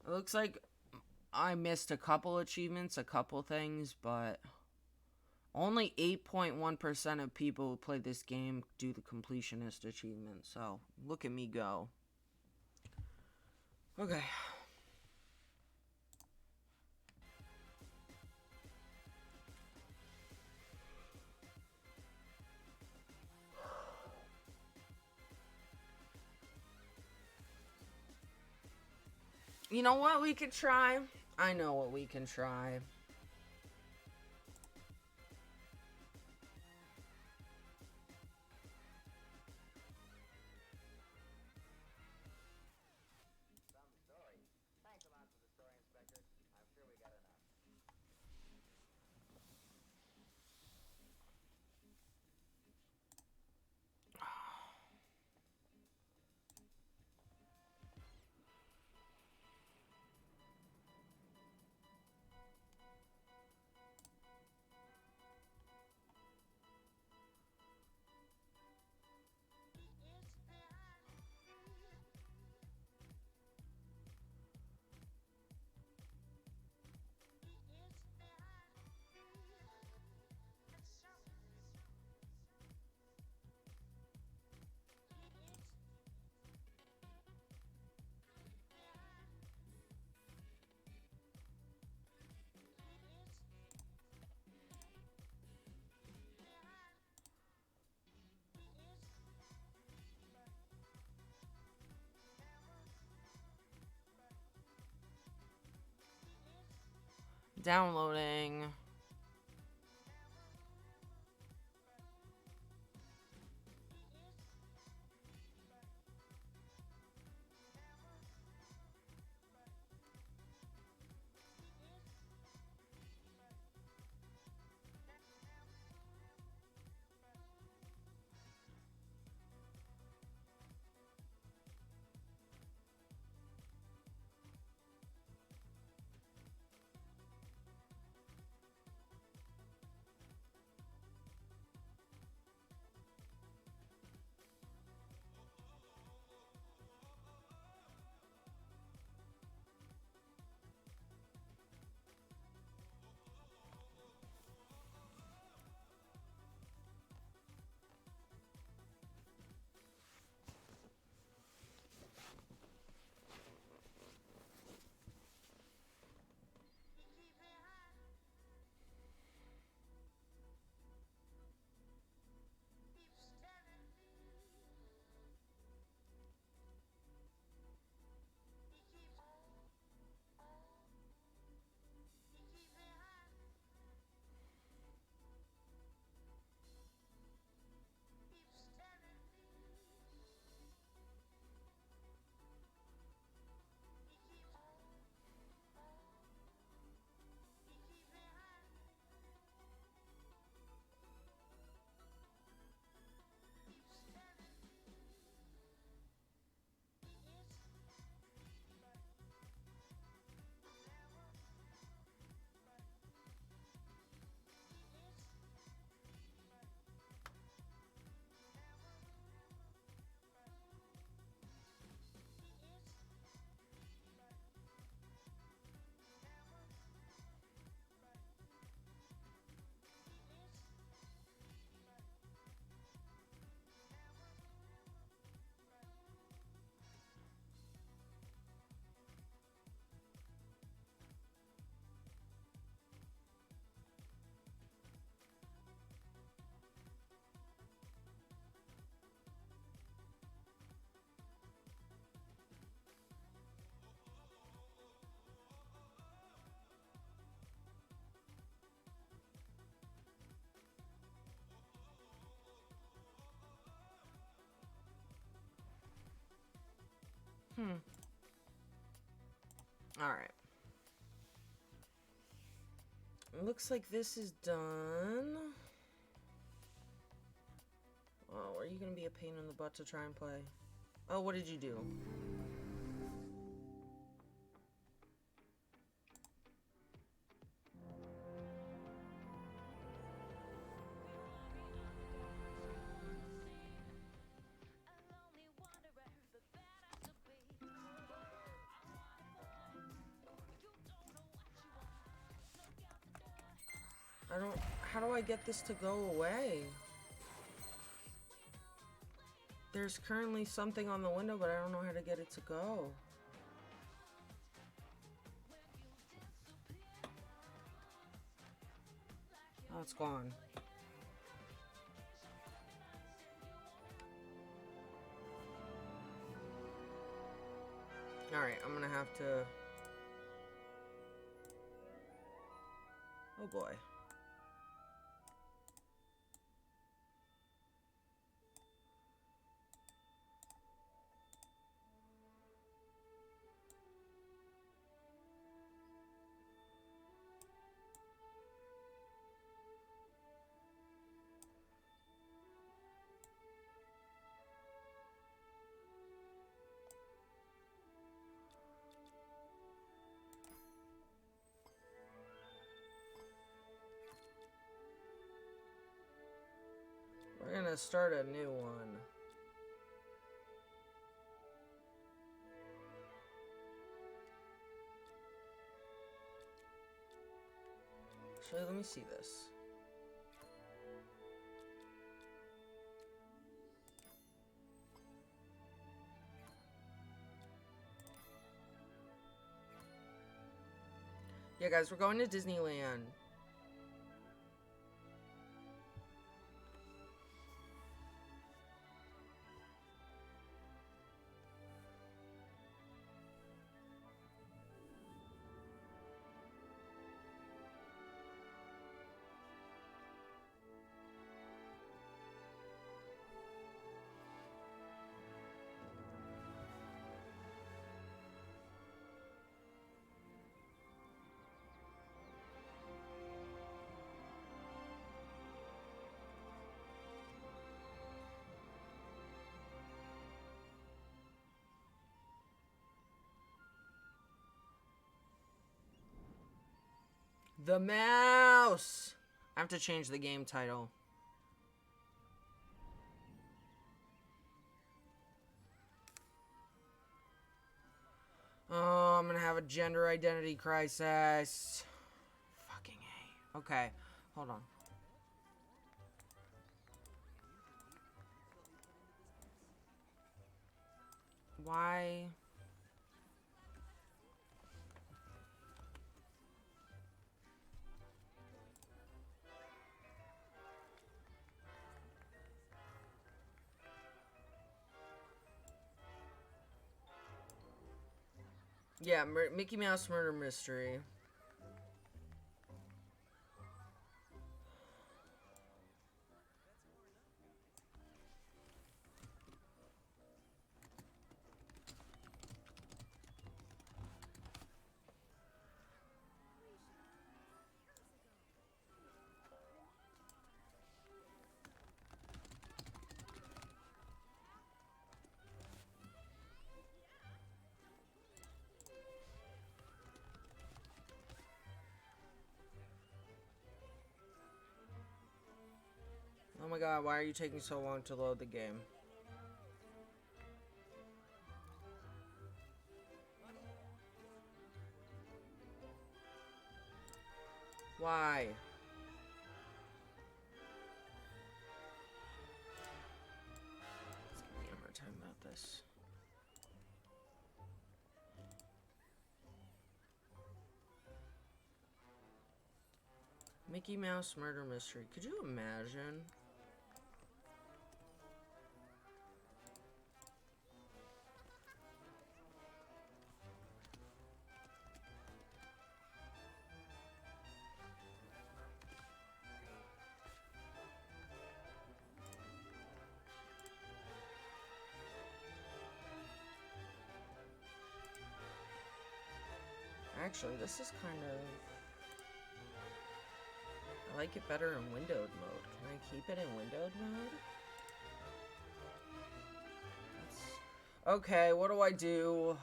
It looks like I missed a couple achievements, a couple things, but only 8.1% of people who play this game do the completionist achievement. So, look at me go. Okay. You know what we could try? I know what we can try. Downloading. Alright. Looks like this is done. Oh, are you gonna be a pain in the butt to try and play? Oh, what did you do? I don't... How do I get this to go away? There's currently something on the window, but I don't know how to get it to go. Oh, it's gone. Alright, I'm gonna have to... Oh boy. We're gonna start a new one. Actually, let me see this. Yeah, guys, we're going to Disneyland. The mouse! I have to change the game title. Oh, I'm gonna have a gender identity crisis. Fucking A. Okay, hold on. Why? Yeah, Mickey Mouse Murder Mystery. Oh my god, why are you taking so long to load the game? Why? Let's give me a hard time about this. Mickey Mouse Murder Mystery. Could you imagine? Actually, this is kind of... I like it better in windowed mode. Can I keep it in windowed mode? Okay, what do I do?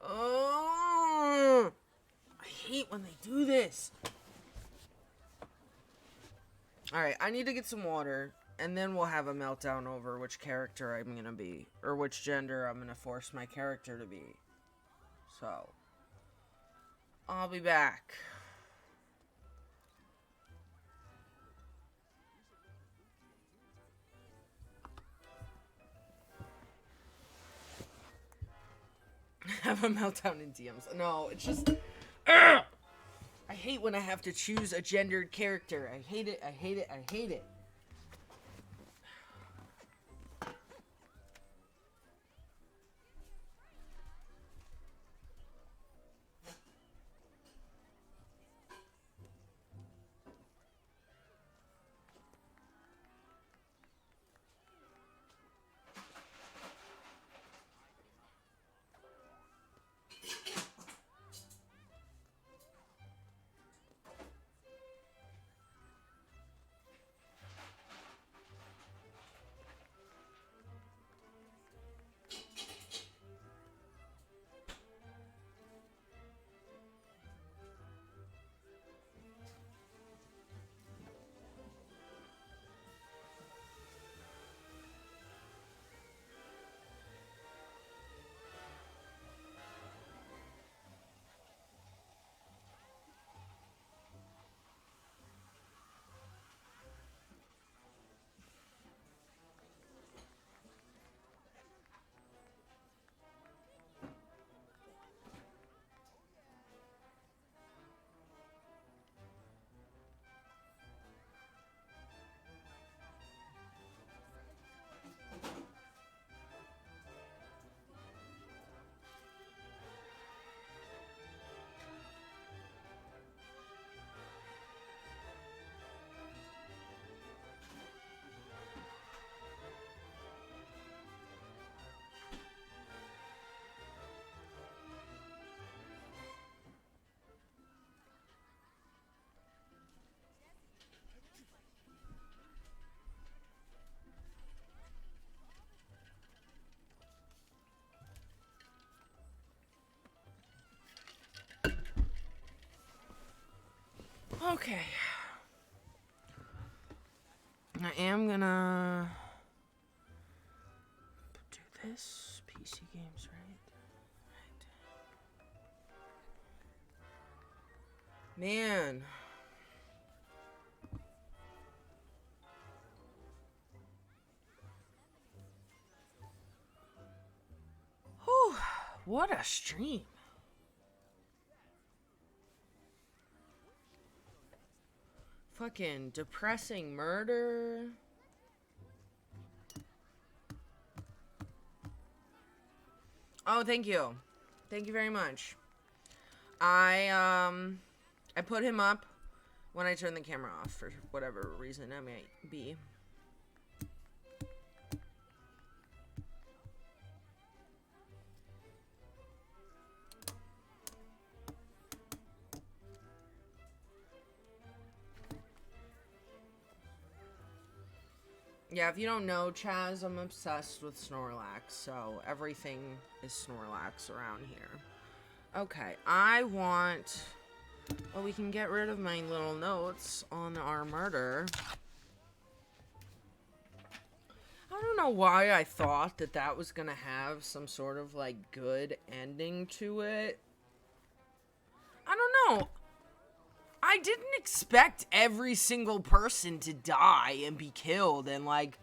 Oh, I hate when they do this. Alright, I need to get some water, and then we'll have a meltdown over which character I'm gonna be, or which gender I'm gonna force my character to be. So, I'll be back. have a meltdown in DMs. No, it's just... I hate when I have to choose a gendered character. I hate it, I hate it, I hate it. Okay. I am gonna do this. PC games, right? Man. Whew. What a stream. Fucking depressing murder. Oh, thank you. Thank you very much. I put him up when I turned the camera off for whatever reason that might be. Yeah, if you don't know, Chaz, I'm obsessed with Snorlax, so everything is Snorlax around here. Okay, I want... Well, we can get rid of my little notes on our murder. I don't know why I thought that that was gonna have some sort of, like, good ending to it. I don't know. I didn't expect every single person to die and be killed, and, like,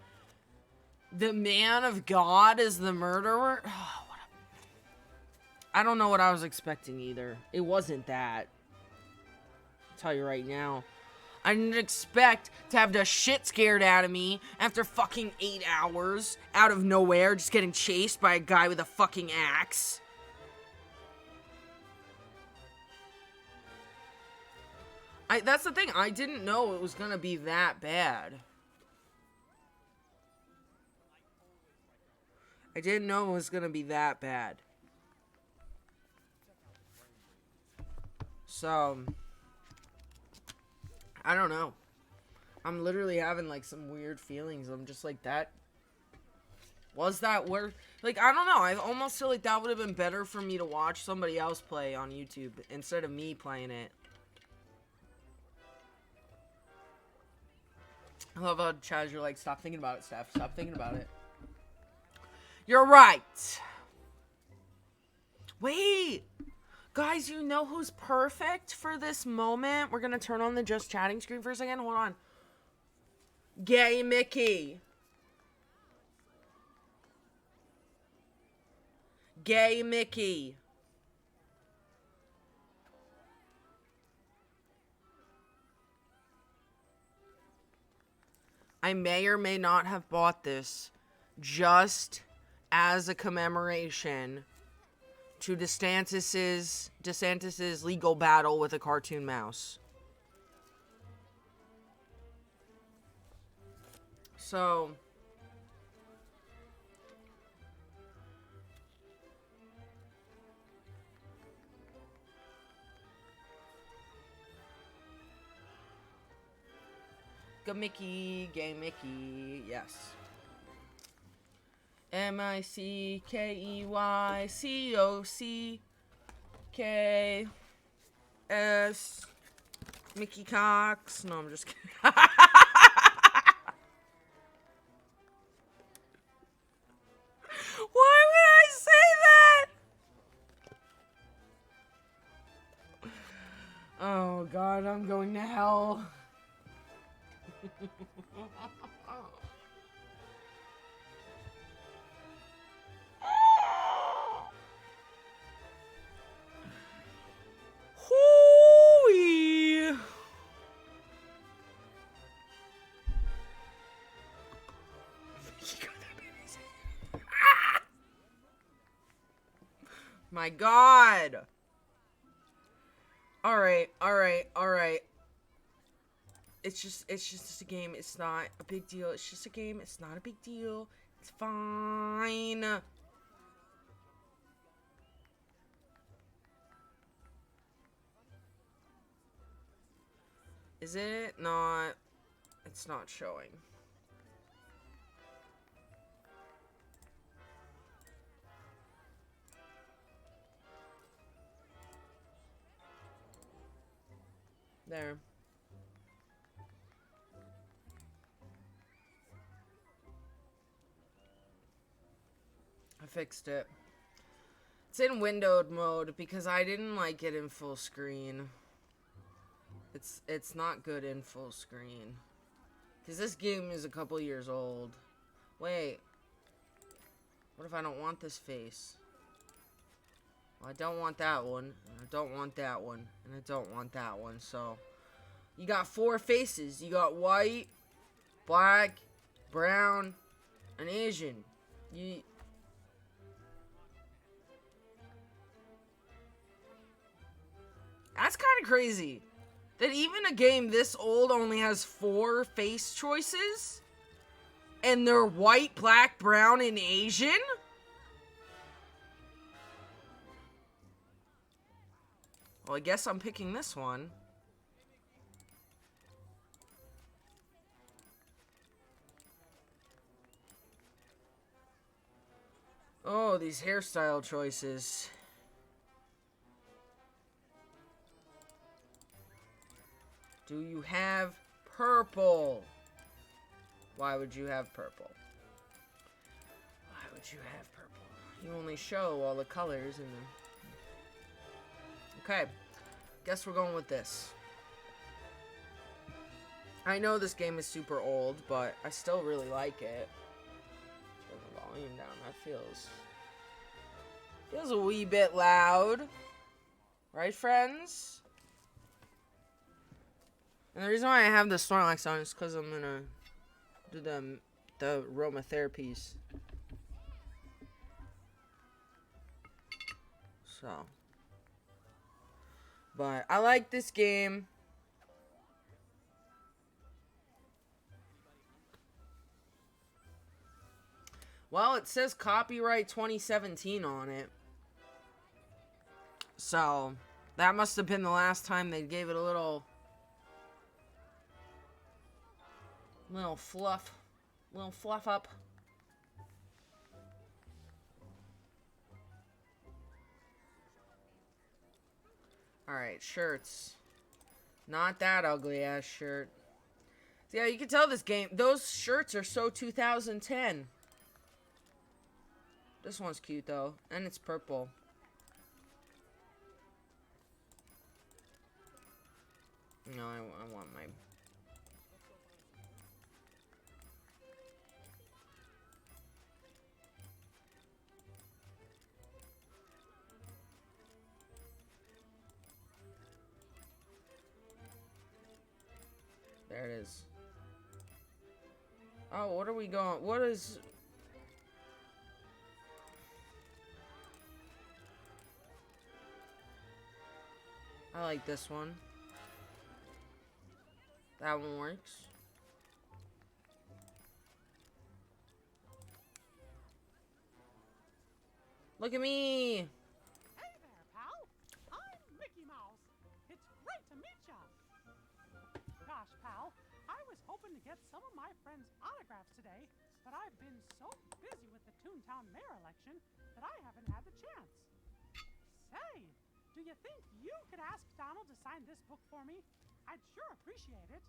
the man of God is the murderer. Oh, I don't know what I was expecting either. It wasn't that. I'll tell you right now. I didn't expect to have the shit scared out of me after fucking 8 hours out of nowhere, just getting chased by a guy with a fucking axe. That's the thing, I didn't know it was gonna be that bad. I didn't know it was gonna be that bad. So, I don't know. I'm literally having, like, some weird feelings. I'm just like, that... Was that worth... Like, I don't know. I almost feel like that would have been better for me to watch somebody else play on YouTube instead of me playing it. I love how Chaz, you're like, stop thinking about it, Steph. Stop thinking about it. You're right. Wait. Guys, you know who's perfect for this moment? We're going to turn on the just chatting screen for a second. Hold on. Gay Mickey. Gay Mickey. I may or may not have bought this just as a commemoration to DeSantis's legal battle with a cartoon mouse. So, go Mickey, gay Mickey, yes. MICKEYCOCKS Mickey Cox. No, I'm just kidding. Why would I say that? Oh God, I'm going to hell. Hooey. My God. All right. It's just a game. It's not a big deal. It's just a game. It's not a big deal. It's fine. Is it not? It's not showing. There. I fixed it. It's in windowed mode because I didn't like it in full screen. It's not good in full screen. Because this game is a couple years old. Wait. What if I don't want this face? Well, I don't want that one. And I don't want that one. And I don't want that one. So, you got 4 faces. You got white, black, brown, and Asian. That's kind of crazy. That even a game this old only has 4 face choices? And they're white, black, brown, and Asian? Well, I guess I'm picking this one. Oh, these hairstyle choices. Do you have purple? Why would you have purple? Why would you have purple? You only show all the colors in the... Okay. Guess we're going with this. I know this game is super old, but I still really like it. Turn the volume down. That feels a wee bit loud. Right, friends? And the reason why I have the Snorlax on is because I'm gonna do the aromatherapies. So, but I like this game. Well, it says copyright 2017 on it. So, that must have been the last time they gave it a little fluff up. Alright, shirts. Not that ugly ass shirt. So yeah, you can tell this game, those shirts are so 2010. This one's cute though, and it's purple. No, I want my... There it is. Oh, what are we going? What is... I like this one. That one works. Look at me! Hey there, pal. I'm Mickey Mouse. It's great to meet ya. Gosh, pal, I was hoping to get some of my friends' autographs today, but I've been so busy with the Toontown Mayor election that I haven't had the chance. Say, do you think you could ask Donald to sign this book for me? I'd sure appreciate it.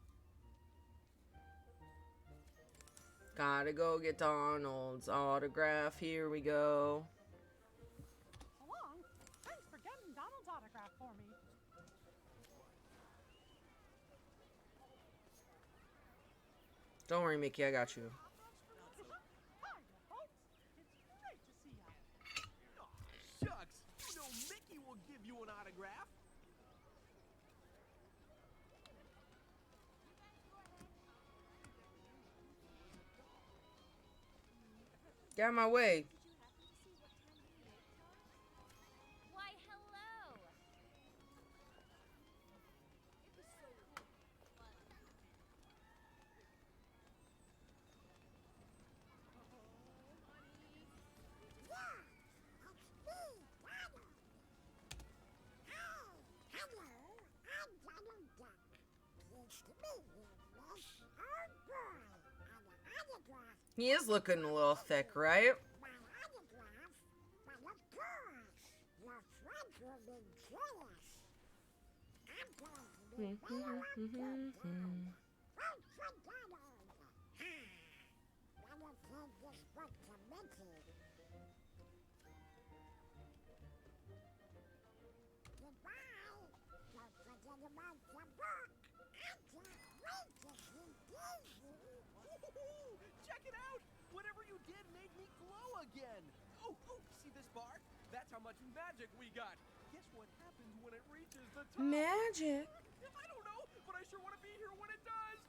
Gotta go get Donald's autograph. Here we go. So long. Thanks for getting Donald's autograph for me. Don't worry, Mickey, I got you. Hi, folks. It's great to see ya. Aw, shucks. You know Mickey will give you an autograph. Get out of my way. Why, hello! He is looking a little thick, right? Check it out! Whatever you did made me glow again. Oh, see this bar? That's how much magic we got. Guess what happens when it reaches the top? Magic. I don't know, but I sure want to be here when it does.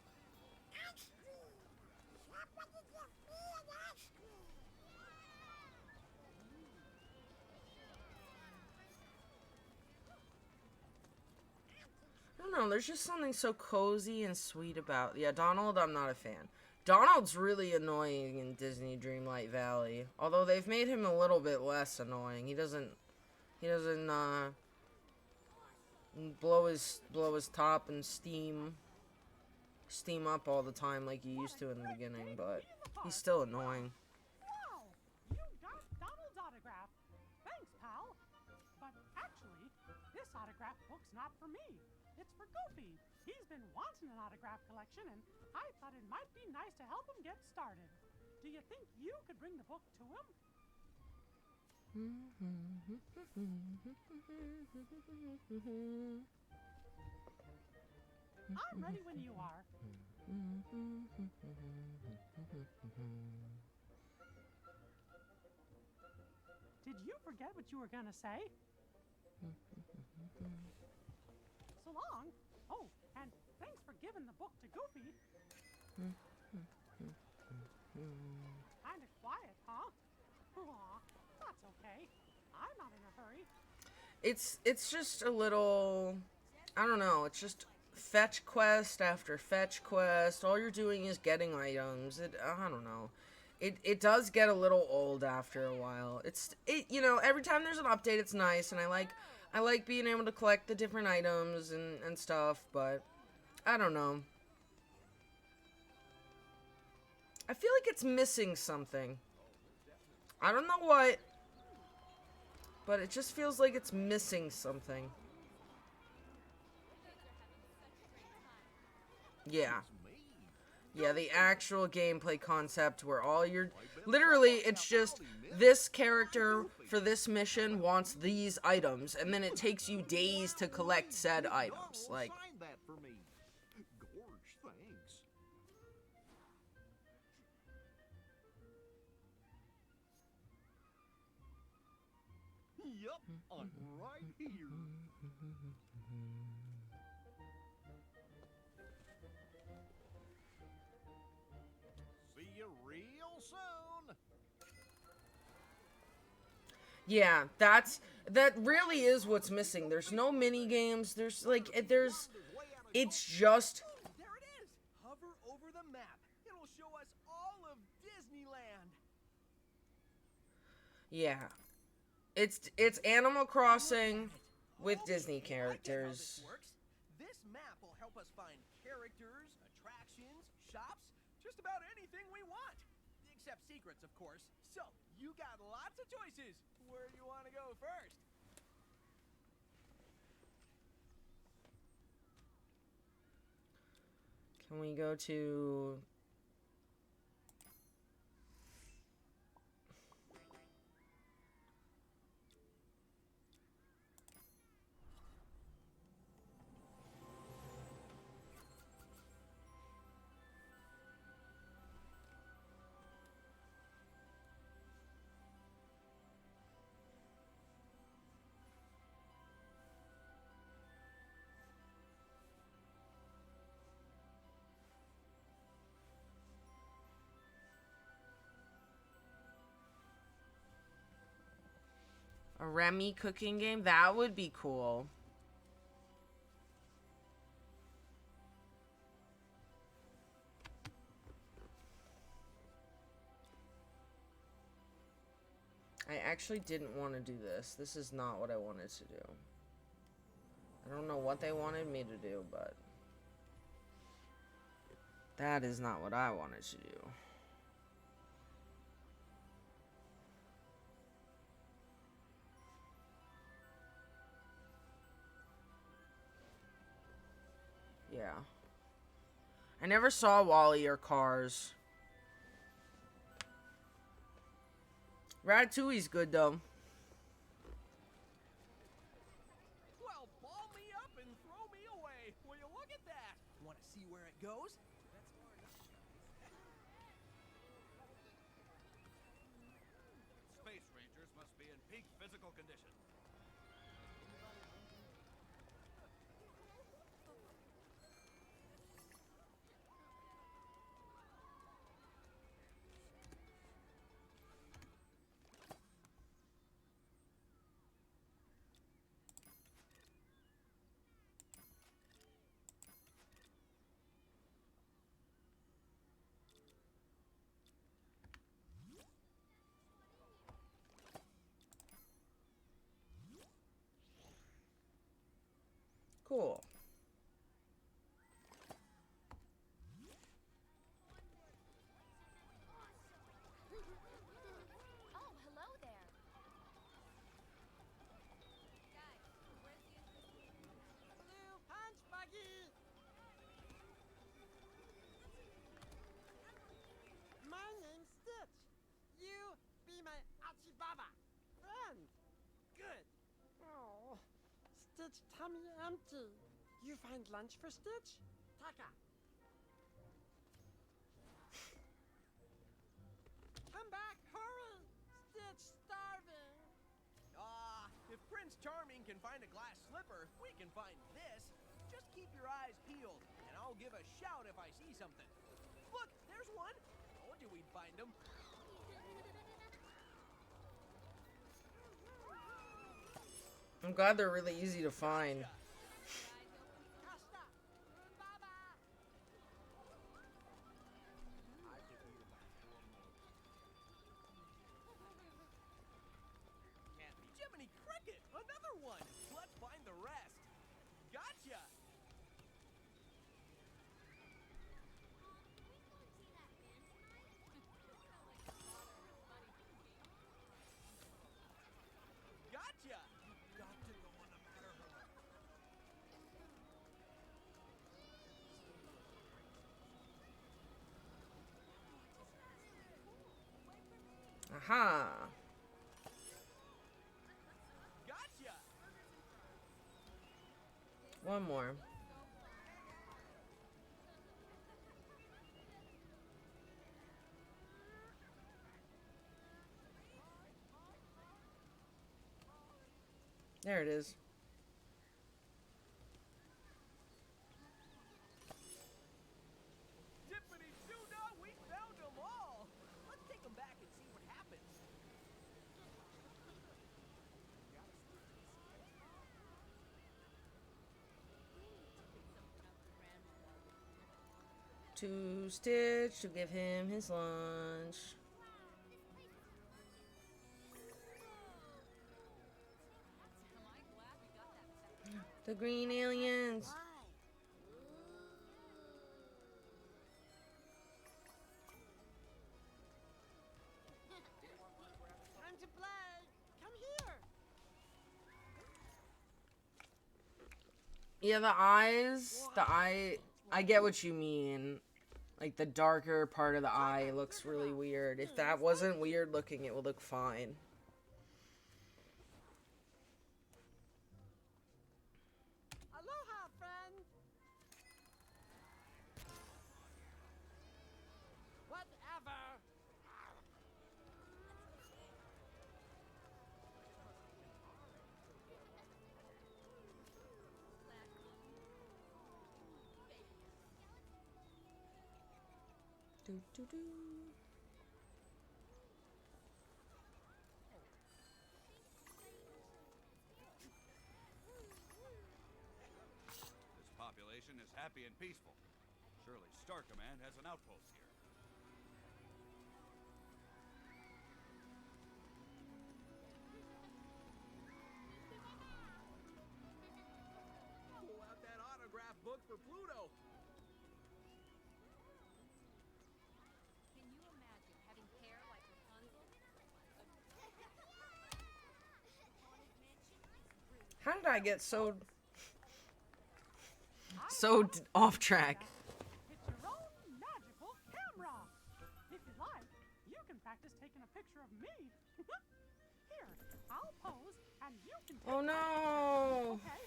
I don't know, there's just something so cozy and sweet about... Yeah, Donald, I'm not a fan. Donald's really annoying in Disney Dreamlight Valley. Although they've made him a little bit less annoying. He doesn't blow his top and steam up all the time like he used to in the beginning, but he's still annoying. Wow! You got Donald's autograph. Thanks, pal. But actually, this autograph book's not for me. It's for Goofy. He's been wanting an autograph collection, and I thought it might be nice to help him get started. Do you think you could bring the book to him? I'm ready when you are. Did you forget what you were gonna say? So long. Oh, and thanks for giving the book to Goofy. Kinda quiet, huh? Aw, that's okay. I'm not in a hurry. It's just a little... I don't know, it's just fetch quest after fetch quest. All you're doing is getting items. I don't know. It does get a little old after a while. You know, every time there's an update, it's nice, and I like being able to collect the different items and stuff, but I don't know. I feel like it's missing something. I don't know what, but it just feels like it's missing something. Yeah. Yeah, the actual gameplay concept where all you're... Literally, it's just this character for this mission wants these items, and then it takes you days to collect said items. Like... Sign that for me. Gorge, thanks. Yup, I'm right here. See Yeah, that really is what's missing. There's no mini games. There's like it's just There it is! Hover over the map. It'll show us all of Disneyland. yeah. It's Animal Crossing with Disney characters. This map will help us find characters, attractions, shops, just about anything we want. Except secrets, of course. So, you got lots of choices. Where do you want to go first? Can we go to a Remy cooking game? That would be cool. I actually didn't want to do this. This is not what I wanted to do. I don't know what they wanted me to do, but that is not what I wanted to do. Yeah. I never saw Wall-E or Cars. Ratatouille's good, though. Well, ball me up and throw me away. Will you look at that? Want to see where it goes? Space Rangers must be in peak physical condition. Cool. Oh, hello there. Blue punch buggy. My name's Stitch. You be my Achibaba friend. Good. Oh, Stitch tummy empty. You find lunch for Stitch? Taka. Come back, hurry! Stitch starving. If Prince Charming can find a glass slipper, we can find this. Just keep your eyes peeled, and I'll give a shout if I see something. Look, there's one. Told you we'd find him. I'm glad they're really easy to find. Kasta. Baba. Jiminy Cricket, another one. Let's find the rest. Gotcha. Gotcha. Got to go on the Matterhorn. Aha. Gotcha. One more. There it is. Dippity doo-dah, we found them all. Let's take them back and see what happens. to Stitch to give him his lunch. The green aliens. Time to play. Come here. Yeah, the eyes. I get what you mean. Like, the darker part of the eye looks really weird. If that wasn't weird looking, it would look fine. Aloha, friend. Whatever. Do, do, do. This population is happy and peaceful. Surely Star Command has an outpost here. Pull out that autograph book for Pluto. Can you imagine having hair like Rapunzel? How did I get so off track? It's your own magical camera. If you like, you can practice taking a picture of me. Here, I'll pose and you can take Oh no! Okay?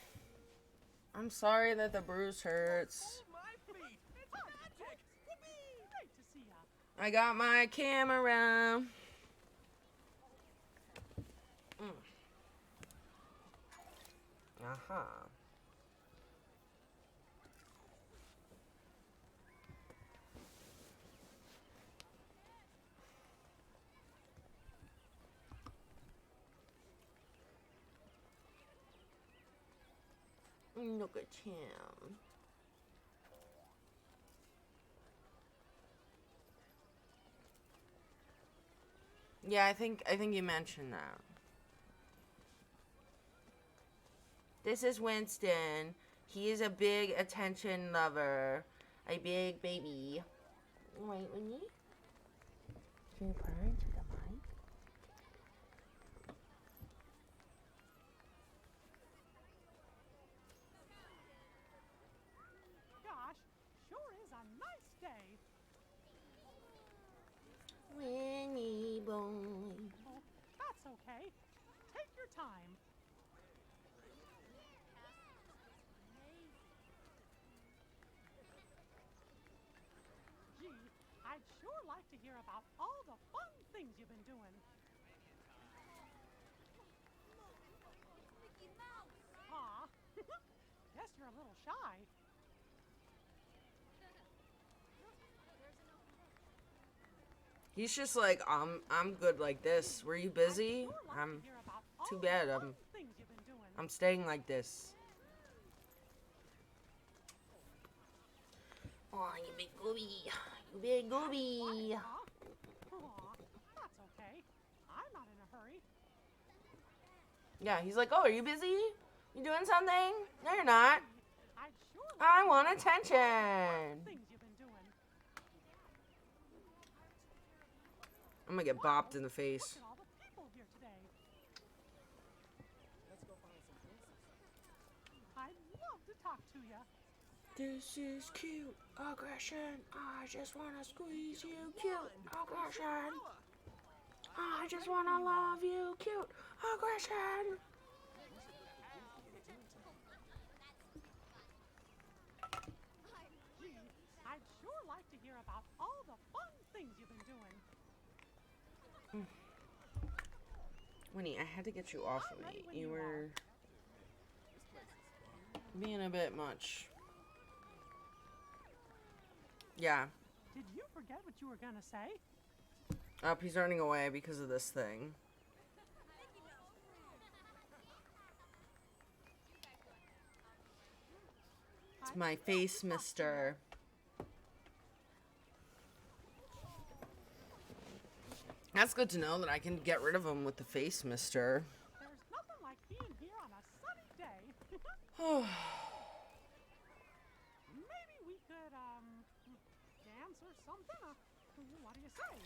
I'm sorry that the bruise hurts. Hold my feet. It's magic. Whoopee. Great to see ya. I got my camera. Aha. Look at him. Yeah, I think you mentioned that. This is Winston. He is a big attention lover. A big baby. Right, Winnie? Can you put her into the mic? Gosh, sure is a nice day. Winnie boy. Oh, that's okay. Take your time. Gee, I'd sure like to hear about all the fun things you've been doing. Mickey Mouse! Aw, guess you're a little shy. He's just like, I'm good like this. Were you busy? I'd sure like I'm to hear about all too the bad. fun things you've been doing. I'm staying like this. Oh, you big gooby. You big gooby. Huh? Aw, that's okay. I'm not in a hurry. Yeah, he's like, oh, are you busy? You doing something? No, you're not. I'd sure like I to want hear about all the attention. things you've been doing. I'm gonna get bopped in the face. Look at all the people here today. I'd love to talk to you. This is cute aggression. I just wanna squeeze you, cute aggression. I just wanna love you, cute aggression. Gee, I'd sure like to hear about all the fun things you've been doing. Winnie, I had to get you off of me. You were being a bit much. Yeah. Did you forget what you were gonna say? Up, he's running away because of this thing. It's my face, mister. That's good to know that I can get rid of him with the face mister. There's nothing like being here on a sunny day. Maybe we could, dance or something? What do you say?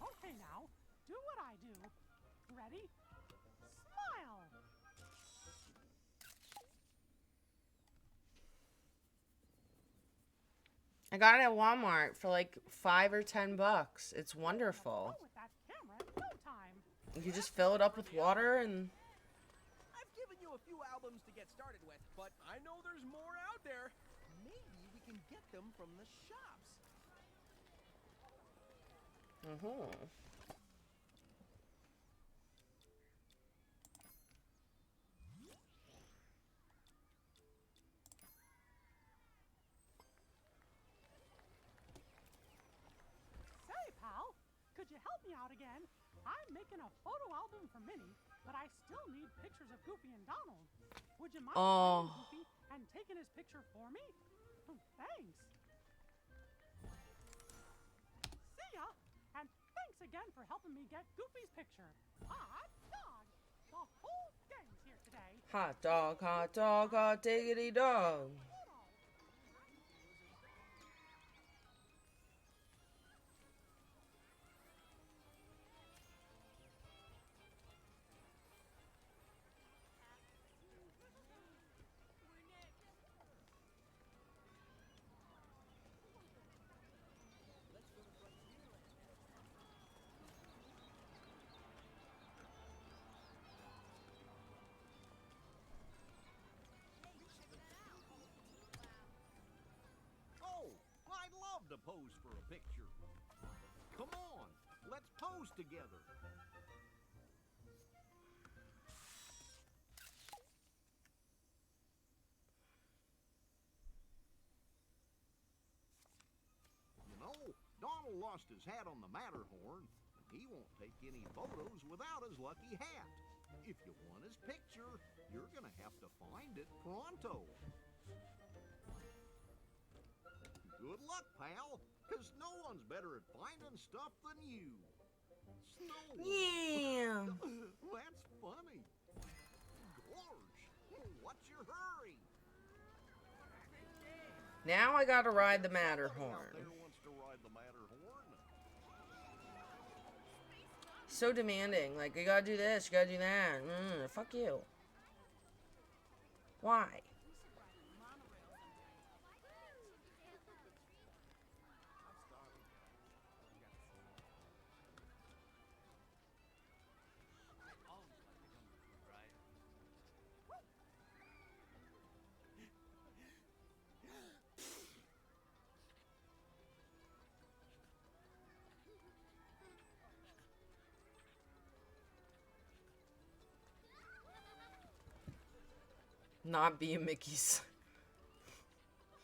Okay now, do what I do. Ready? Smile! I got it at Walmart for like $5 or $10. It's wonderful. With that camera in no time. You just fill it up with water and... I've given you a few albums to get started with, but I know there's more out there. Maybe we can get them from the shops. Say, pal, could you help me out again? I'm making a photo album for Minnie, but I still need pictures of Goofy and Donald. Would you mind finding Goofy and taking his picture for me? Thanks. See ya, and thanks again for helping me get Goofy's picture. Hot dog! The whole gang's here today. Hot dog, hot diggity dog. Oh, I'd love to pose for a picture. Come on, let's pose together. You know, Donald lost his hat on the Matterhorn, and he won't take any photos without his lucky hat. If you want his picture, you're gonna have to find it pronto. Good luck, pal, because no one's better at finding stuff than you. Snow. Yeah. That's funny. Gorge, what's your hurry? Now I gotta ride the Somebody out Matterhorn. there wants to ride the Matterhorn. So demanding. Like, you gotta do this, you gotta do that. Fuck you. Why? Not being Mickey's. Oh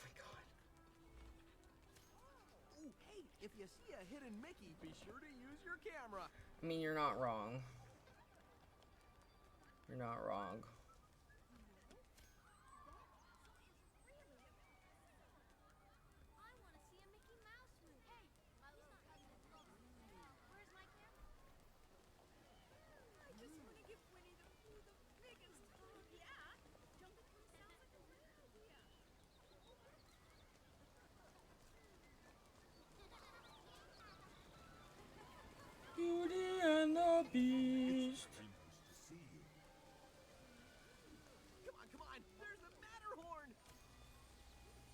my god. Oh, hey, if you see a hidden Mickey, be sure to use your camera. I mean, you're not wrong. You're not wrong. I want to see a Mickey Mouse movie. Hey, my little cousin is close. Where's my camera? I just want to give Winnie the Pooh the biggest hug. Yeah, Jungle Cruise sounds like a great idea. Beauty and the Beast. Come on, there's the Matterhorn.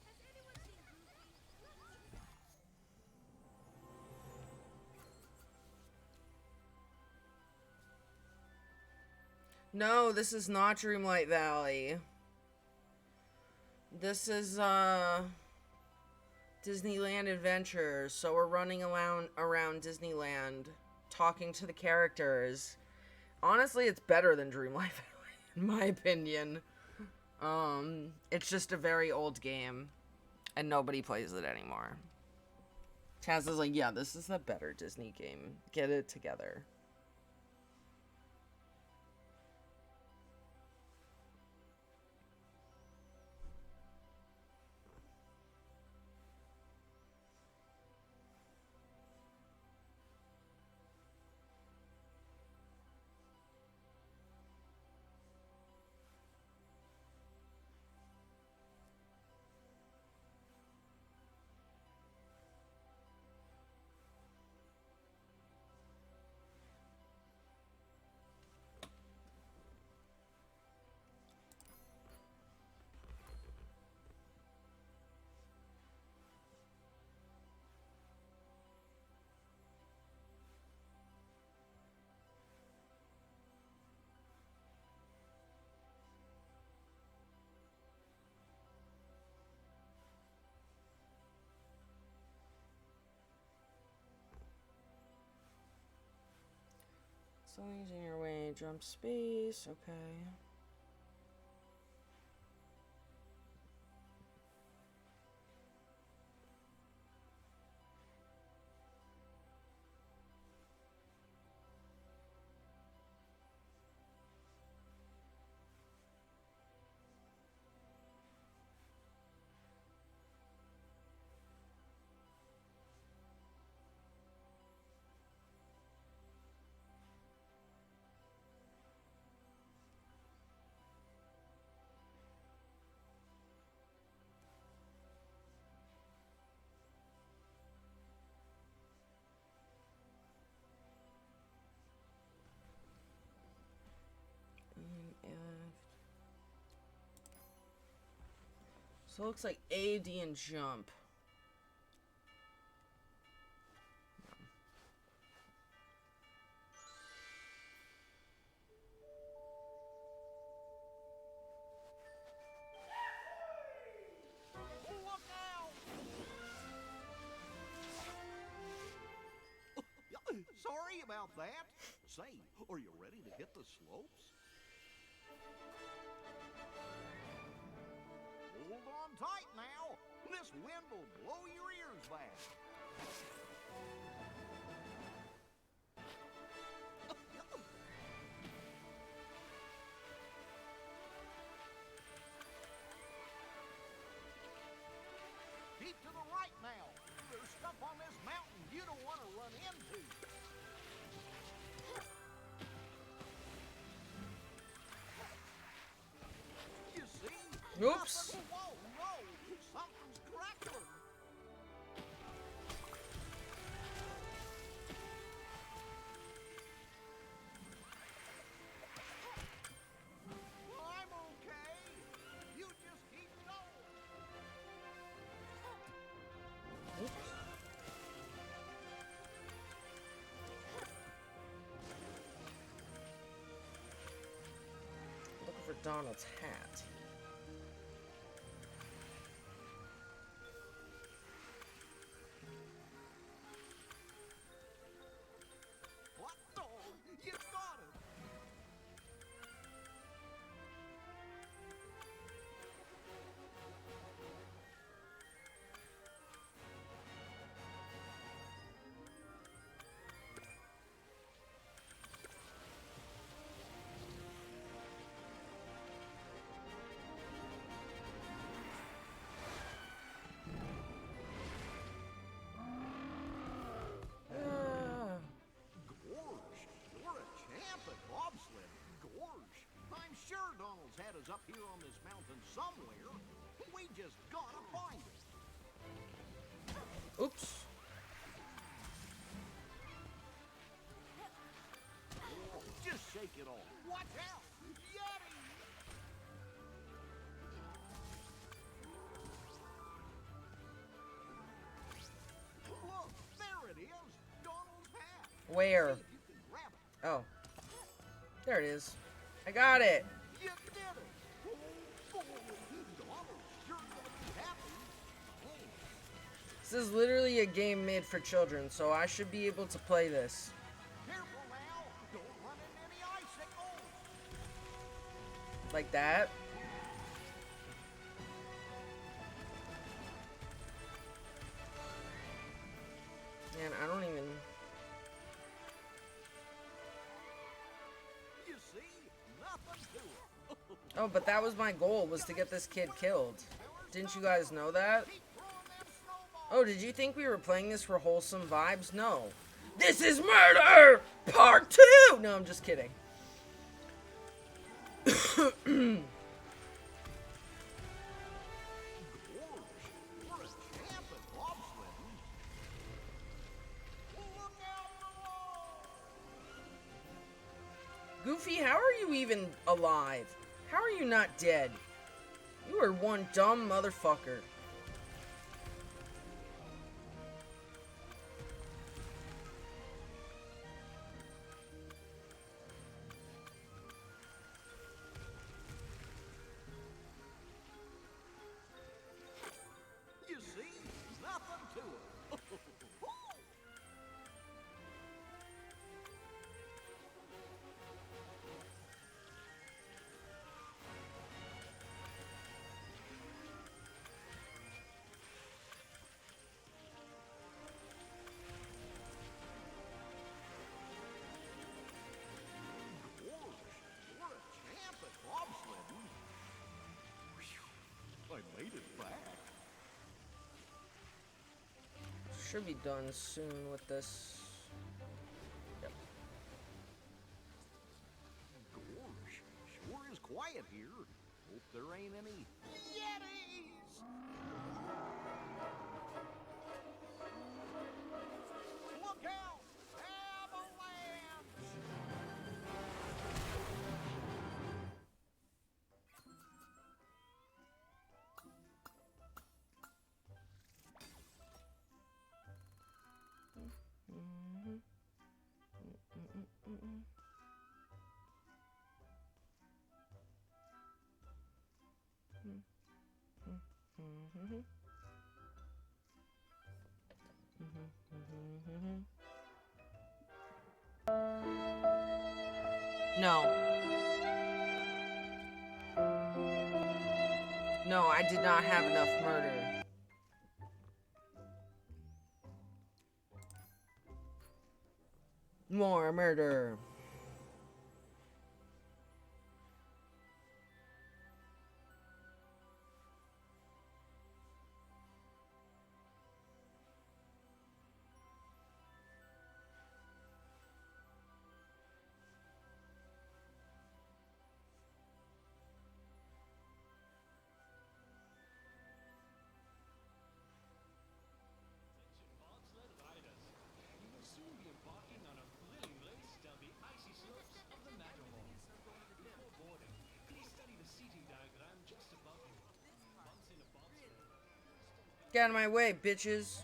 Has anyone seen Goofy? No, this is not Dreamlight Valley. This is Disneyland Adventures. So we're running around Disneyland talking to the characters. Honestly, it's better than Dreamlight Valley in my opinion. It's just a very old game and nobody plays it anymore. Taz is like, yeah, this is a better Disney game. Get it together. Something's in your way. Jump space. Okay. So it looks like A, D, and jump. Look out! Sorry about that. Say, are you ready to hit the slopes? Hold on tight now. This wind will blow your ears back. Keep to the right now. There's stuff on this mountain you don't want to run into. You see? Oops. Whoa, whoa, something's crackling. I'm okay. You just keep going. Looking for Donald's hat. What? No, you got it. Ah. Gorge, you're a champ at bobsled. Gorge, I'm sure Donald's hat is up here on this mountain somewhere. We just gotta find it. Oops. Just shake it off. Watch out! Yeti! Look, there it is. Donald's hat. Where? See if you can grab it. Oh. There it is. I got it. You did it! Oh, boy, Donald's sure gonna be happy. Oh, This is literally a game made for children, so I should be able to play this. careful now! Don't run into any icicles! Like that. Man, I don't even... You see? Nothing to it. Oh, but that was my goal, was to get this kid killed. Didn't you guys know that? Keep throwing them snowballs. Oh, did you think we were playing this for wholesome vibes? No. This is murder! Part 2! No, I'm just kidding. Gorge, you're a champ at bobsledding. Look out below! Goofy, how are you even alive? How are you not dead? You are one dumb motherfucker. You see? Nothing to it. should be done soon with this. Yep. Gosh, sure is quiet here. Hope there ain't any Yetis! Look out! Avalanche! No. No, I did not have enough murder. More murder. Get out of my way, bitches.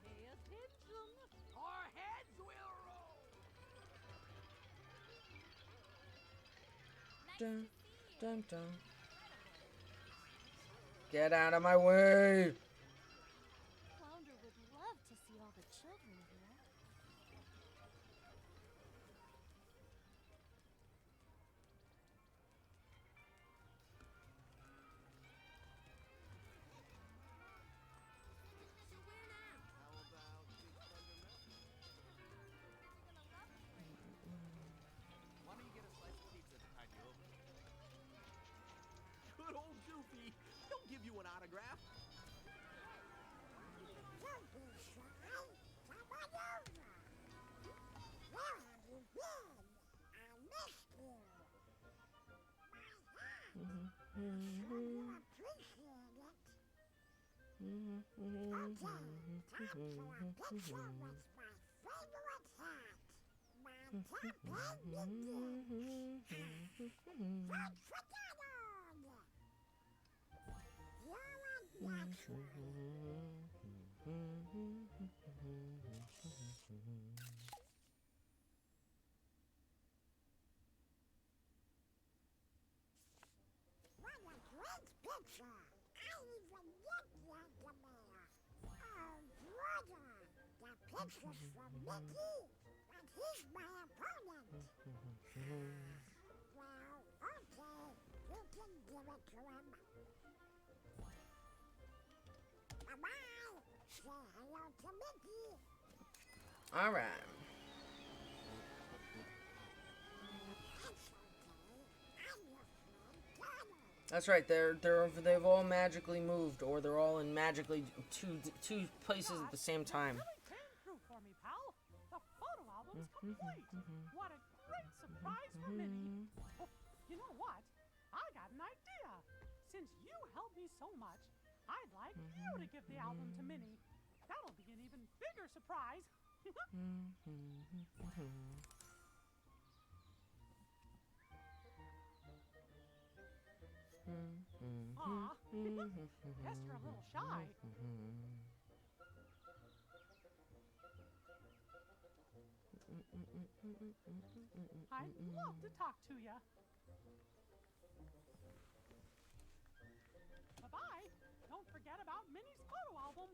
Pay attention, or heads will roll. Dun, dun, dun. Get out of my way. Flounder would love to see all the children here. Why don't you get a slice of pizza to tide you over? Good old Goofy. He'll give you an autograph. Pictures from Mickey, but he's my opponent. Well, okay, you can give it to him. Bye-bye. Say hello to Mickey. All right. That's right. They've all magically moved, or they're all in magically two places at the same time. For me, pal. The photo album's complete. What a great surprise for Minnie. Oh, you know what? I got an idea. Since you helped me so much, I'd like you to give the album to Minnie. That'll be an even bigger surprise. Aw, guess you're a little shy. I'd love to talk to you. Bye-bye. Don't forget about Minnie's photo album.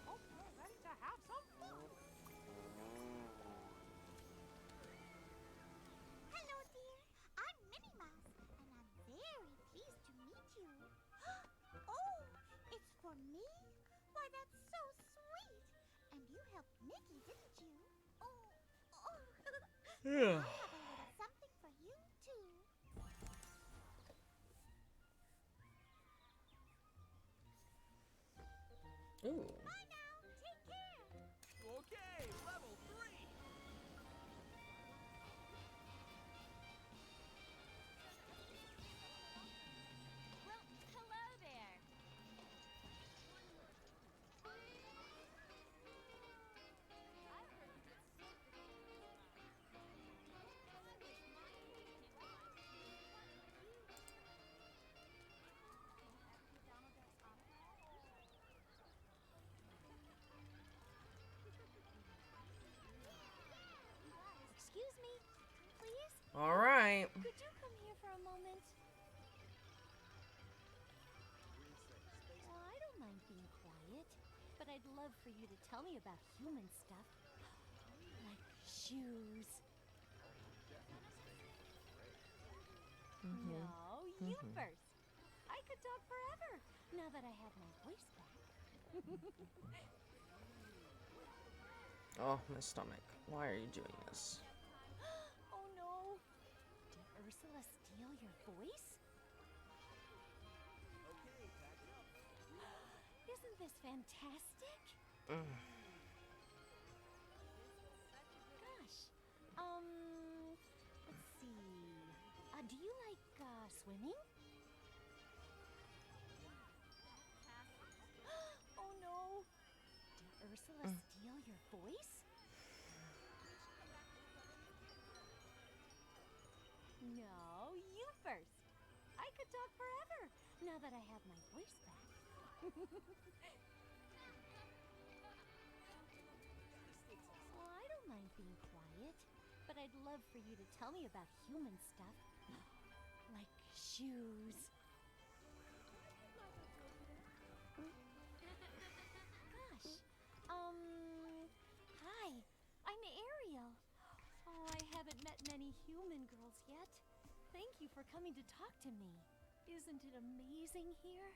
Hope you're ready to have some fun. Hello, dear. I'm Minnie Mouse, and I'm very pleased to meet you. Oh, it's for me? Why, that's so sweet. And you helped Mickey, didn't you? Oh. Yeah. I have a little something for you, too. Ooh. Bye now. Take care. Okay, level 3. Well, hello there. Excuse me, please? All right. Could you come here for a moment? Well, I don't mind being quiet, but I'd love for you to tell me about human stuff. Like shoes. No, you first. I could talk forever, now that I have my voice back. Oh, my stomach. Why are you doing this? Oh no! Did Ursula steal your voice? Okay, pack it up. Isn't this fantastic? Gosh. Let's see. Do you like, swimming? Oh no! Did Ursula steal your voice? No, you first. I could talk forever, now that I have my voice back. Well, I don't mind being quiet, but I'd love for you to tell me about human stuff. Like shoes. Gosh. Hi. I'm Ariel. Oh, I haven't met many human girls yet. Thank you for coming to talk to me. Isn't it amazing here?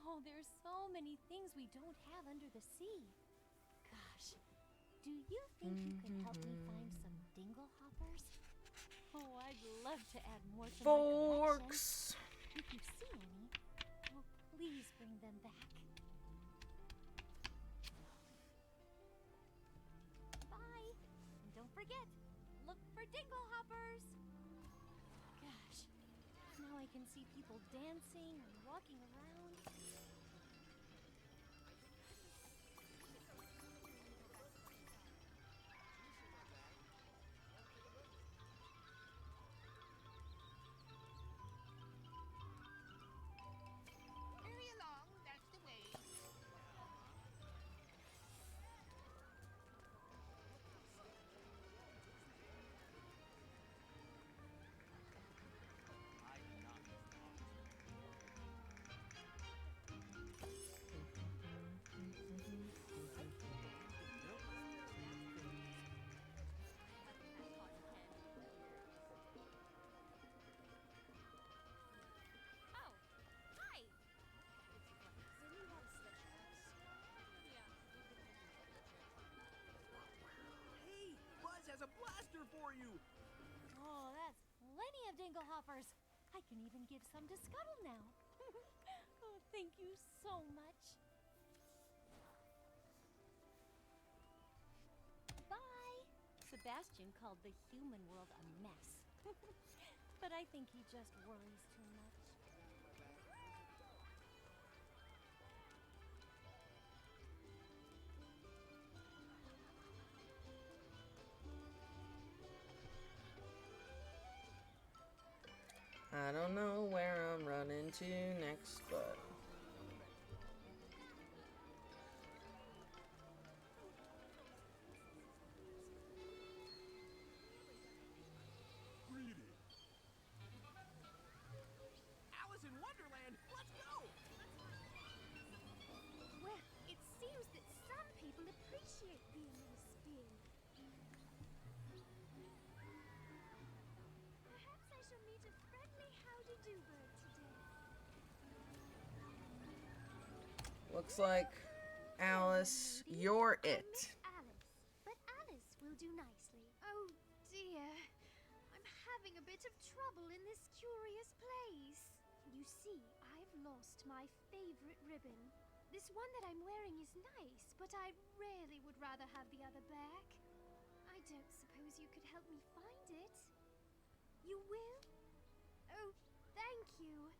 Oh, there's so many things we don't have under the sea. Gosh. Do you think you could help me find some dingle hoppers? Oh, I'd love to add more to my collection. Forks. If you see any, oh, please bring them back. Bye. And don't forget, look for dingle hoppers. Gosh, now I can see people dancing and walking around. Hurry along, that's the way. Oh, hi. Hey, Buzz has a blaster for you. Oh, that's plenty of dingle hoppers. I can even give some to Scuttle now. Oh, thank you so much. Bye. Sebastian called the human world a mess. But I think he just worries too much. I don't know where I'm running to next, but Alice in Wonderland, let's go! Well, it seems that some people appreciate being in a spin. Perhaps I shall meet a friendly howdy-do bird today. looks like Alice, you're it. Alice, but Alice will do nicely. Oh dear, I'm having a bit of trouble in this curious place. You see, I've lost my favorite ribbon. This one that I'm wearing is nice, but I really would rather have the other back. I don't suppose you could help me find it. You will? Oh, thank you.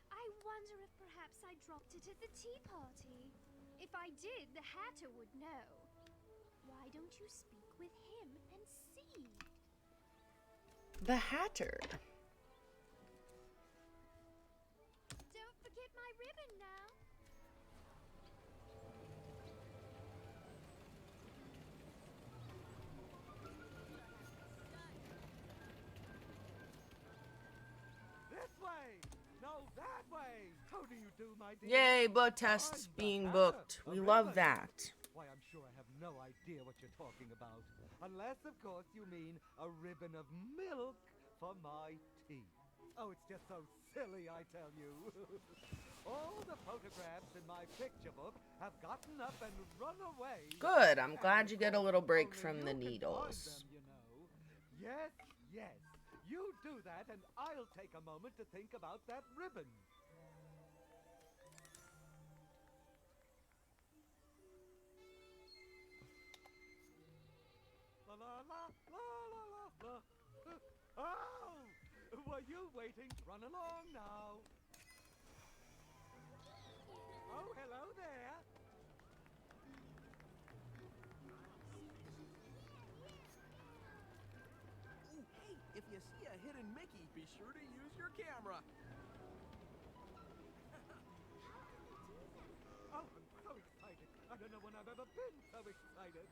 I wonder if perhaps I dropped it at the tea party. If I did, the Hatter would know. Why don't you speak with him and see? The Hatter. Don't forget my ribbon now. This way! No, that way! How do you do, my dear? Yay, blood tests being booked. We love that. Why, I'm sure I have no idea what you're talking about. Unless, of course, you mean a ribbon of milk for my tea. Oh, it's just so silly, I tell you. All the photographs in my picture book have gotten up and run away. Good. I'm glad you get a little break from the needles. Them, you know. Yes, yes. You do that, and I'll take a moment to think about that ribbon. La la la la la la la. Oh! Were you waiting? Run along now. Oh, hello there. Ooh, hey, if you see a hidden Mickey, be sure to use your camera. Oh, I'm so excited. I don't know when I've ever been so excited.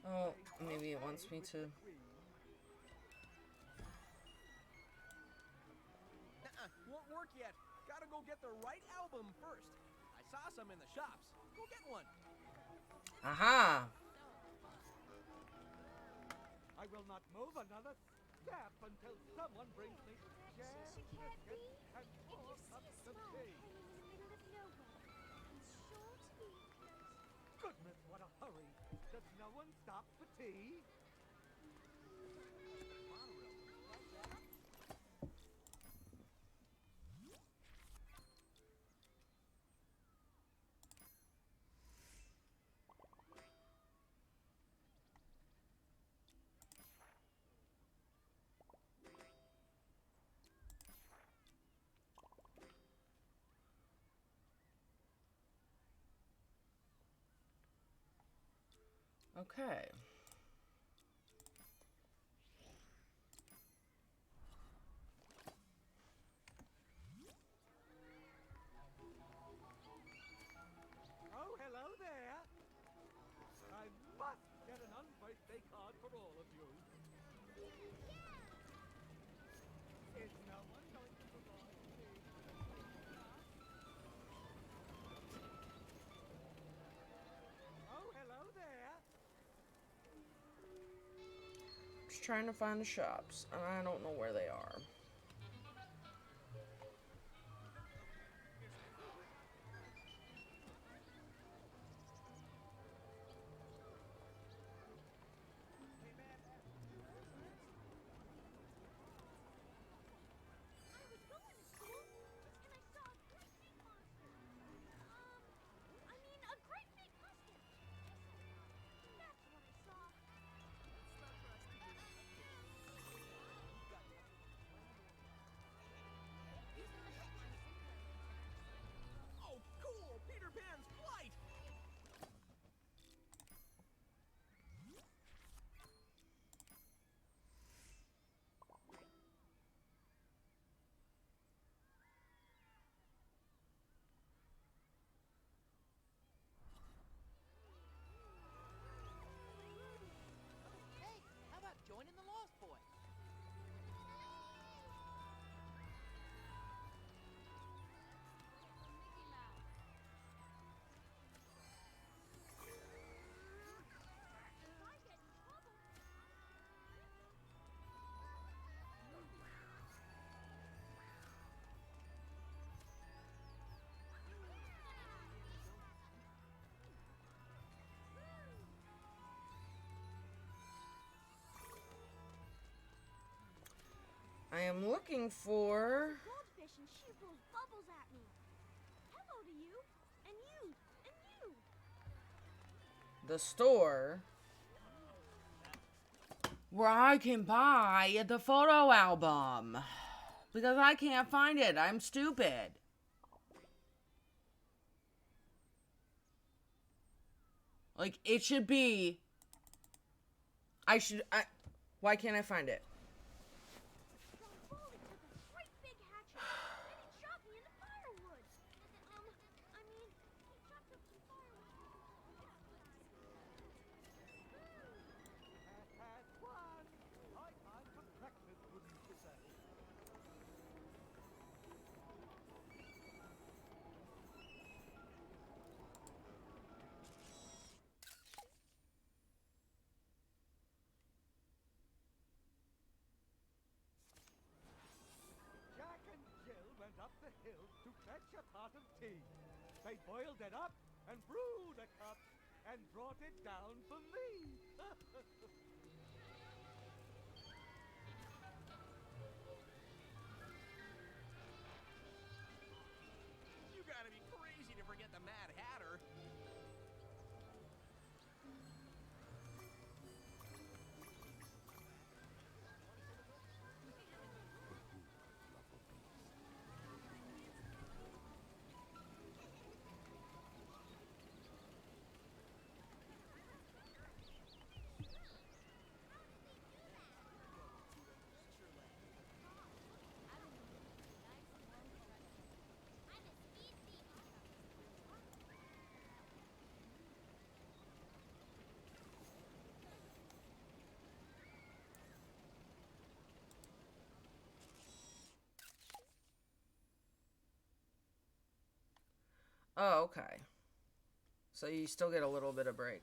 Oh, maybe it wants me to. Won't work yet. Gotta go get the right album first. I saw some in the shops. Go get one. Aha! I will not move another step until someone brings me jam, biscuits, and 4 cups of tea. Goodness, what a hurry. Does no one stop for tea? Okay. Oh, hello there. I must get an unbirthday card for all of you. Is no one going to provide me? Oh, hello there. Just trying to find the shops, and I don't know where they are. I am looking for... Goldfish and she blows bubbles at me. Hello to you. And you. And you. the store where I can buy the photo album. Because I can't find it. I'm stupid. Like, it should be... Why can't I find it? Jack and Jill went up the hill to fetch a pot of tea. They boiled it up and brewed a cup and brought it down for me. You gotta be crazy to forget the Mad Hatter. Oh, okay. So you still get a little bit of break.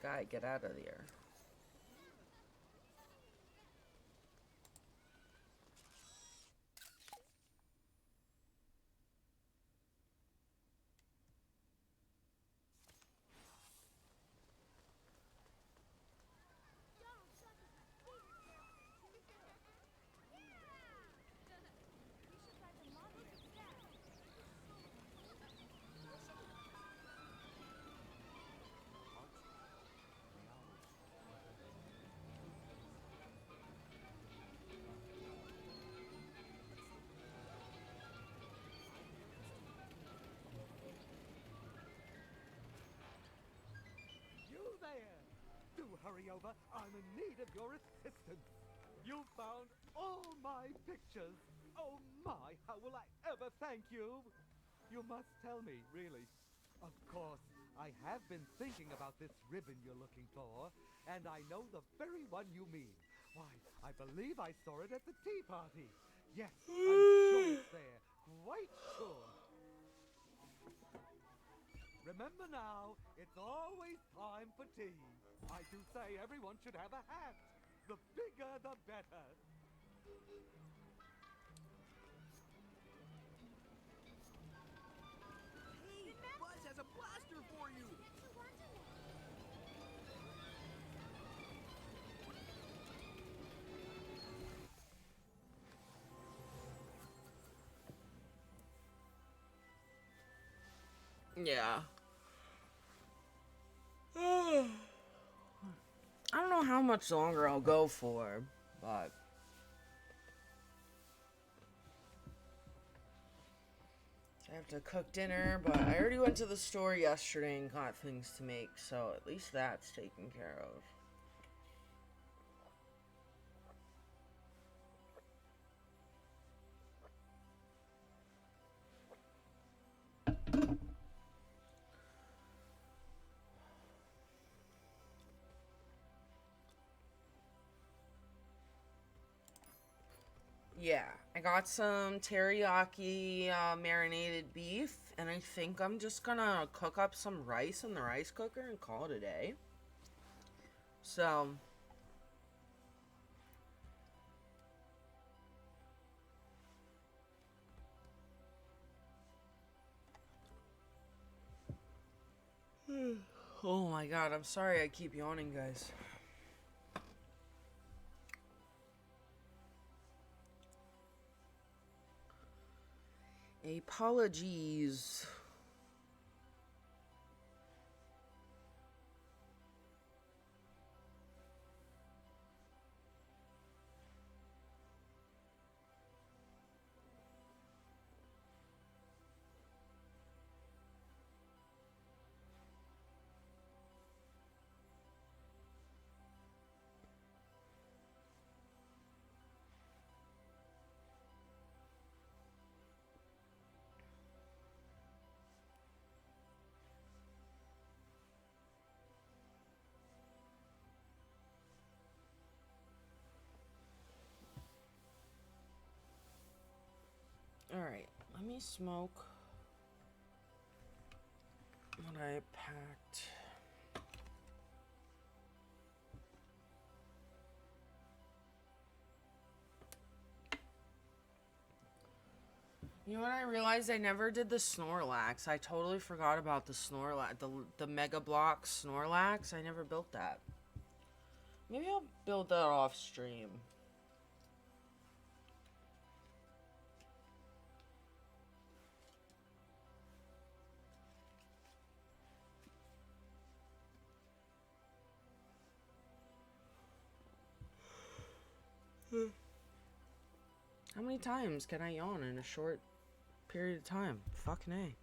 Guy, get out of here. You there! Do hurry over. I'm in need of your assistance. You found all my pictures. Oh my, how will I ever thank you? You must tell me, really. Of course, I have been thinking about this ribbon you're looking for, and I know the very one you mean. Why, I believe I saw it at the tea party. Yes, I'm sure it's there. Quite sure. Remember now, it's always time for tea. I do say everyone should have a hat. The bigger, the better. Hey, Buzz has a blaster for you. Yeah. I don't know how much longer I'll go for, but... I have to cook dinner, but I already went to the store yesterday and got things to make, so at least that's taken care of. Yeah, I got some teriyaki marinated beef, and I think I'm just gonna cook up some rice in the rice cooker and call it a day. So, oh my god, I'm sorry I keep yawning, guys. Apologies. Alright, let me smoke what I packed. You know what I realized? I never did the Snorlax. I totally forgot about the Snorlax, the Mega Block Snorlax. I never built that. Maybe I'll build that off stream. How many times can I yawn in a short period of time? Fucking A.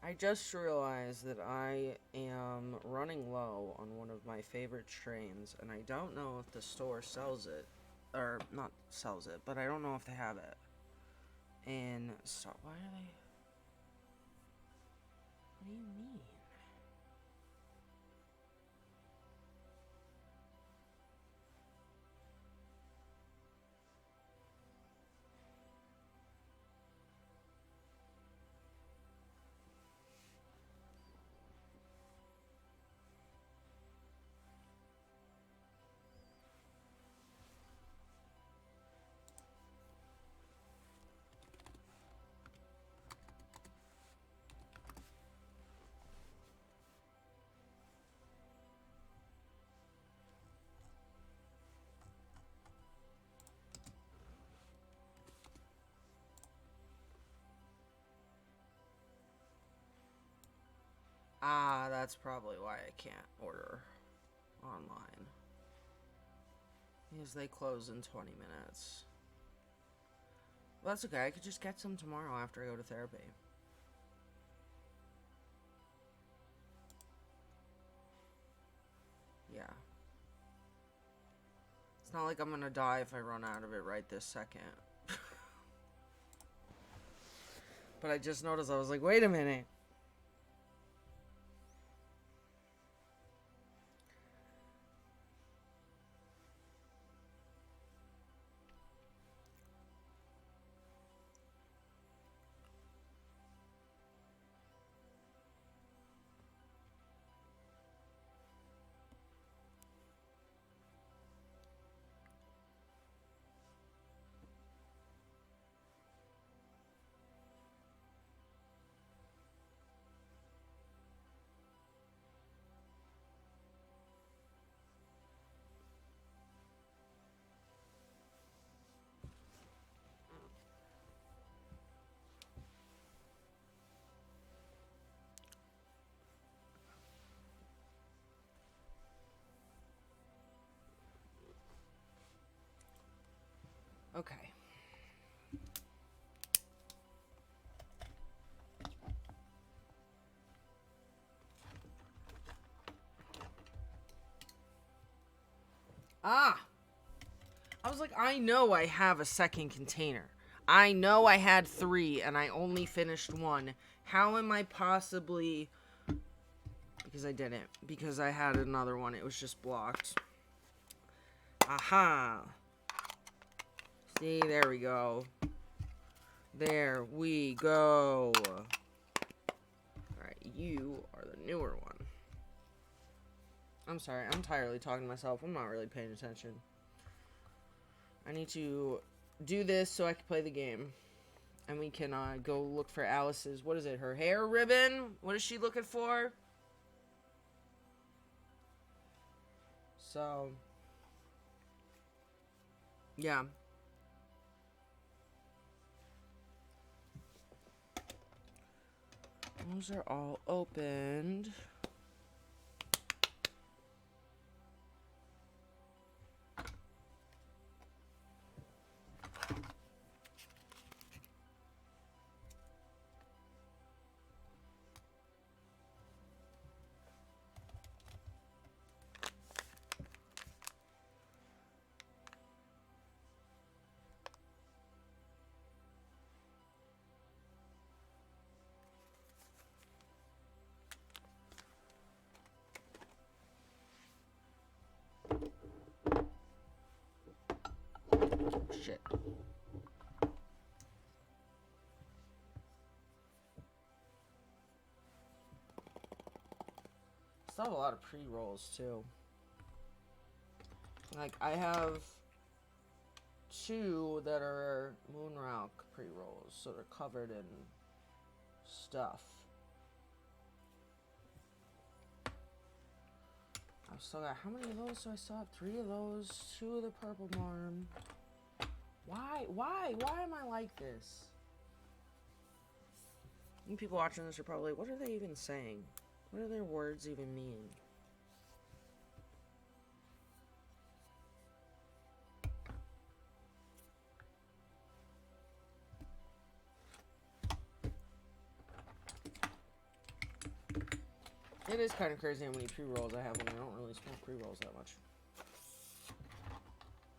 I just realized that I am running low on one of my favorite strains, and I don't know if the store sells it, or not sells it, but I don't know if they have it. And so, why are they? What do you mean? Ah, that's probably why I can't order online. Because they close in 20 minutes. Well, that's okay. I could just get some tomorrow after I go to therapy. Yeah. It's not like I'm gonna die if I run out of it right this second. But I just noticed, I was like, wait a minute. Okay. Ah! I was like, I know I have a second container. I know I had 3 and I only finished 1. How am I possibly... Because I didn't. Because I had another one. It was just blocked. Aha! See, there we go. There we go. Alright, you are the newer one. I'm sorry, I'm entirely talking to myself. I'm not really paying attention. I need to do this so I can play the game. And we can go look for Alice's, what is it, her hair ribbon? What is she looking for? So, yeah. Those are all opened. Shit. Still have a lot of pre-rolls too. Like I have 2 that are Moonrock pre-rolls, so they're covered in stuff. I've still got, how many of those? So I still have 3 of those, 2 of the purple marm. Why am I like this? And people watching this are probably, what are they even saying? What do their words even mean? It is kind of crazy how many pre-rolls I have when I don't really smoke pre-rolls that much.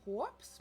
Whoops.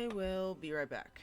I will be right back.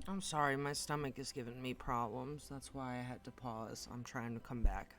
I'm sorry, my stomach is giving me problems. That's why I had to pause. I'm trying to come back.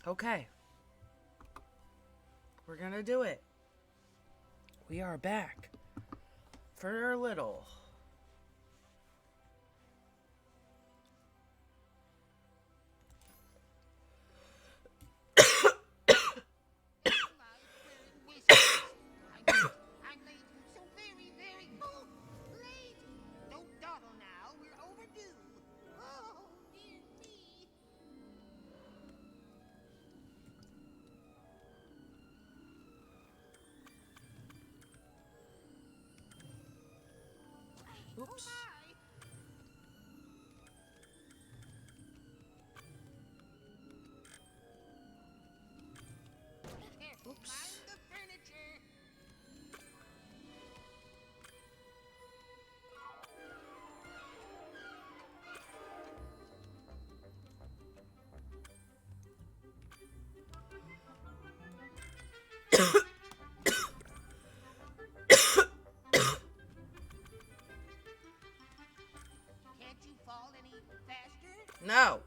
Okay. We're gonna do it. We are back for a little. I'm late. So very, very late. Don't dawdle now. We're overdue. Oh, dear me. Oops. Oops. Mind the furniture. Can't you fall any faster? No.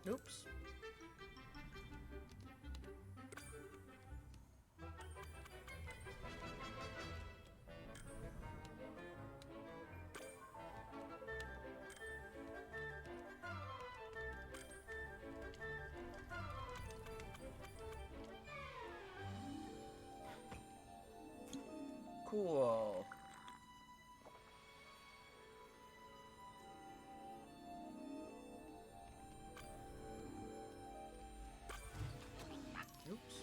Oops. Cool. Oops.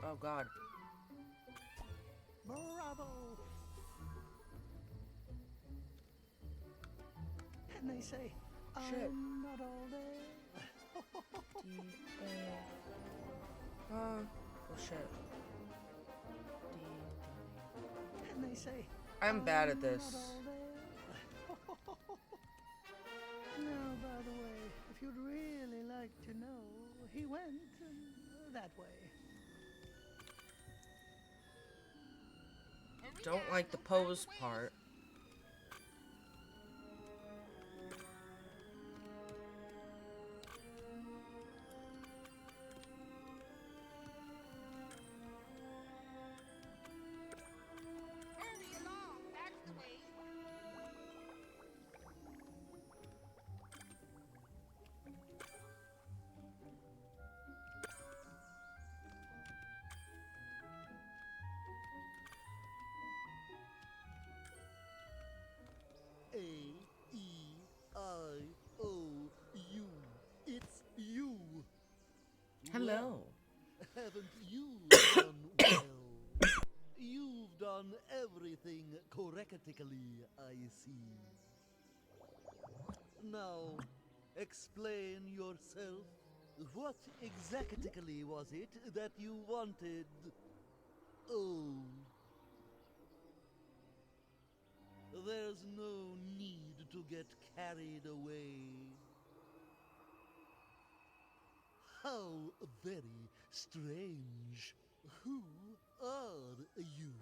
Oh God. Bravo! And they say, Shit. I'm not all there. Oh shit. And they say, I'm bad at this. not all there. Now, by the way, if you'd really like to know, he went that way. Don't like the pose part. Hurry along. That's the way. A-E-I-O-U. It's you. Hello. Haven't you done well? You've done everything correctically, I see. Now, explain yourself. What exactly was it that you wanted? Oh. There's no need to get carried away. How very strange. Who are you?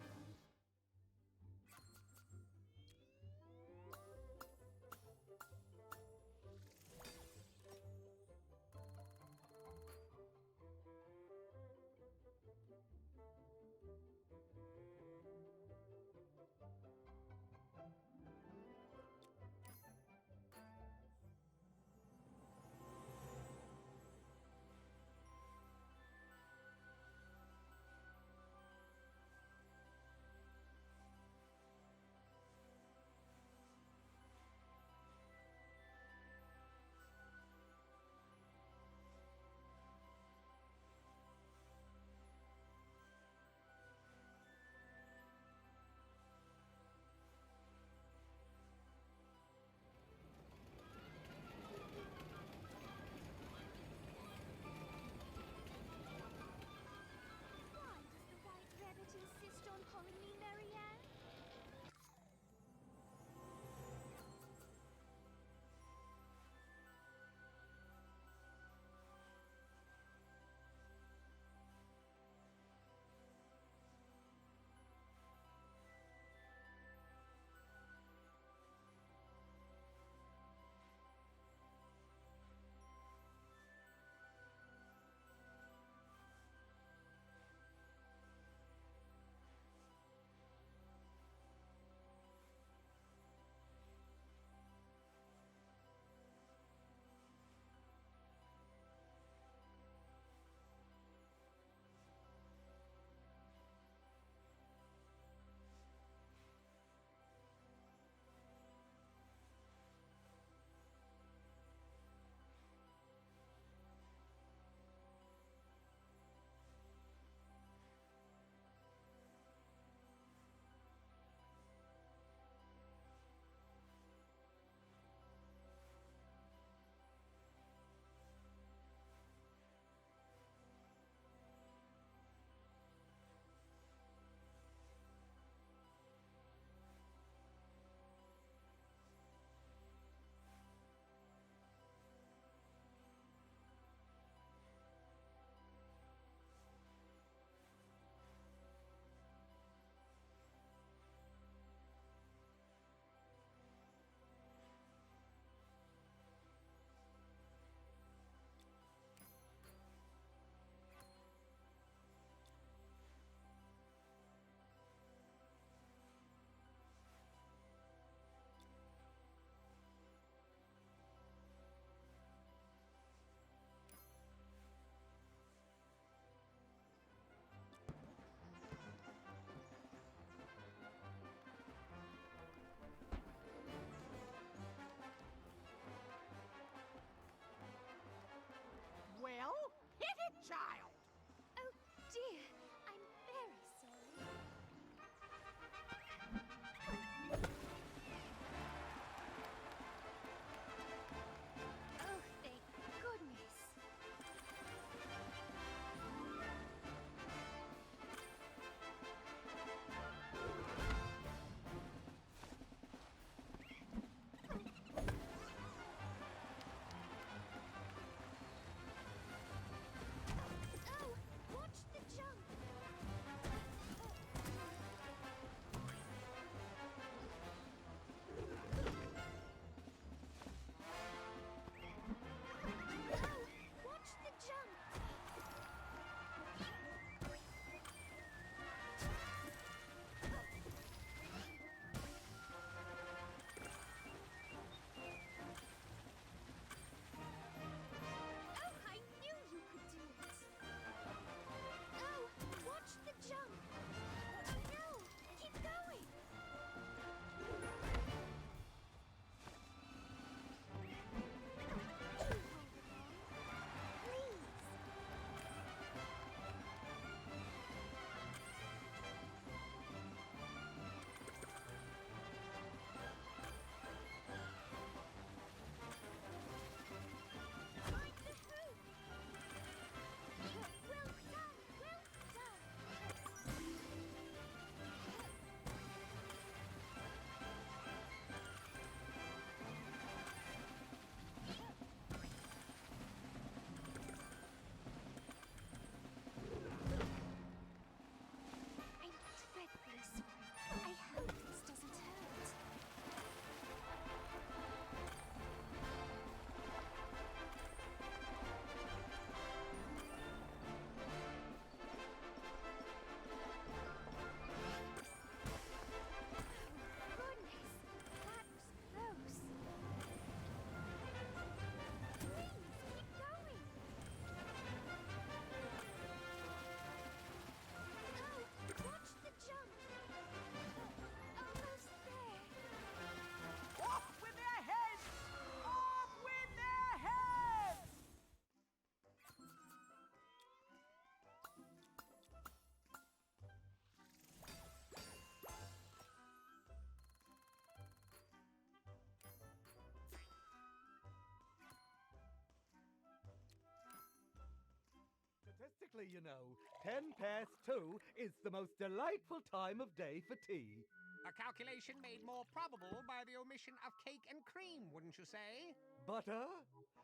scientifically, you know. 10 past 2 is the most delightful time of day for tea. A calculation made more probable by the omission of cake and cream, wouldn't you say? Butter?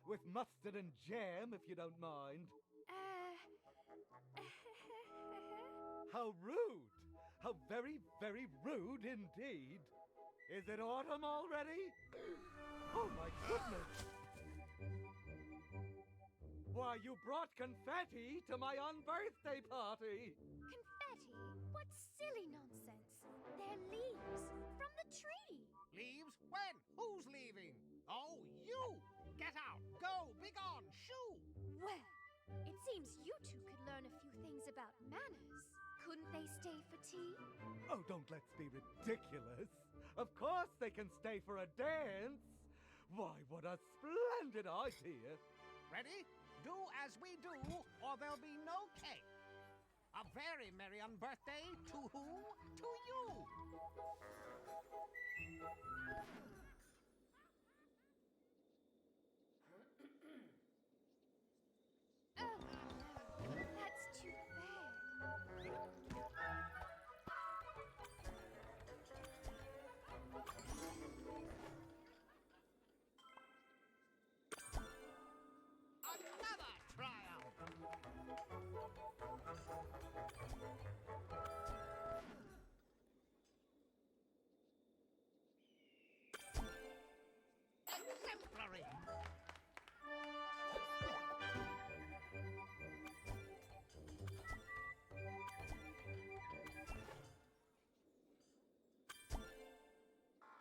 With mustard and jam, if you don't mind. How rude! How very, very rude indeed. Is it autumn already? Oh my goodness! Why, you brought confetti to my unbirthday party! Confetti? What silly nonsense. They're leaves from the tree. Leaves? When? Who's leaving? Oh, you! Get out! Go! Begone! Shoo! Well, it seems you two could learn a few things about manners. Couldn't they stay for tea? Oh, don't let's be ridiculous. Of course they can stay for a dance. Why, what a splendid idea. Ready? Do as we do, or there'll be no cake. A very merry unbirthday to who? To you! Oh, that's too bad. Another triumph! Exemplary!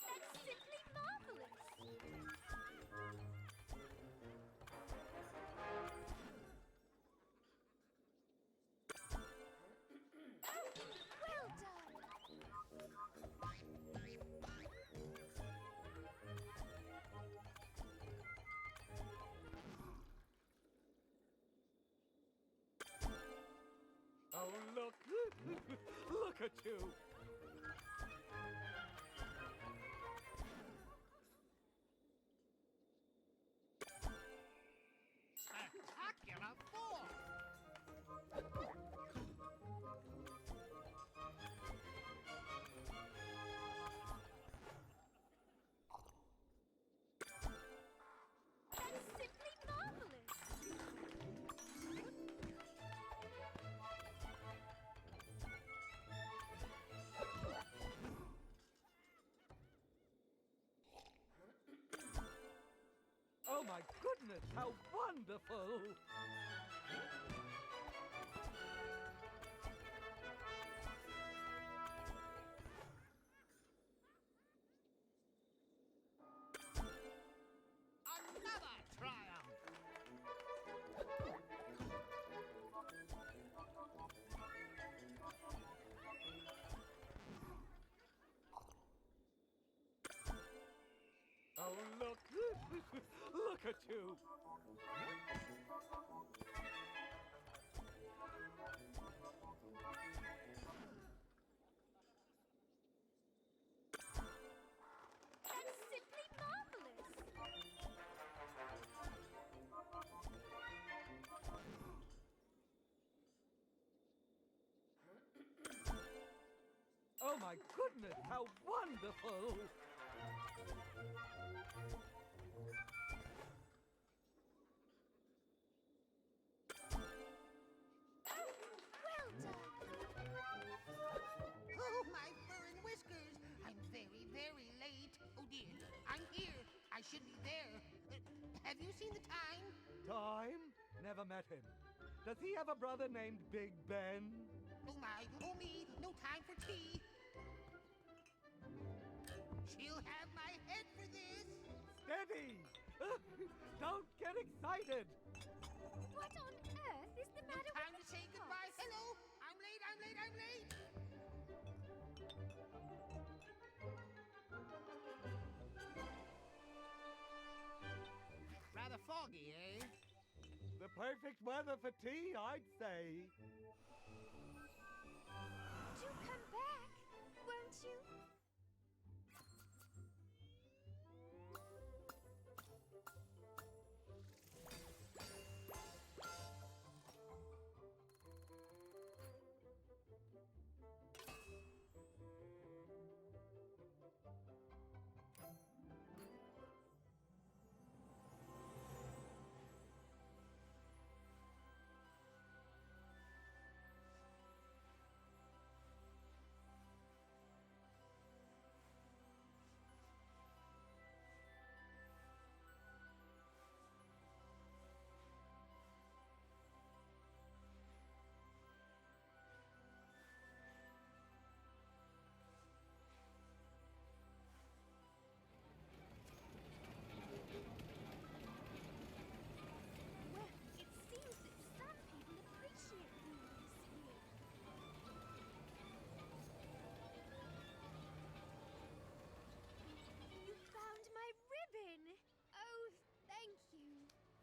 That's simply marvelous. Well done. Oh, look. Look at you. Spectacular form! That's simply marvelous. Oh my goodness, how wonderful! Another triumph! Oh, look. Look at you. That's simply marvelous. Oh my goodness, how wonderful! Well done. Oh, my fur and whiskers! I'm very, very late. Oh dear, I'm here. I should be there. Have you seen the time? Time? Never met him. Does he have a brother named Big Ben? Oh my, oh me, no time for tea. She'll have my head for this. Steady! Don't get excited! What on earth is the matter Time with to say goodbye. Hello, I'm late, I'm late, I'm late. Rather foggy, eh? The perfect weather for tea, I'd say. Do come back, won't you?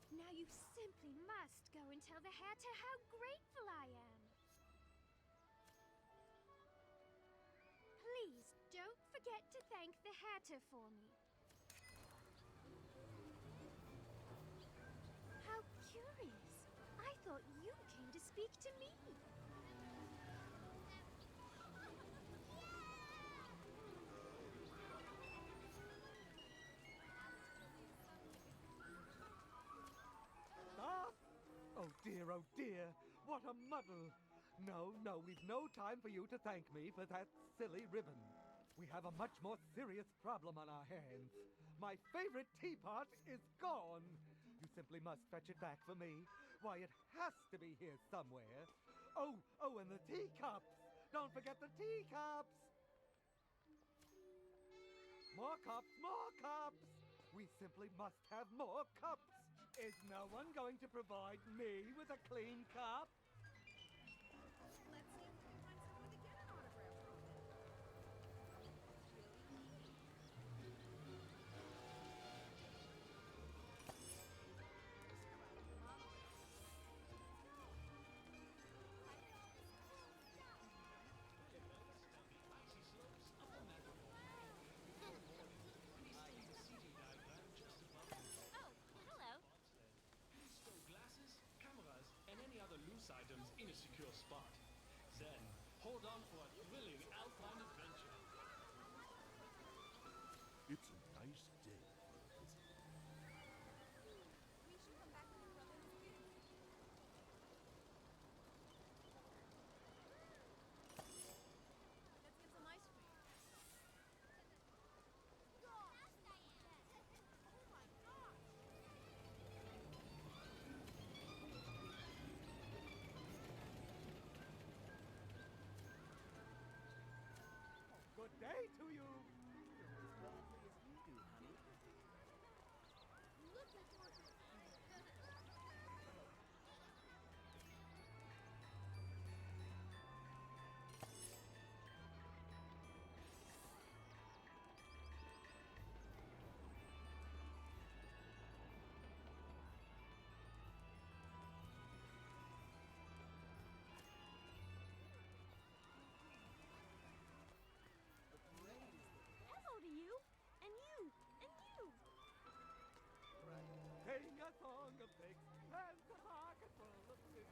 Now you simply must go and tell the Hatter how grateful I am. Please don't forget to thank the Hatter for me. How curious. I thought you came to speak to me. Stop! Oh dear, what a muddle. No, we've no time for you to thank me for that silly ribbon. We have a much more serious problem on our hands. My favorite teapot is gone. You simply must fetch it back for me. Why, it has to be here somewhere. Oh, and the teacups. Don't forget the teacups. More cups, more cups. We simply must have more cups. Is no one going to provide me with a clean cup? Let's see if we can find someone to get an autograph from then. Oh, hello. Stow glasses, cameras, and any other loose items in a secure spot. Then, hold on for a thrilling alpine adventure. It's a nice day for a visit. We should come back to your brother's wedding. Let's get some ice cream. Good day to you. Looking forward to Hello to you, and you, and you. Sing a song of six, and a pocket full of six.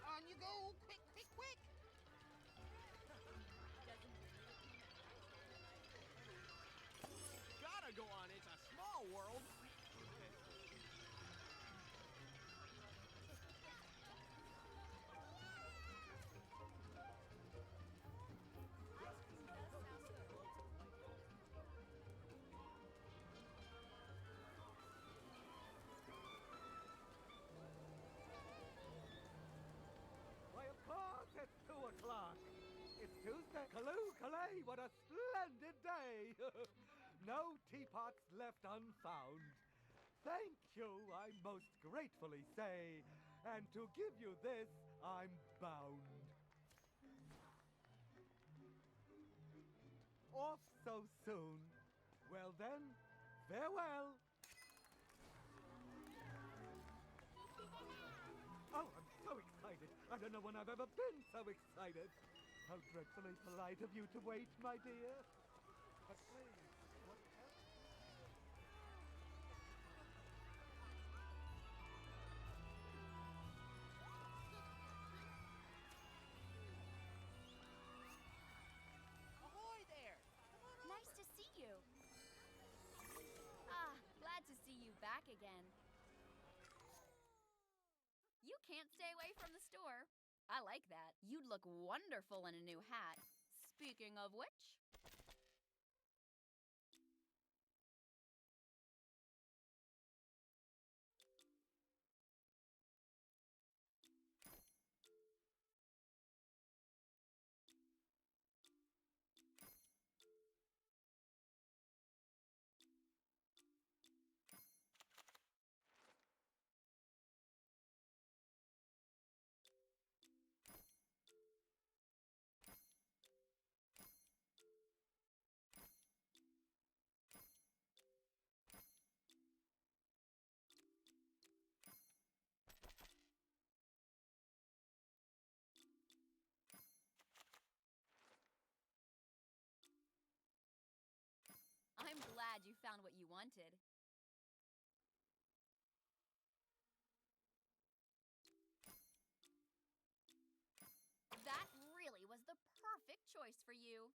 On you go! Quick, quick, quick! Gotta go on, it's a small world. Why, of course, it's 2 o'clock. It's Tuesday. Callooh, Calais, what a splendid day. No teapots left unfound. Thank you, I most gratefully say. And to give you this, I'm bound. Off so soon. Well then, farewell. Oh, I'm so excited. I don't know when I've ever been so excited. How dreadfully polite of you to wait, my dear. But please, what else? Ahoy there! Nice to see you. Ah, glad to see you back again. You can't stay away from the store. I like that. You'd look wonderful in a new hat. Speaking of which... you found what you wanted. That really was the perfect choice for you.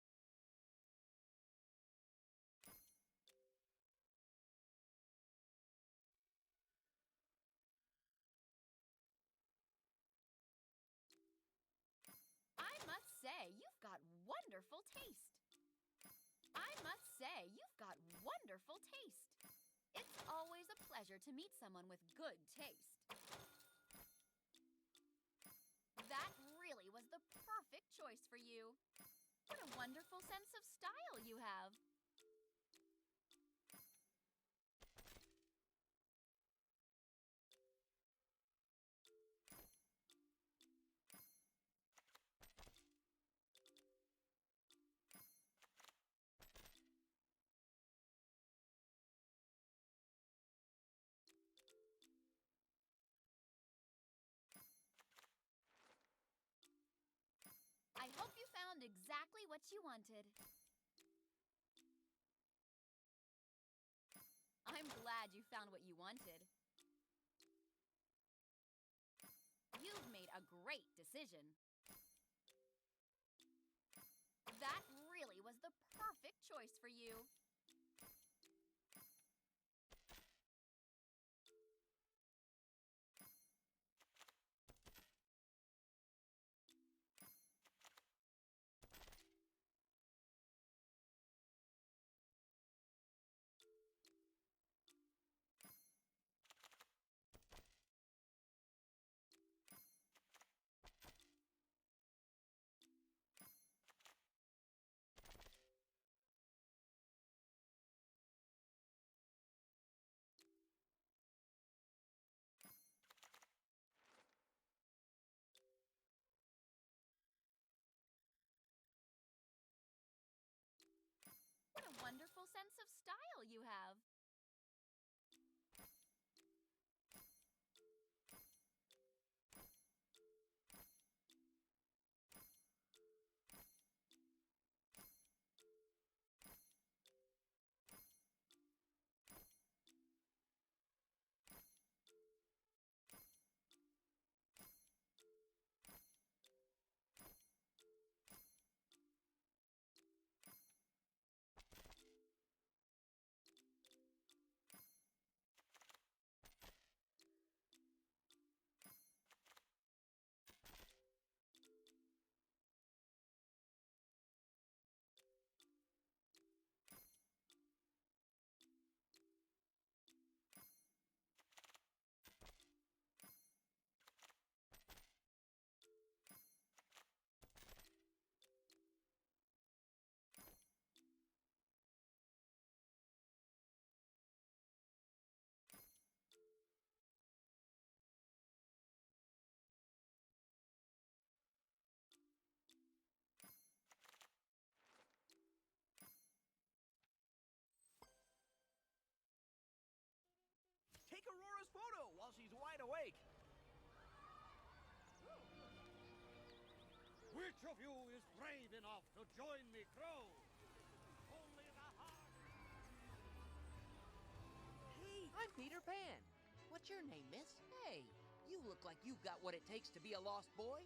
I must say, you've got wonderful taste. I must say, you've got wonderful taste. It's always a pleasure to meet someone with good taste. That really was the perfect choice for you. What a wonderful sense of style you have. I hope you found exactly what you wanted. I'm glad you found what you wanted. You've made a great decision. That really was the perfect choice for you. What a wonderful sense of style you have. Take Aurora's photo while she's wide awake. Which of you is brave enough to join me, Crow? Only the heart. Hey, I'm Peter Pan. What's your name, miss? Hey, you look like you've got what it takes to be a lost boy.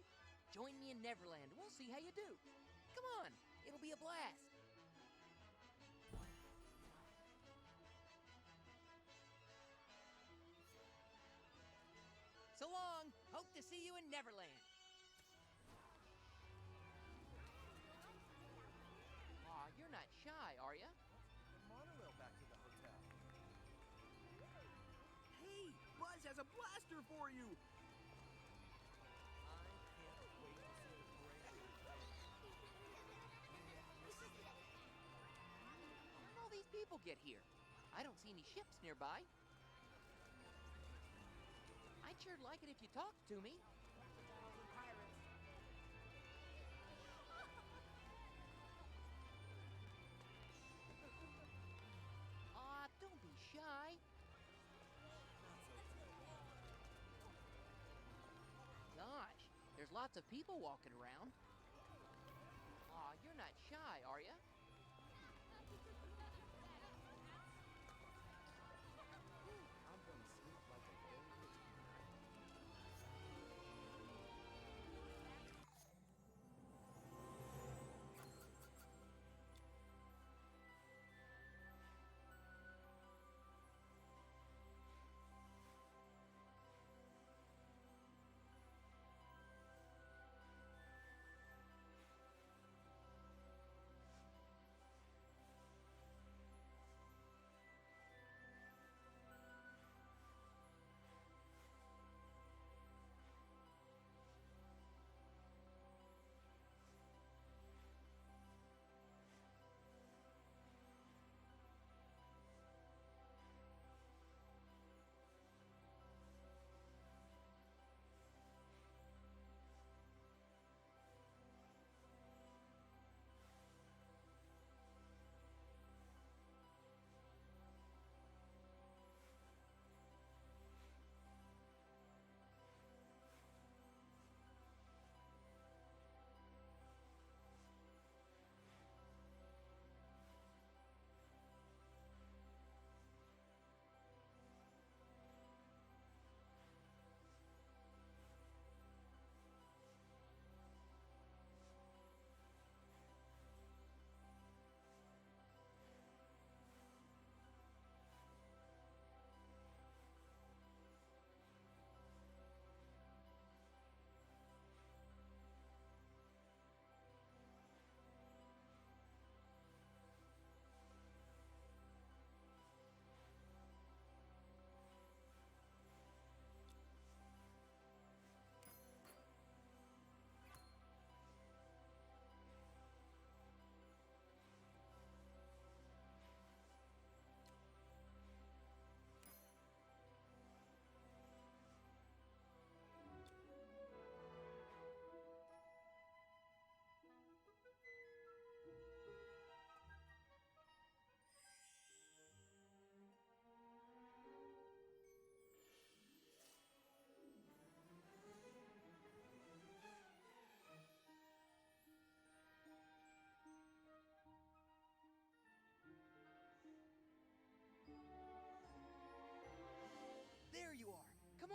Join me in Neverland. We'll see how you do. Come on, it'll be a blast. So long. Hope to see you in Neverland. Aw, you're not shy, are ya? The monorail back to the hotel. Hey, Buzz has a blaster for you. How did all these people get here? I don't see any ships nearby. I'd sure like it if you talked to me. Aw, don't be shy. Gosh, there's lots of people walking around. Aw, you're not shy, are ya?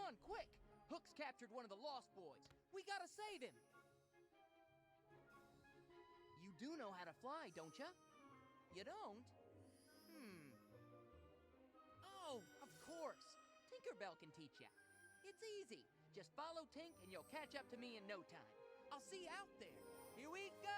on, quick! Hook's captured one of the Lost Boys. We gotta save him! You do know how to fly, don't ya? You don't? Oh, of course. Tinkerbell can teach ya. It's easy. Just follow Tink and you'll catch up to me in no time. I'll see you out there. Here we go!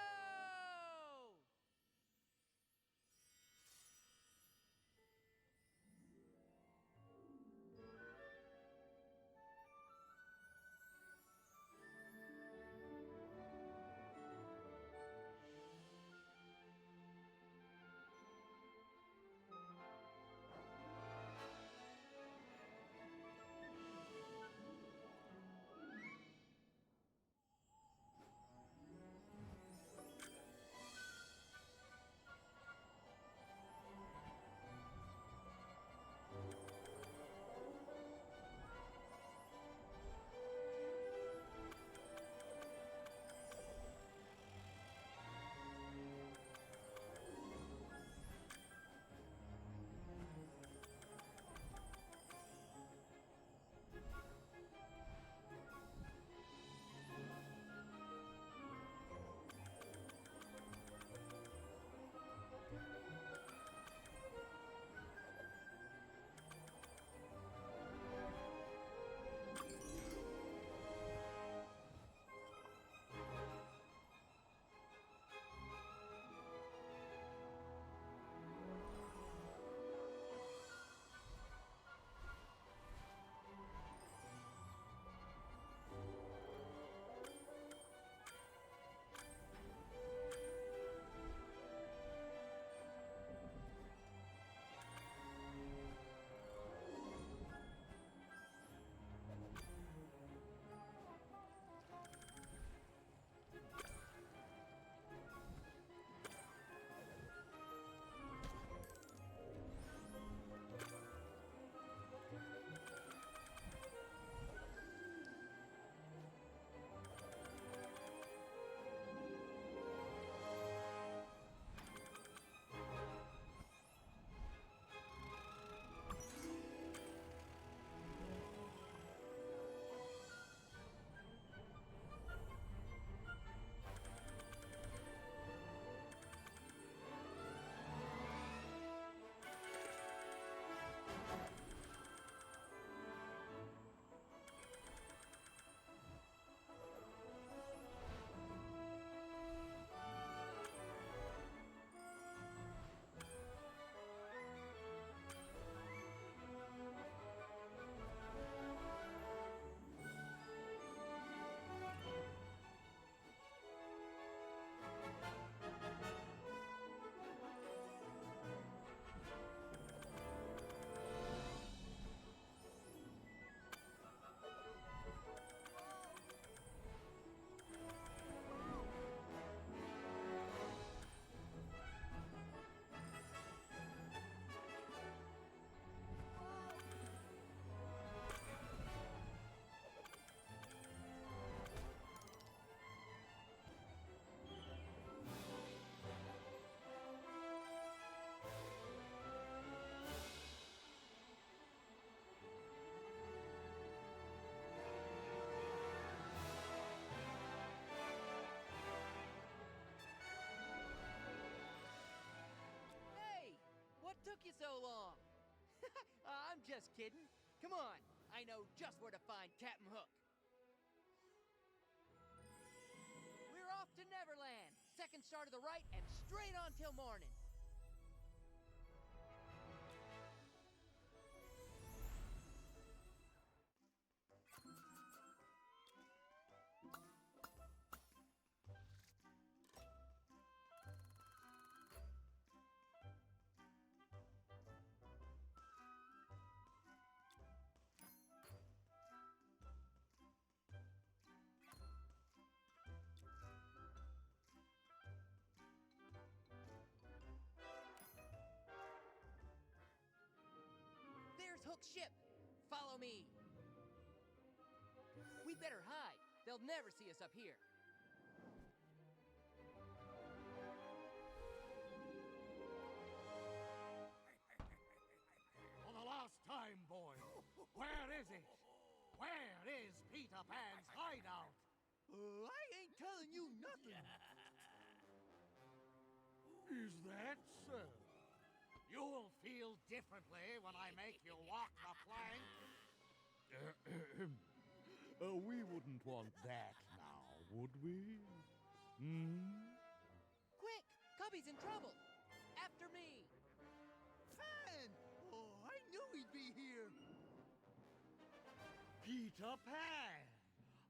Took you so long? I'm just kidding. Come on, I know just where to find Captain Hook. We're off to Neverland. Second star to the right and straight on till morning. There's Hook's ship. Follow me. We better hide. They'll never see us up here. For the last time, boy. Where is he? Where Where is Peter Pan's hideout? I ain't telling you nothing. Is that so? You'll feel differently when I make you walk the plank. We wouldn't want that now, would we? Quick! Cubby's in trouble! After me! Pan! Oh, I knew he'd be here. Peter Pan!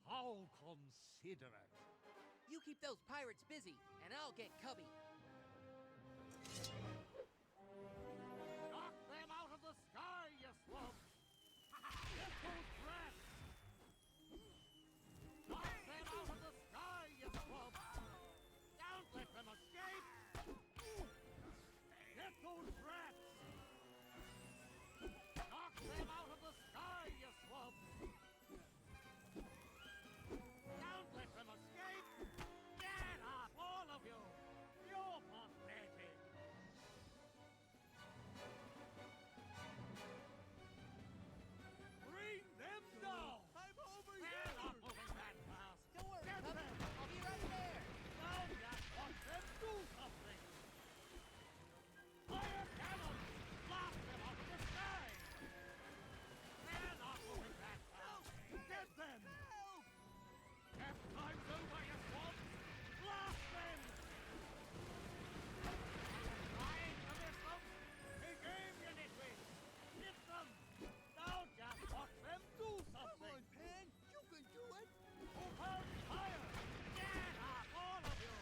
How considerate. You keep those pirates busy, and I'll get Cubby. Knock them out of the sky, you slump! Get those rats! Knock them out of the sky, you slump! Don't let them escape! Get those rats! Knock them out of the sky, you slump! Don't let them escape! Get up, all of you! You're pathetic! Bring them down! I'm over They're here! not moving that fast! Don't worry, Get Cubby. them! I'll be right there. Now just watch them do something! Fire cannons! Blast them out of the sky! They're not moving that fast! Get them! Help! Half time's over, you swamps! Blast them! Trying to miss them! Take aim, you nitwits! Hit them! Now just watch them do Come something! on, Pan! You can do it! Open fire! Get up, all of you!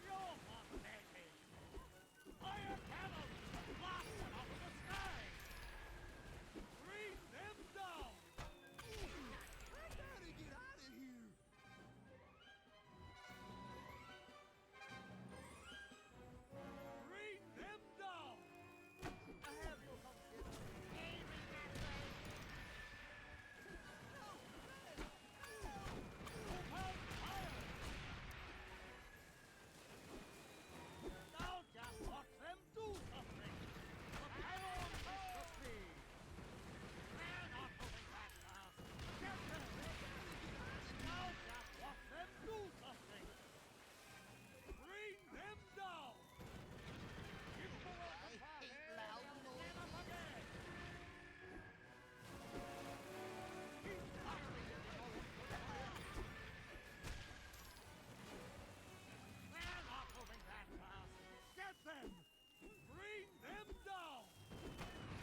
You're pathetic! Fire cannons! Blast them out of the sky! Bring them down! I gotta get out of here! Bring them down! I have no confidence. Aiming that way! Help! Pan! Help! Open fire! Now just watch them do something! Prepare Mr. P! They're not moving that fast! Get them! Now just watch them do something! Bring them down! Give the welcome party! loud Stand up again! Keep firing, you know! They're not moving that fast! Get them! Bring them down!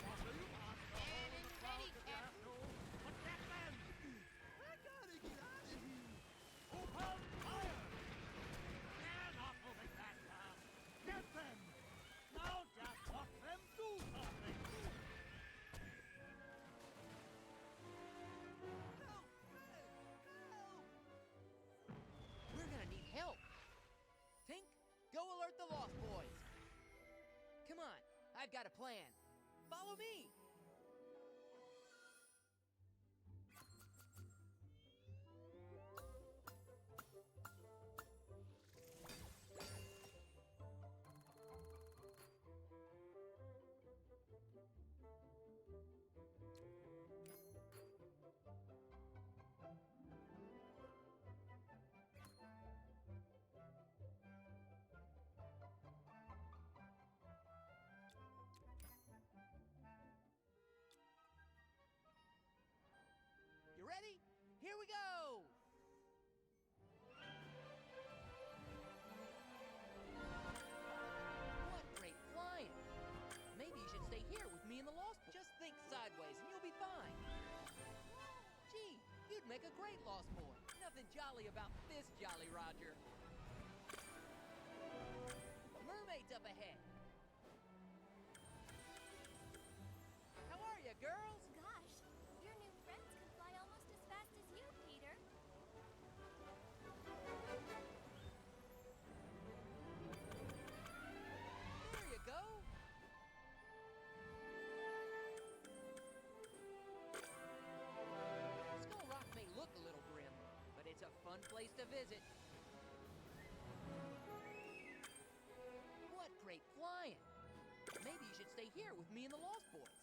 What do you want to hold the crowd if you have to? But get them! I gotta get out of here! Open fire! They're not moving that fast! Get them! Now just watch them do something! Help! Pan! Help! We're gonna need help. Tink, go alert the Lost Boys. Come on, I've got a plan. Follow me. You ready? Here we go! What great flying! Maybe you should stay here with me and the Lost Boys. Just think sideways and you'll be fine. Gee, you'd make a great Lost Boy. Nothing jolly about this Jolly Roger. Mermaid's up ahead. How are you, girls? Gosh, your new friends can fly almost as fast as you, Peter. There you go. Skull Rock may look a little grim, but it's a fun place to visit. What great flying! Maybe you should stay here with me and the Lost Boys.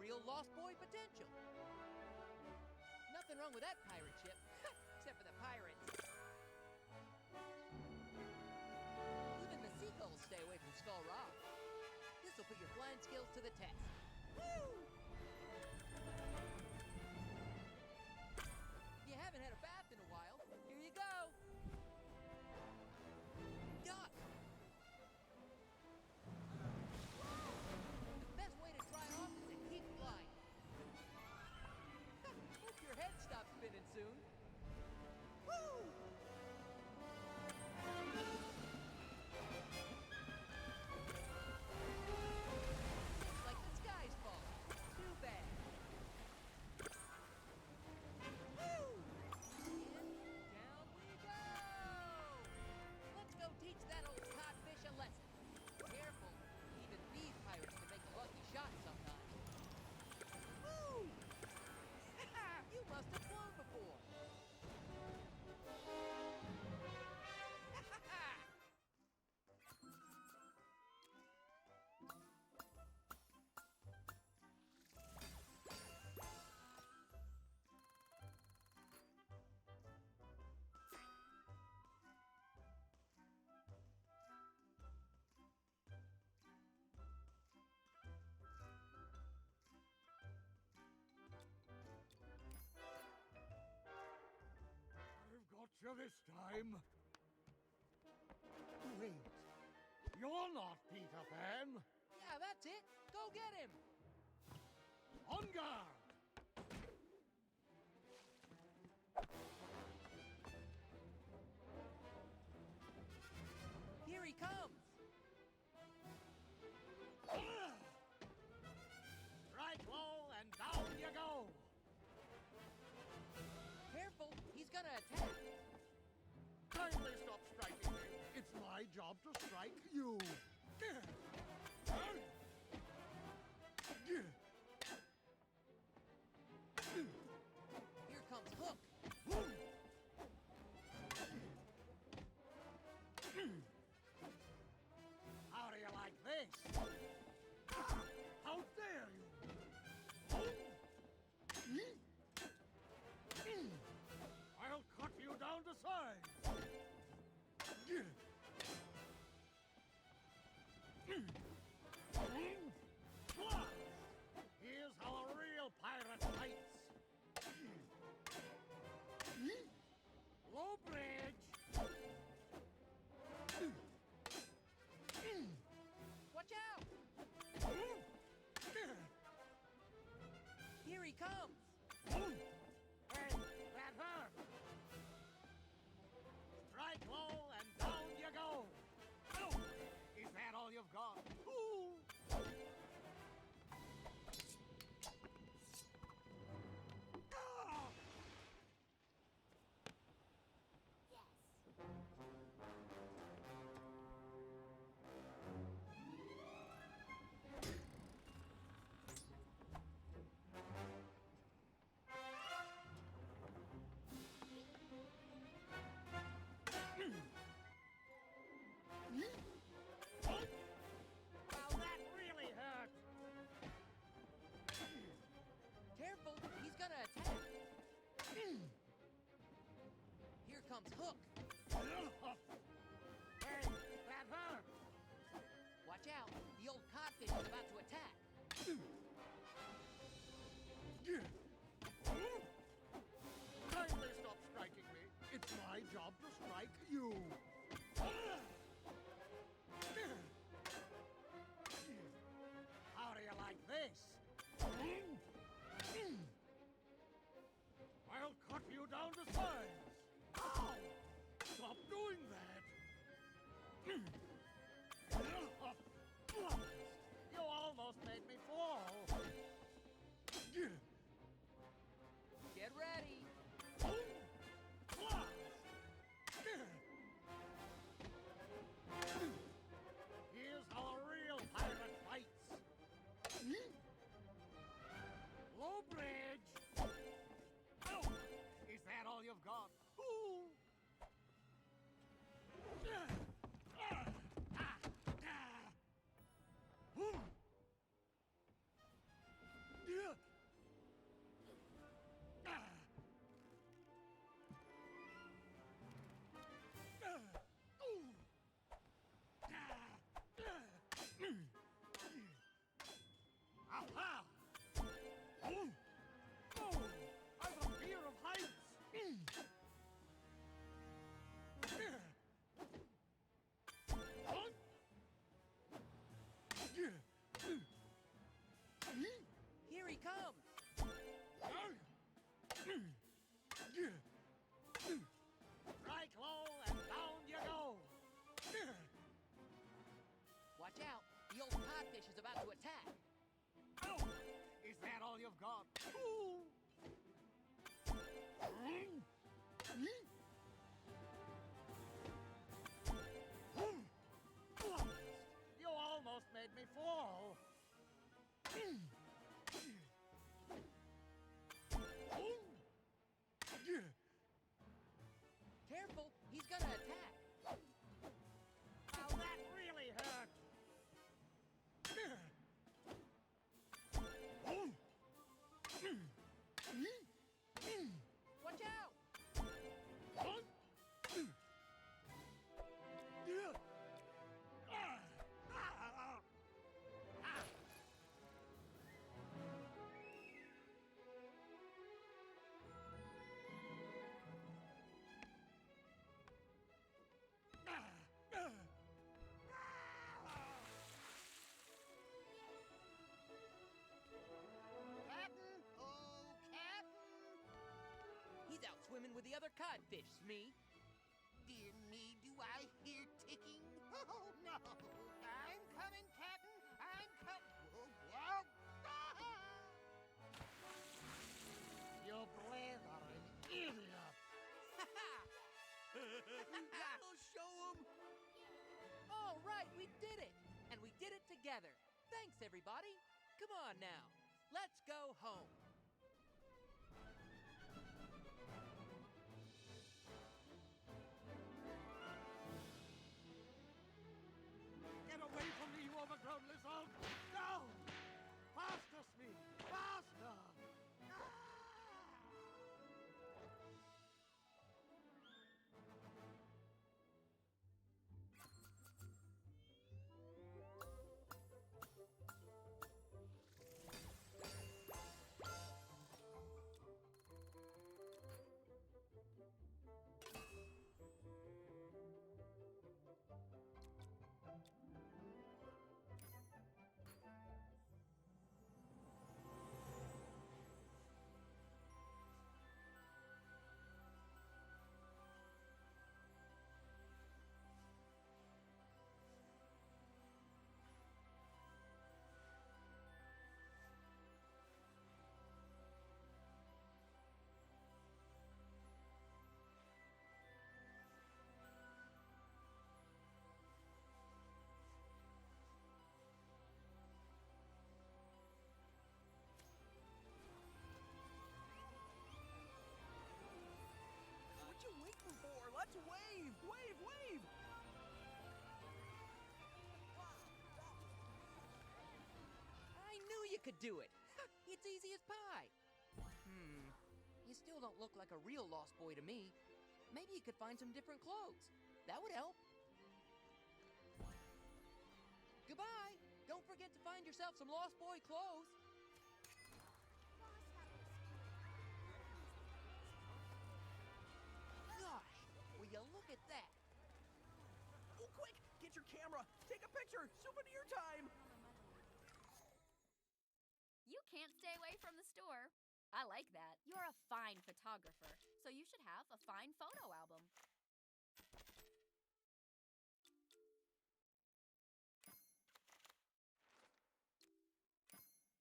real Lost Boy potential. Nothing wrong with that pirate ship, except for the pirates. Even the seagulls stay away from Skull Rock. This'll put your flying skills to the test. Woo! If you haven't had a bath in a while, here you go. Duck! The best way to dry off is to keep flying. Hope your head stops spinning soon. Woo! Looks like the sky's falling. Too bad. Woo! And down we go! Let's go teach that old codfish a lesson. Careful, even these pirates can make a lucky shot sometimes. Woo! You must have flown before. I've got you this time. Wait, you're not Peter Pan. Yeah, that's it. Go get him. On guard! Here he comes. Strike low and down you go. Careful, he's gonna attack. Kindly stop striking me. It's my job to strike you. Here comes Hook. How do you like this? How dare you? I'll cut you down to size. Here's how a real pirate fights. Low bridge. Watch out! Here he comes. Hey, that hurt. Strike low and down you go. Oh, is that all you've got? Ooh. Ah! Wow, that really hurt. Careful, he's gonna attack. Here comes Hook. Hey, that hurt. Watch out, the old codfish is about to attack. Kindly stop striking me. It's my job to strike you. How do you like this? I'll cut you down to size. Ow! Stop doing that. You almost made me fall. Get ready. Here's how a real pirate fights. Low bridge. Oh, is that all you've got? Ooh. catfish is about to attack. Oh, is that all you've got? You almost made me fall. Careful, he's gonna attack. Oh, that really hurt. Watch out! Captain! Oh, Captain! He's out swimming with the other codfish, Smee. Dear me, do I hear ticking? Oh, no! I'm coming, Captain! I'm coming! Whoa, whoa! You blithering idiot! That'll show him! All right, we did it! And we did it together. Thanks, everybody. Come on now. Let's go home. Get away from me, you overgrown lizard! No! Faster, Smee! Faster! What you waiting for? Let's wave! Wave, wave! I knew you could do it. It's easy as pie. You still don't look like a real lost boy to me. Maybe you could find some different clothes. That would help. Goodbye. Don't forget to find yourself some lost boy clothes. Gosh, will you look at that? Oh, quick! Get your camera! Take a picture! Souvenir time! You can't stay away from the store. I like that. You're a fine photographer, so you should have a fine photo album.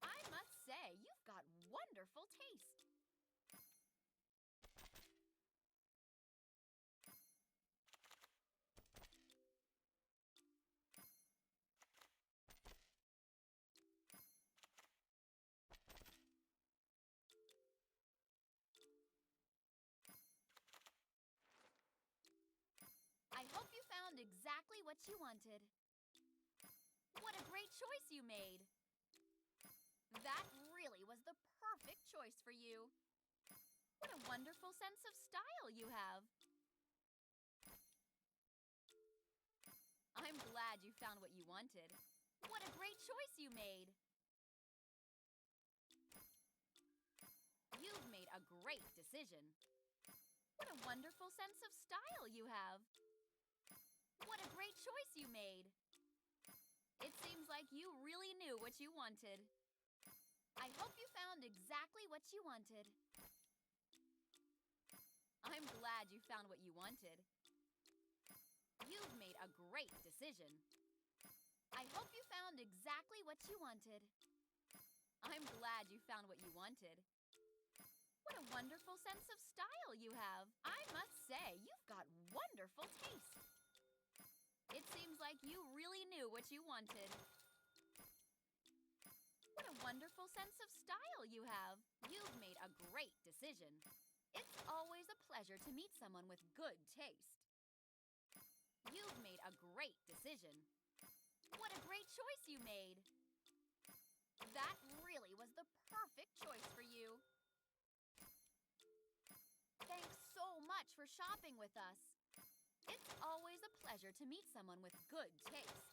I must say, you've got wonderful taste. I hope you found exactly what you wanted. What a great choice you made. That really was the perfect choice for you. What a wonderful sense of style you have. I'm glad you found what you wanted. What a great choice you made. You've made a great decision. What a wonderful sense of style you have. What a great choice you made. It seems like you really knew what you wanted. I hope you found exactly what you wanted. I'm glad you found what you wanted. You've made a great decision. I hope you found exactly what you wanted. I'm glad you found what you wanted. What a wonderful sense of style you have. I must say, you've got wonderful taste. It seems like you really knew what you wanted. What a wonderful sense of style you have. You've made a great decision. It's always a pleasure to meet someone with good taste. You've made a great decision. What a great choice you made. That really was the perfect choice for you. Thanks so much for shopping with us. It's always a pleasure to meet someone with good taste.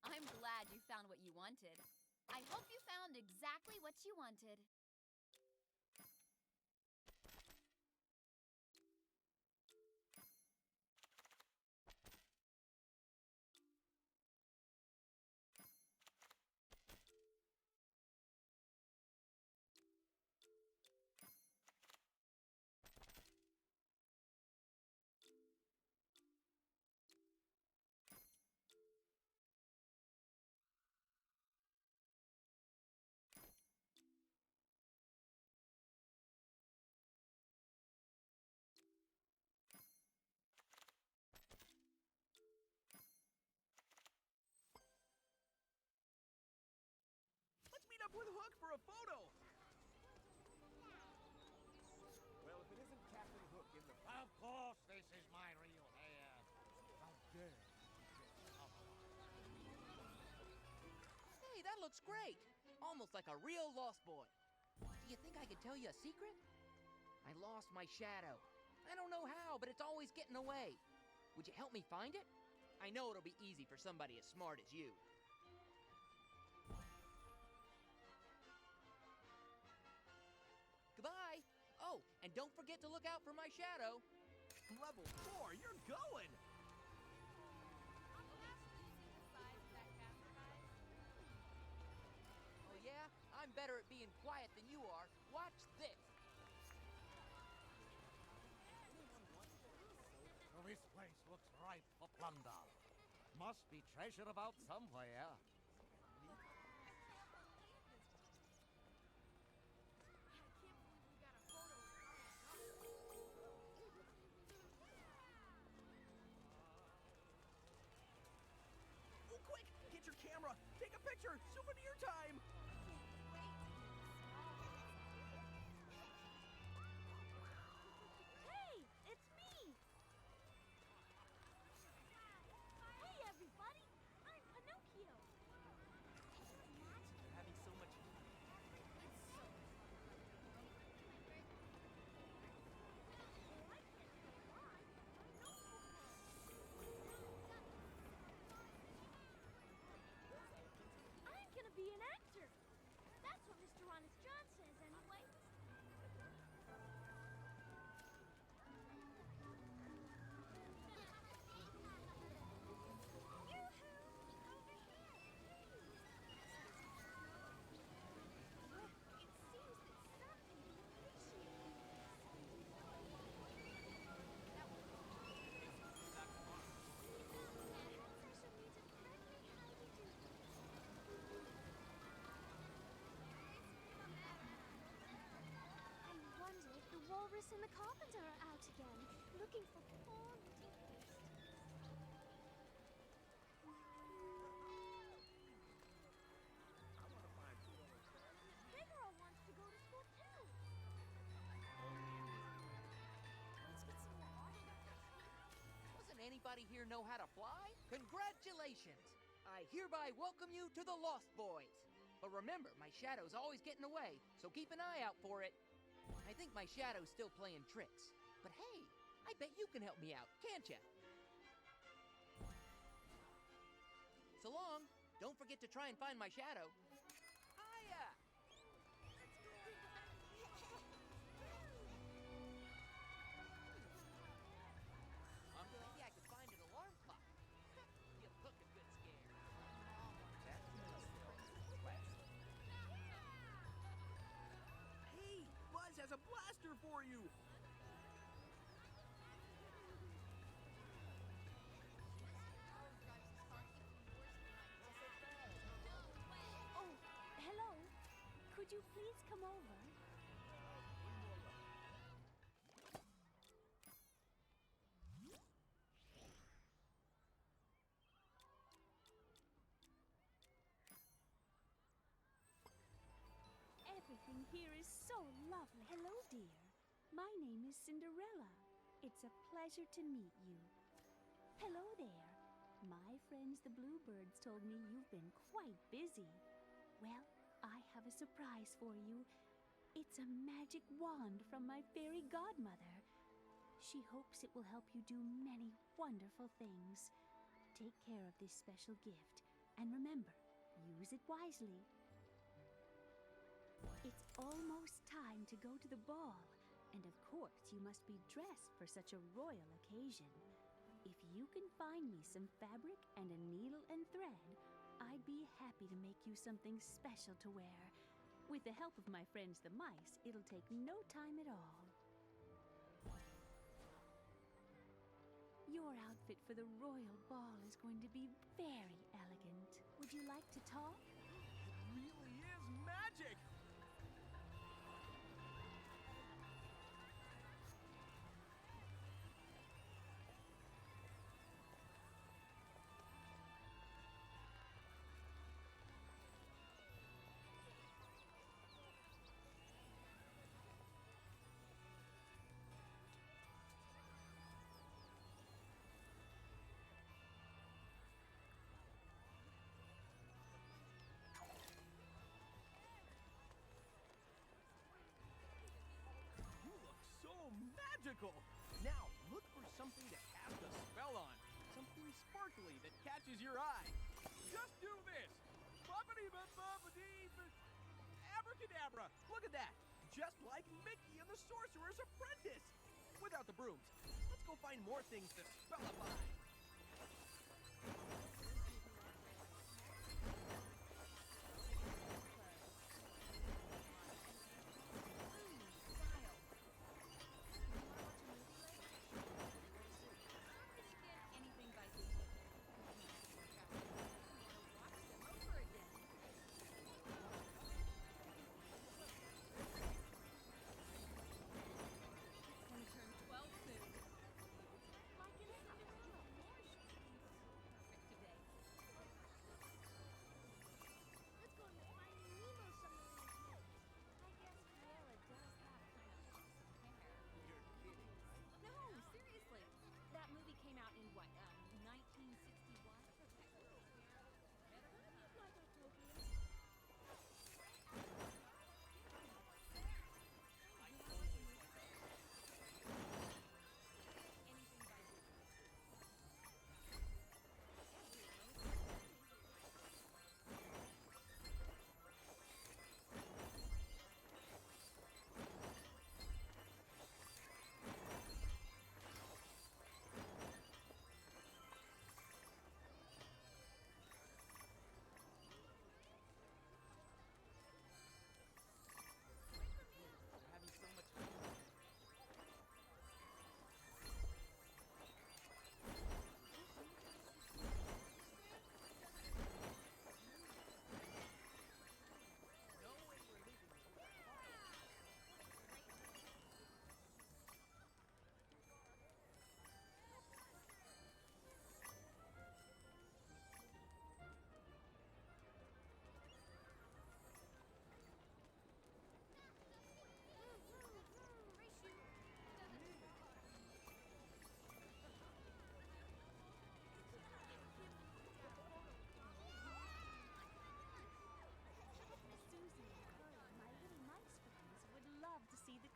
I'm glad you found what you wanted. I hope you found exactly what you wanted. Let's meet up with Hook for a photo. Well, if it isn't Captain Hook in the... Of course, this is my real hair. How dare you get up. Hey, that looks great. Almost like a real lost boy. Do you think I could tell you a secret? I lost my shadow. I don't know how, but it's always getting away. Would you help me find it? I know it'll be easy for somebody as smart as you. Goodbye. Oh, and don't forget to look out for my shadow. Level 4, you're going. Oh yeah? I'm better at being quiet than you are. Watch this. This place looks ripe for plunder. Must be treasure about somewhere. Oh, quick! Get your camera! Take a picture! Souvenir time! Hey, it's me! Hey, everybody! I'm Pinocchio! Having so much fun. I'm gonna be an actor! That's what Mr. Honest John says, anyway. I wonder if the walrus and the carpenter are out again, looking for poor dears. Figaro wants to go to school too. Let's get some more autographs. Doesn't anybody here know how to fly? Congratulations! I hereby welcome you to the Lost Boys. But remember, my shadow's always getting away, so keep an eye out for it. I think my shadow's still playing tricks. But hey, I bet you can help me out, can't ya? So long. Don't forget to try and find my shadow. Hiya! Maybe I could find an alarm clock. You look a good scare. Hey, Buzz has a blaster for you! you please come over? Everything here is so lovely. Hello, dear. My name is Cinderella. It's a pleasure to meet you. Hello there. My friends the bluebirds told me you've been quite busy. Well, I have a surprise for you. It's a magic wand from my fairy godmother. She hopes it will help you do many wonderful things. Take care of this special gift, and remember, use it wisely. It's almost time to go to the ball, and of course you must be dressed for such a royal occasion. If you can find me some fabric and a needle and thread, I'd be happy to make you something special to wear. With the help of my friends the mice, it'll take no time at all. Your outfit for the royal ball is going to be very elegant. Would you like to talk? It really is magic! Magical! Now, look for something to cast a spell on. Something sparkly that catches your eye. Just do this! Abracadabra! Look at that! Just like Mickey and the Sorcerer's Apprentice! Without the brooms. Let's go find more things to spellify.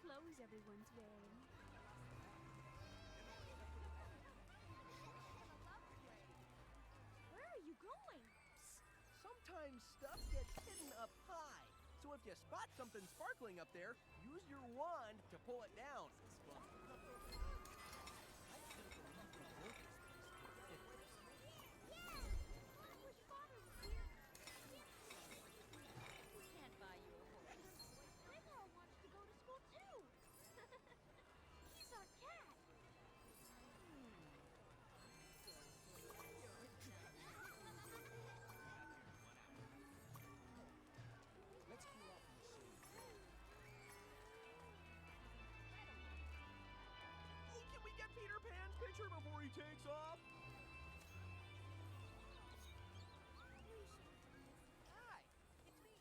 Clothes everyone's wearing. Where are you going? Sometimes stuff gets hidden up high. So if you spot something sparkling up there, use your wand to pull it down. Let's clear out from the scene. takes off. Hi, it's me.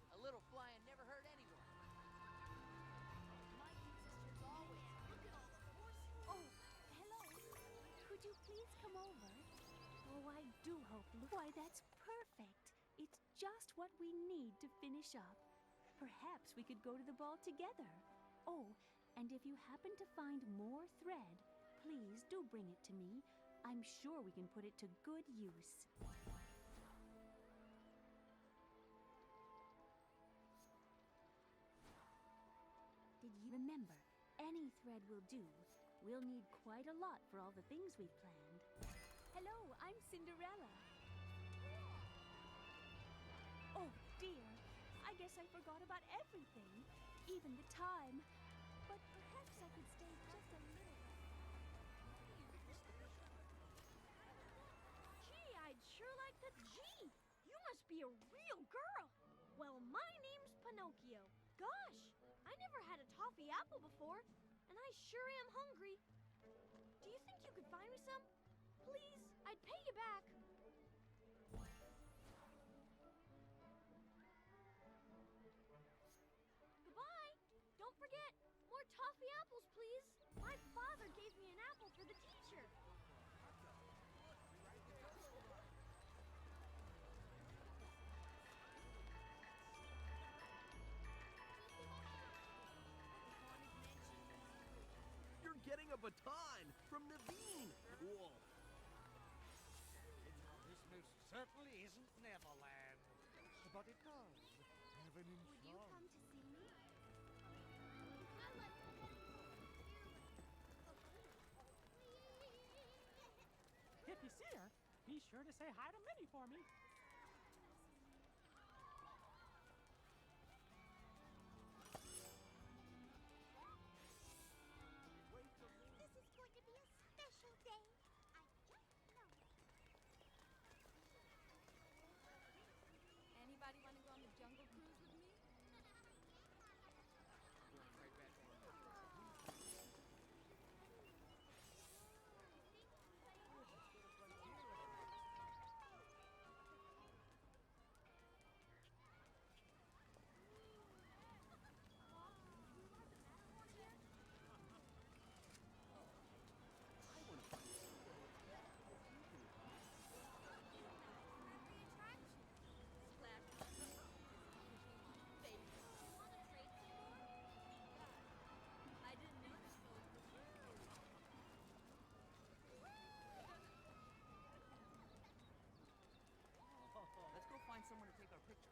A little flying never hurt anyone. My cute sisters always. Look at all the horses. Oh, hello. Could you please come over? Oh, I do hope. Why, that's perfect. It's just what we need to finish up. Perhaps we could go to the ball together. Oh, and if you happen to find more thread, please do bring it to me. I'm sure we can put it to good use. Did you remember? Any thread will do. We'll need quite a lot for all the things we've planned. Hello, I'm Cinderella. Oh dear, I guess I forgot about everything, even the time. But perhaps I could stay just a little. Gee, I'd sure like to. Gee, you must be a real girl. Well, my name's Pinocchio. Gosh, I never had a toffee apple before, and I sure am hungry. Do you think you could find me some? Please, I'd pay you back. Goodbye. Don't forget, more toffee apples, please. My father gave me an apple for the teacher. You're getting a baton from Naveen. Cool. This most certainly isn't Neverland, but it does have an Would you come enchantment. to see me? If you see her, be sure to say hi to Minnie for me. This is going to be a special day. I just know it. Anybody want to go on the jungle cruise with me? I didn't know this boat was Let's go find someone to take our picture.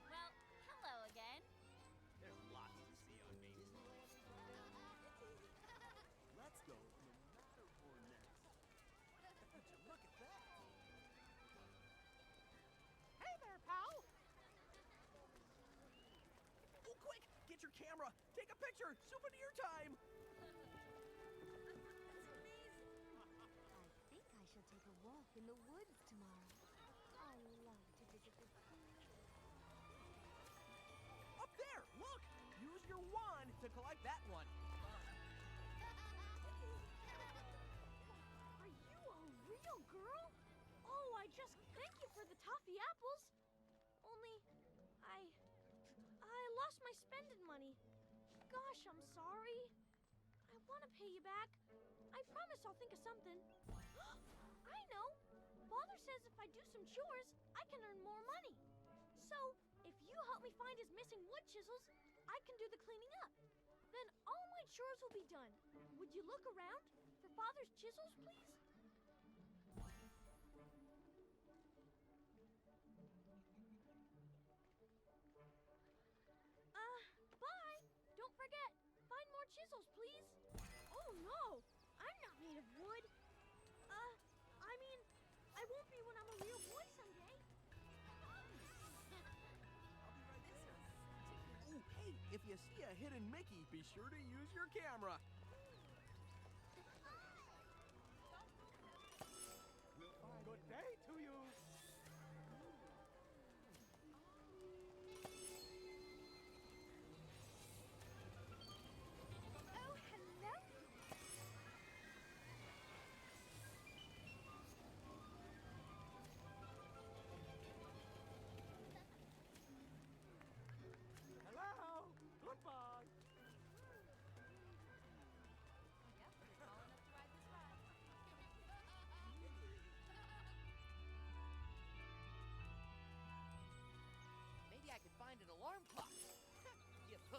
Well, hello again. There's lots to see on Main Street. Let's go on the Matterhorn next. Would you look at that? Hey there, pal. Oh, quick! Get your camera! Take a picture! Souvenir time! I think I shall take a walk in the woods tomorrow. I love to visit the Up there! Look! Use your wand to collect that one. Are you a real girl? Oh, I just thank you for the toffee apples. Only, I lost my spending money. Gosh, I'm sorry. I want to pay you back. I promise I'll think of something. I know. Father says if I do some chores, I can earn more money. So, if you help me find his missing wood chisels, I can do the cleaning up. Then all my chores will be done. Would you look around for Father's chisels, please? Bye. Don't forget, find more chisels, please. Oh no, I'm not made of wood. I mean, I won't be when I'm a real boy someday. Oh, hey, if you see a hidden Mickey, be sure to use your camera.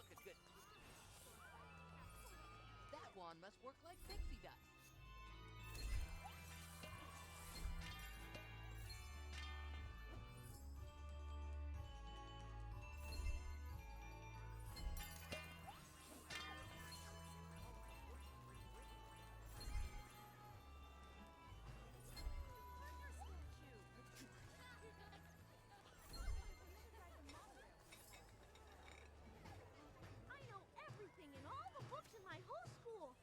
look as good. That wand must work like pixie dust. I know everything in all the books in my whole school.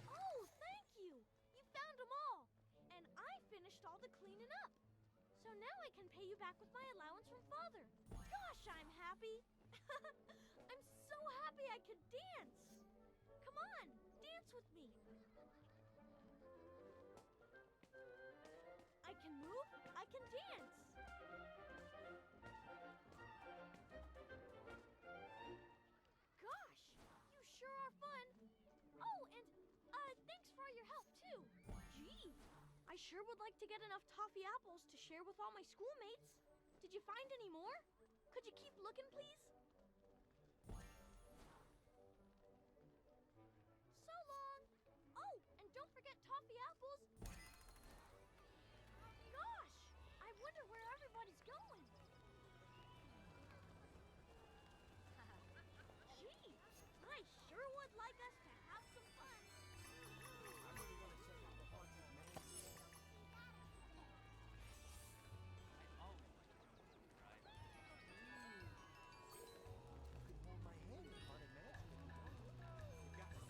Oh, thank you. You found them all. And I finished all the cleaning up. So now I can pay you back with my allowance from Father. Gosh, I'm happy. I'm so happy I could dance. Come on, dance with me. I can move, I can dance. Gosh, you sure are fun. Oh, and thanks for all your help too. Gee, I sure would like to get enough toffee apples to share with all my schoolmates. Did you find any more? Could you keep looking, please? So long. Oh, and don't forget toffee apples. Gosh, I wonder where everybody's going. Gee, I sure would like us to have some fun. I really want to check out the haunted mansion. I always like to come with you, right? You can hold my hand in the haunted mansion if you want. Got it.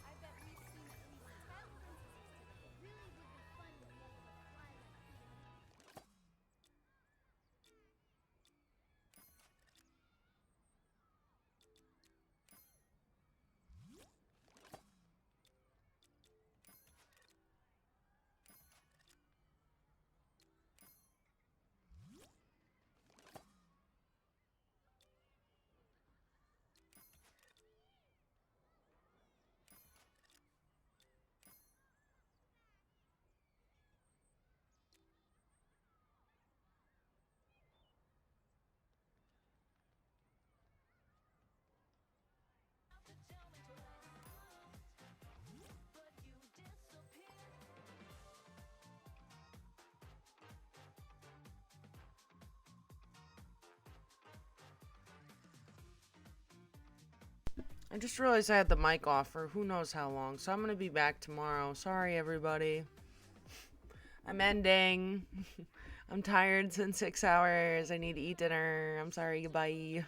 I bet we've seen at least 10 princesses today. It really would be fun to be able to fly like Vivian. I just realized I had the mic off for who knows how long, so I'm gonna be back tomorrow. Sorry, everybody. I'm ending. I'm tired. It's been 6 hours. I need to eat dinner. I'm sorry. Goodbye.